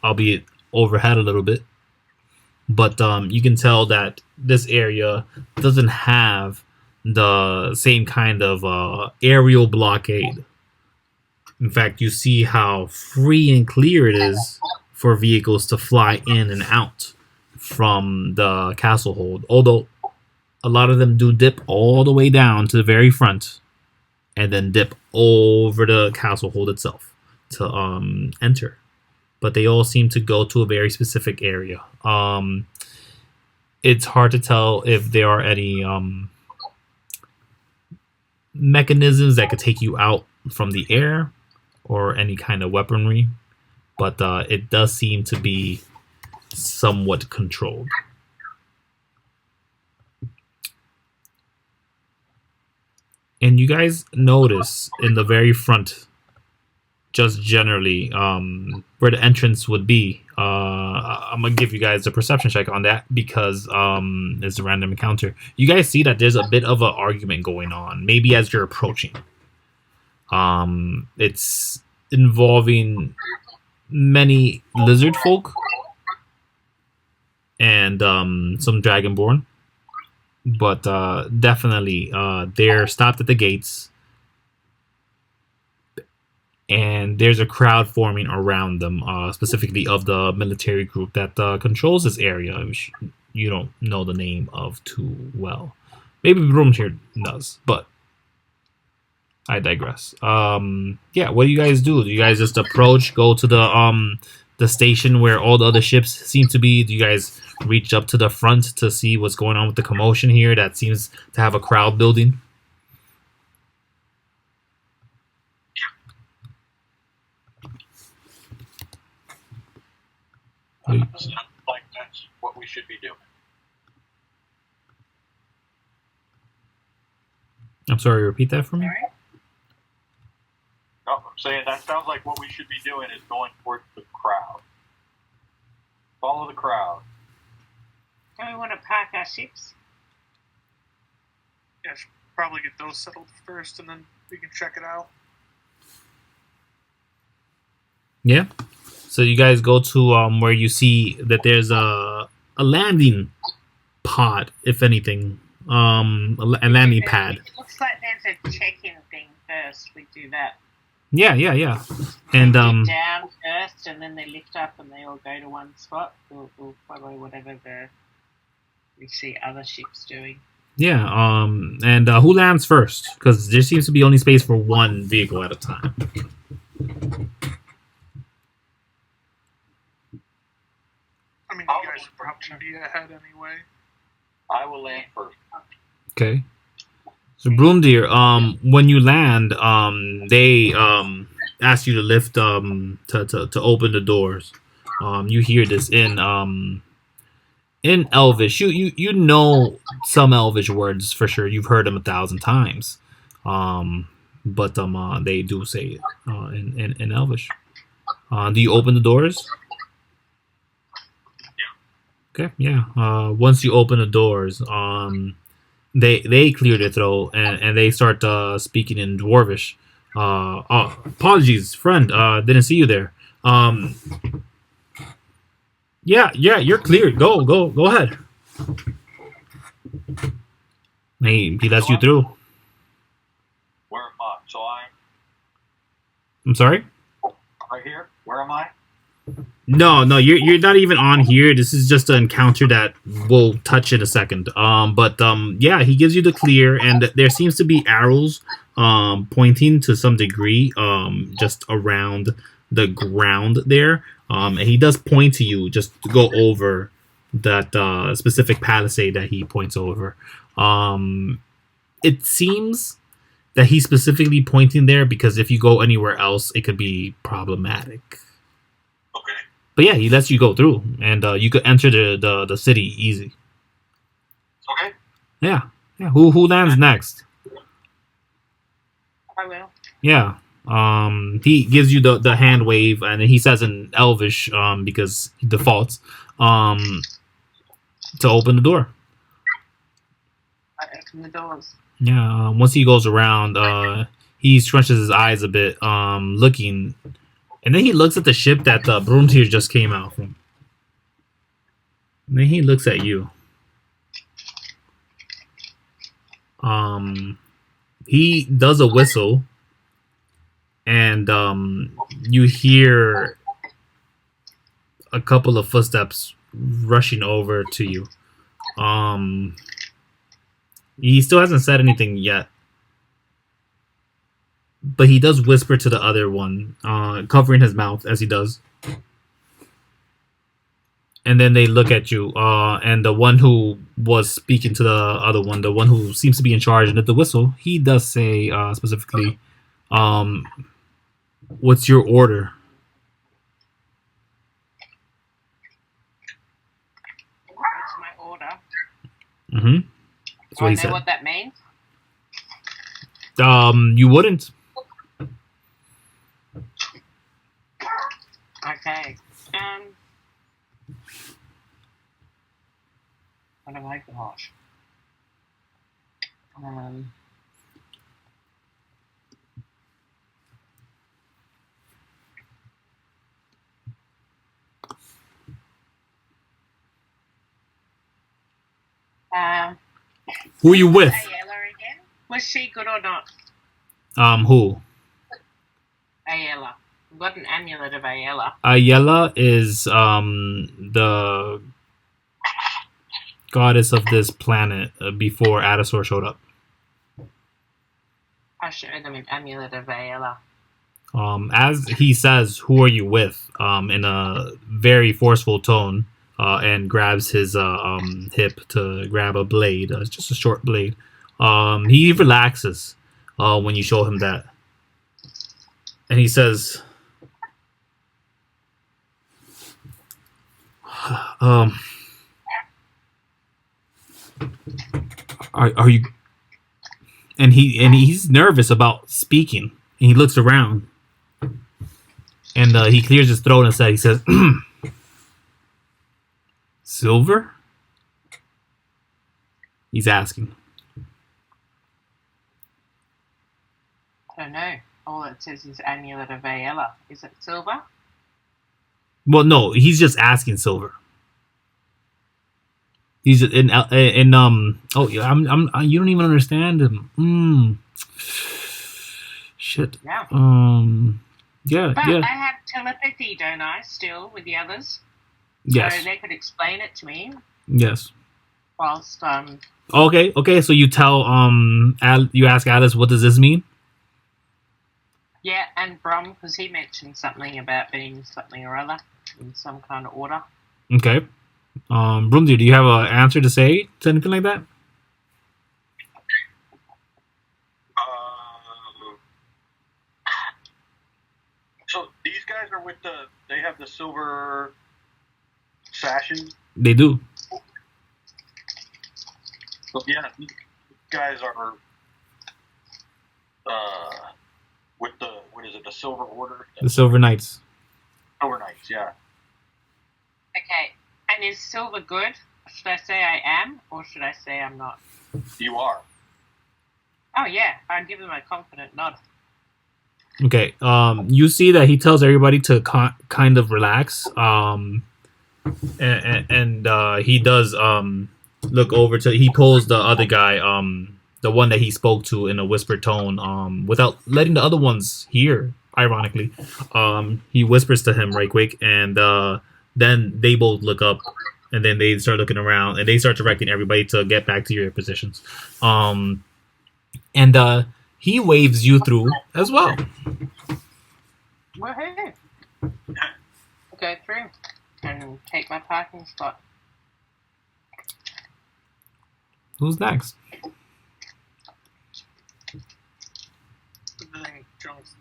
Speaker 2: albeit overhead a little bit, but you can tell that this area doesn't have the same kind of aerial blockade. In fact, you see how free and clear it is for vehicles to fly in and out from the castle hold, although a lot of them do dip all the way down to the very front and then dip over the castle hold itself to enter. But they all seem to go to a very specific area. It's hard to tell if there are any mechanisms that could take you out from the air or any kind of weaponry, but it does seem to be somewhat controlled. And you guys notice in the very front, just generally, where the entrance would be, I'm going to give you guys a perception check on that because it's a random encounter. You guys see that there's a bit of an argument going on, maybe as you're approaching. It's involving many lizard folk and some dragonborn. But definitely, they're stopped at the gates. and there's a crowd forming around them, specifically of the military group that controls this area, which you don't know the name of too well. Maybe Bromduhr does, but I digress. Yeah, what do you guys do? Do you guys just approach, go to the station where all the other ships seem to be? Do you guys reach up to the front to see what's going on with the commotion here that seems to have a crowd building?
Speaker 1: Sounds like that's what we should be doing.
Speaker 2: I'm sorry, repeat that for me?
Speaker 1: No, I'm saying that sounds like what we should be doing is going towards the crowd. Follow the crowd.
Speaker 3: Do we want to park our ships?
Speaker 4: Yeah, I should probably get those settled first, and then we can check it out.
Speaker 2: Yeah. So you guys go to where you see that there's a landing pod, if anything, a landing pad.
Speaker 3: It looks like there's a check-in thing first. We do that.
Speaker 2: Yeah. And
Speaker 3: They get down first, and then they lift up, and they all go to one spot. We'll follow whatever we see other ships doing.
Speaker 2: yeah. And who lands first? Because there seems to be only space for one vehicle at a time.
Speaker 4: I mean, you guys should probably be ahead anyway.
Speaker 1: I will land first.
Speaker 2: Okay. So Bromduhr, when you land, they ask you to lift to open the doors. You hear this in Elvish. You know some Elvish words for sure. You've heard them 1,000 times. But they do say it in Elvish. Do you open the doors? Okay, yeah. Once you open the doors, they clear their throat and they start speaking in Dwarvish. Apologies, friend. Didn't see you there. Yeah, you're cleared. Go ahead. He lets you through.
Speaker 1: Where am I? So
Speaker 2: I'm sorry?
Speaker 1: right here? Where am I?
Speaker 2: No, you're not even on here. This is just an encounter that we'll touch in a second. Yeah, he gives you the clear, and there seems to be arrows pointing to some degree just around the ground there. And he does point to you just to go over that specific palisade that he points over. It seems that he's specifically pointing there because if you go anywhere else, it could be problematic.
Speaker 1: Okay.
Speaker 2: But yeah, he lets you go through, and you could enter the city easy.
Speaker 1: Okay.
Speaker 2: Yeah. Who lands next?
Speaker 3: I will.
Speaker 2: Yeah. He gives you the hand wave, and he says in Elvish, because he defaults, to open the door.
Speaker 3: I open the doors.
Speaker 2: Yeah. Once he goes around, he scrunches his eyes a bit, looking, and then he looks at the ship that Bromduhr just came out from. And then he looks at you. He does a whistle, and you hear a couple of footsteps rushing over to you. He still hasn't said anything yet, but he does whisper to the other one, covering his mouth as he does. And then they look at you, and the one who was speaking to the other one, the one who seems to be in charge and at the whistle, he does say specifically, what's your order?
Speaker 3: What's my order?
Speaker 2: Mm-hmm. That's
Speaker 3: Do
Speaker 2: what
Speaker 3: I
Speaker 2: he
Speaker 3: know
Speaker 2: said.
Speaker 3: what that means?
Speaker 2: You wouldn't.
Speaker 3: Okay. What have I got?
Speaker 2: Who are you with?
Speaker 3: Ayala again? Was she good or not?
Speaker 2: Who?
Speaker 3: Ayala. We've got an amulet of Ayala.
Speaker 2: Ayala is the goddess of this planet before Adasor showed up.
Speaker 3: I showed them an amulet of Ayala.
Speaker 2: As he says, "Who are you with?" In a very forceful tone, and grabs his hip to grab a blade. It's just a short blade. He relaxes when you show him that, and he says, "Are you?" And he's nervous about speaking. And he looks around. And he clears his throat and says, "Silver?" He's asking.
Speaker 3: I don't know. All it says is amulet of Ayala. Is it silver?
Speaker 2: Well, no, he's just asking Silver. He's in Oh, yeah, you don't even understand him. Shit.
Speaker 3: Yeah.
Speaker 2: Yeah,
Speaker 3: But
Speaker 2: yeah.
Speaker 3: I have telepathy, don't I, still, with the others?
Speaker 2: Yes.
Speaker 3: So they could explain it to me
Speaker 2: Yes.
Speaker 3: whilst,
Speaker 2: Okay, so you tell, you ask Alice, what does this mean?
Speaker 3: yeah, and Brom, because he mentioned something about being something or other in some kind of order.
Speaker 2: Okay. Bromduhr, do you have an answer to say to anything like that?
Speaker 1: So these guys are with they have the silver fashion.
Speaker 2: They do.
Speaker 1: So yeah, these guys are with the Silver Order?
Speaker 2: The Silver Knights.
Speaker 1: Silver Knights, yeah.
Speaker 3: Okay, and is silver good? Should I say I am, or should I say I'm not?
Speaker 1: You are.
Speaker 3: Oh yeah, I'd give them a confident nod.
Speaker 2: Okay. You see that he tells everybody to kind of relax. And he does look over to. He pulls the other guy, the one that he spoke to in a whispered tone, without letting the other ones hear. Ironically, he whispers to him right quick, and then they both look up, and then they start looking around, and they start directing everybody to get back to your positions. And he waves you through as well.
Speaker 3: Woohoo! Go through and take my parking spot.
Speaker 2: Who's next?
Speaker 4: I think Junk's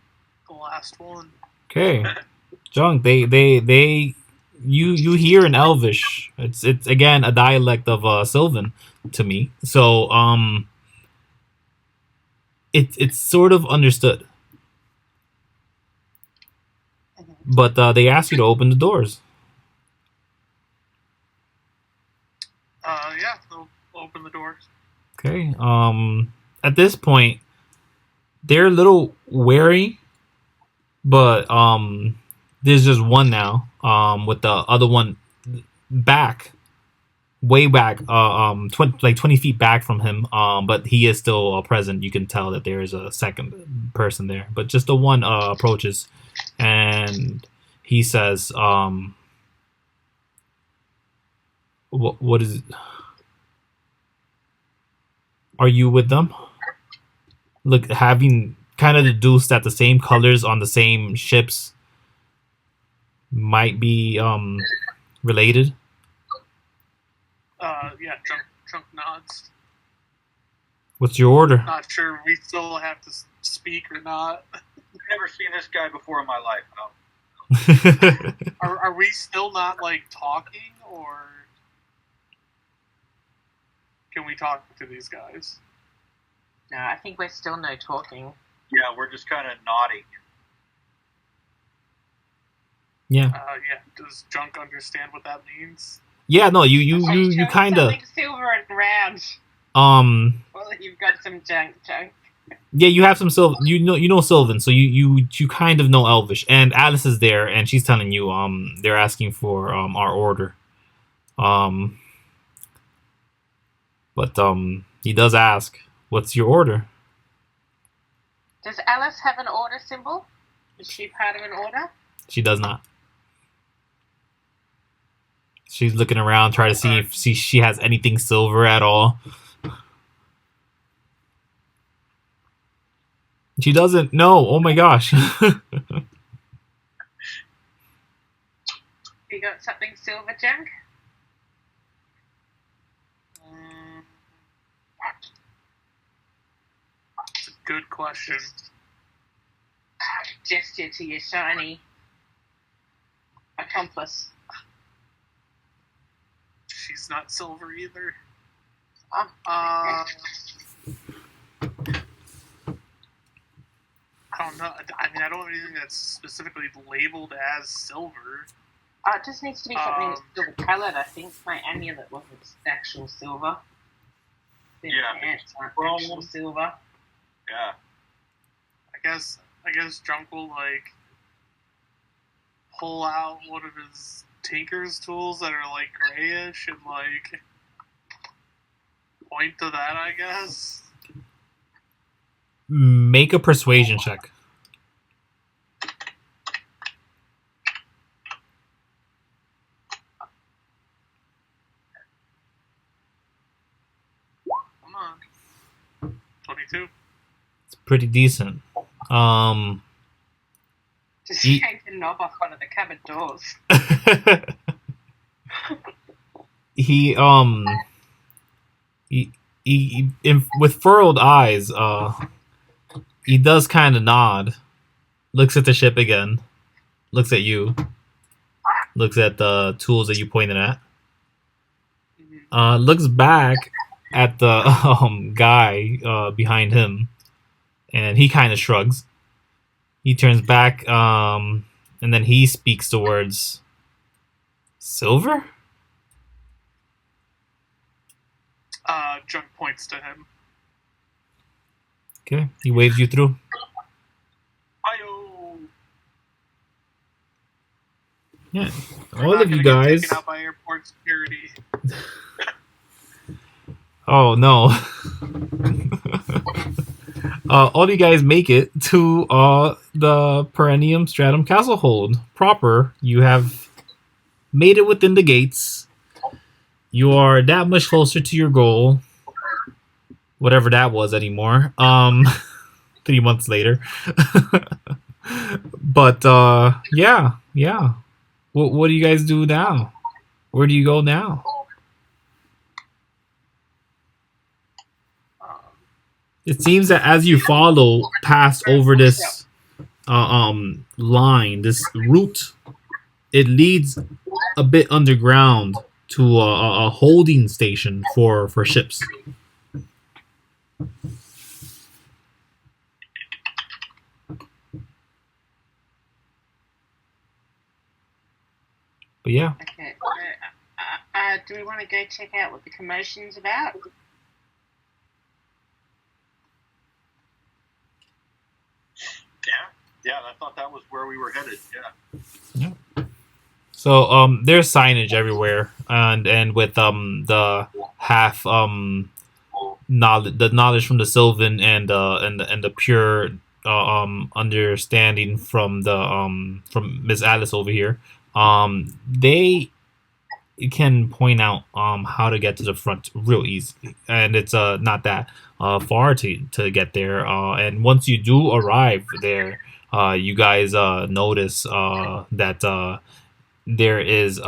Speaker 4: the last one.
Speaker 2: Okay, Junk. You hear in Elvish. It's again a dialect of Sylvan to me. So it's sort of understood. But they ask you to open the doors.
Speaker 4: Yeah, they'll open the doors.
Speaker 2: Okay. At this point, they're a little wary, but there's just one now. With the other one back, way back, 20 feet back from him. But he is still present. You can tell that there is a second person there, but just the one approaches, and he says, "What is it? Are you with them?" Look, having kind of deduced that the same colors on the same ships might be related.
Speaker 4: Yeah, Junk nods.
Speaker 2: What's your order?
Speaker 4: Not sure if we still have to speak or not.
Speaker 1: I've never seen this guy before in my life. No.
Speaker 4: Are we still not, like, talking, or can we talk to these guys?
Speaker 3: No, I think we're still no talking.
Speaker 1: Yeah, we're just kind of nodding.
Speaker 2: Yeah.
Speaker 4: Yeah. Does Junk understand what that means?
Speaker 2: Yeah, no, you kind of
Speaker 3: something silver and round. Well, you've got some junk.
Speaker 2: Yeah, you have some Sylvan. You know Sylvan, so you kind of know Elvish. And Alice is there, and she's telling you they're asking for our order. But he does ask, "What's your order?"
Speaker 3: Does Alice have an order symbol? Is she part of an order?
Speaker 2: She does not. She's looking around, trying to see if she has anything silver at all. She doesn't. No. Oh my gosh.
Speaker 3: You got something silver, junk?
Speaker 4: It's a good question.
Speaker 3: Gesture to your shiny accomplice.
Speaker 4: She's not silver either.
Speaker 3: Oh,
Speaker 4: I don't know. I mean, I don't have anything that's specifically labeled as silver.
Speaker 3: it just needs to be something that's silver coloured, I think. My amulet wasn't actual silver. The pants aren't actual silver.
Speaker 1: Yeah.
Speaker 4: I guess Drunk will like pull out one of his tinker's tools that are like grayish and like point to that, I guess.
Speaker 2: Make a persuasion check.
Speaker 4: Come on. 22.
Speaker 2: It's pretty decent.
Speaker 3: Just yank the knob off one of the cupboard doors.
Speaker 2: he with furrowed eyes, he does kind of nod, looks at the ship again, looks at you, looks at the tools that you pointed at, looks back at the guy behind him, and he kind of shrugs. He turns back, and then he speaks the words, "Silver?"
Speaker 4: Drunk points to him.
Speaker 2: Okay, he waves you through.
Speaker 1: Hi-yo.
Speaker 2: Yeah,
Speaker 4: We're
Speaker 2: all
Speaker 4: not
Speaker 2: of you
Speaker 4: gonna get
Speaker 2: guys.
Speaker 4: taken out by airport security.
Speaker 2: Oh no. All you guys make it to the Perennium Stratum Castle Hold proper. You have made it within the gates. You are that much closer to your goal. Whatever that was anymore. 3 months later. But yeah. What do you guys do now? Where do you go now? It seems that as you follow past over this line, this route, it leads a bit underground to a holding station for ships. But yeah.
Speaker 3: Okay. Do we want to go check out what the commotion's about?
Speaker 1: Yeah, I thought that was where we were headed. Yeah.
Speaker 2: So there's signage everywhere, and with the half knowledge, the knowledge from the Sylvan and the pure understanding from Miss Alice over here, they can point out how to get to the front real easily, and it's not that far to get there. And once you do arrive there, you guys notice that there is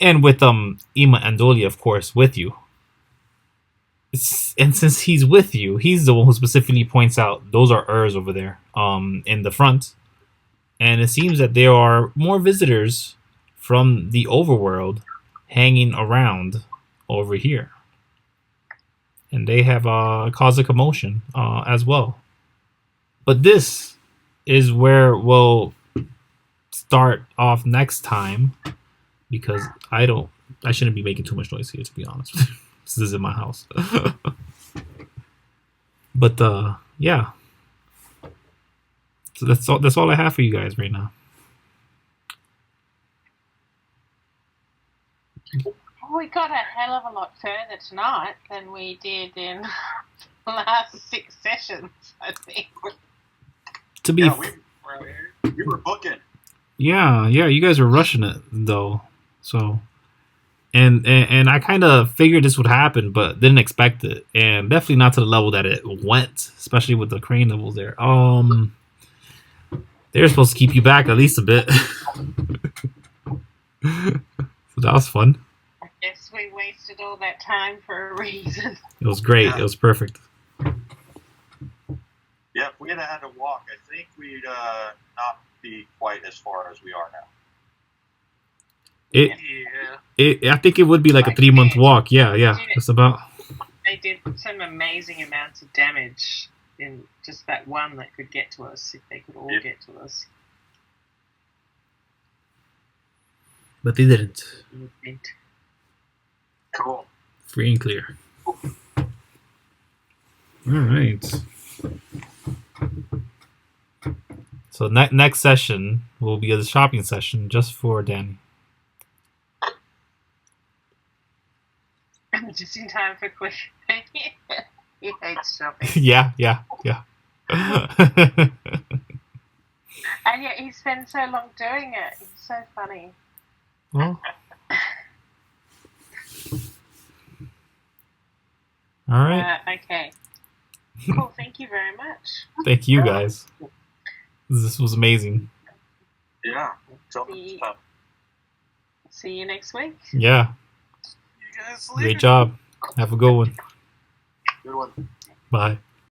Speaker 2: and with Ima and Dolly, of course, with you. And since he's with you, he's the one who specifically points out those are Urs over there in the front. And it seems that there are more visitors from the overworld hanging around over here. And they have caused a commotion as well. But this is where we'll start off next time, because I shouldn't be making too much noise here, to be honest. This is in my house. But yeah. So that's all I have for you guys right now.
Speaker 3: We got a hell of a lot further tonight than we did in the last 6 sessions, I think.
Speaker 2: To be,
Speaker 1: Yeah, we were booking.
Speaker 2: yeah, you guys were rushing it though. So, and I kind of figured this would happen, but didn't expect it, and definitely not to the level that it went, especially with the crane levels there. They're supposed to keep you back at least a bit. So that was fun.
Speaker 3: I guess we wasted all that time for a reason.
Speaker 2: It was great.
Speaker 1: Yeah.
Speaker 2: It was perfect.
Speaker 1: Yeah, if we had had to walk, I think we'd not be quite as far as we are now.
Speaker 4: Yeah.
Speaker 2: I think it would be like a 3-month walk. Yeah, it's about.
Speaker 3: They did some amazing amounts of damage in just that one that could get to us, if they could all get to us.
Speaker 2: But they didn't.
Speaker 1: Cool.
Speaker 2: Free and clear. All right. So next session will be a shopping session just for Danny.
Speaker 3: Just in time for quick. He hates shopping.
Speaker 2: Yeah.
Speaker 3: And yet he spends so long doing it. He's so funny.
Speaker 2: Well. All right.
Speaker 3: Okay. Cool. Thank you very much.
Speaker 2: Thank you guys. This was amazing.
Speaker 1: Yeah.
Speaker 3: See you next week.
Speaker 2: Yeah.
Speaker 4: You guys
Speaker 2: Great job. Have a good one.
Speaker 1: Good one.
Speaker 2: Bye.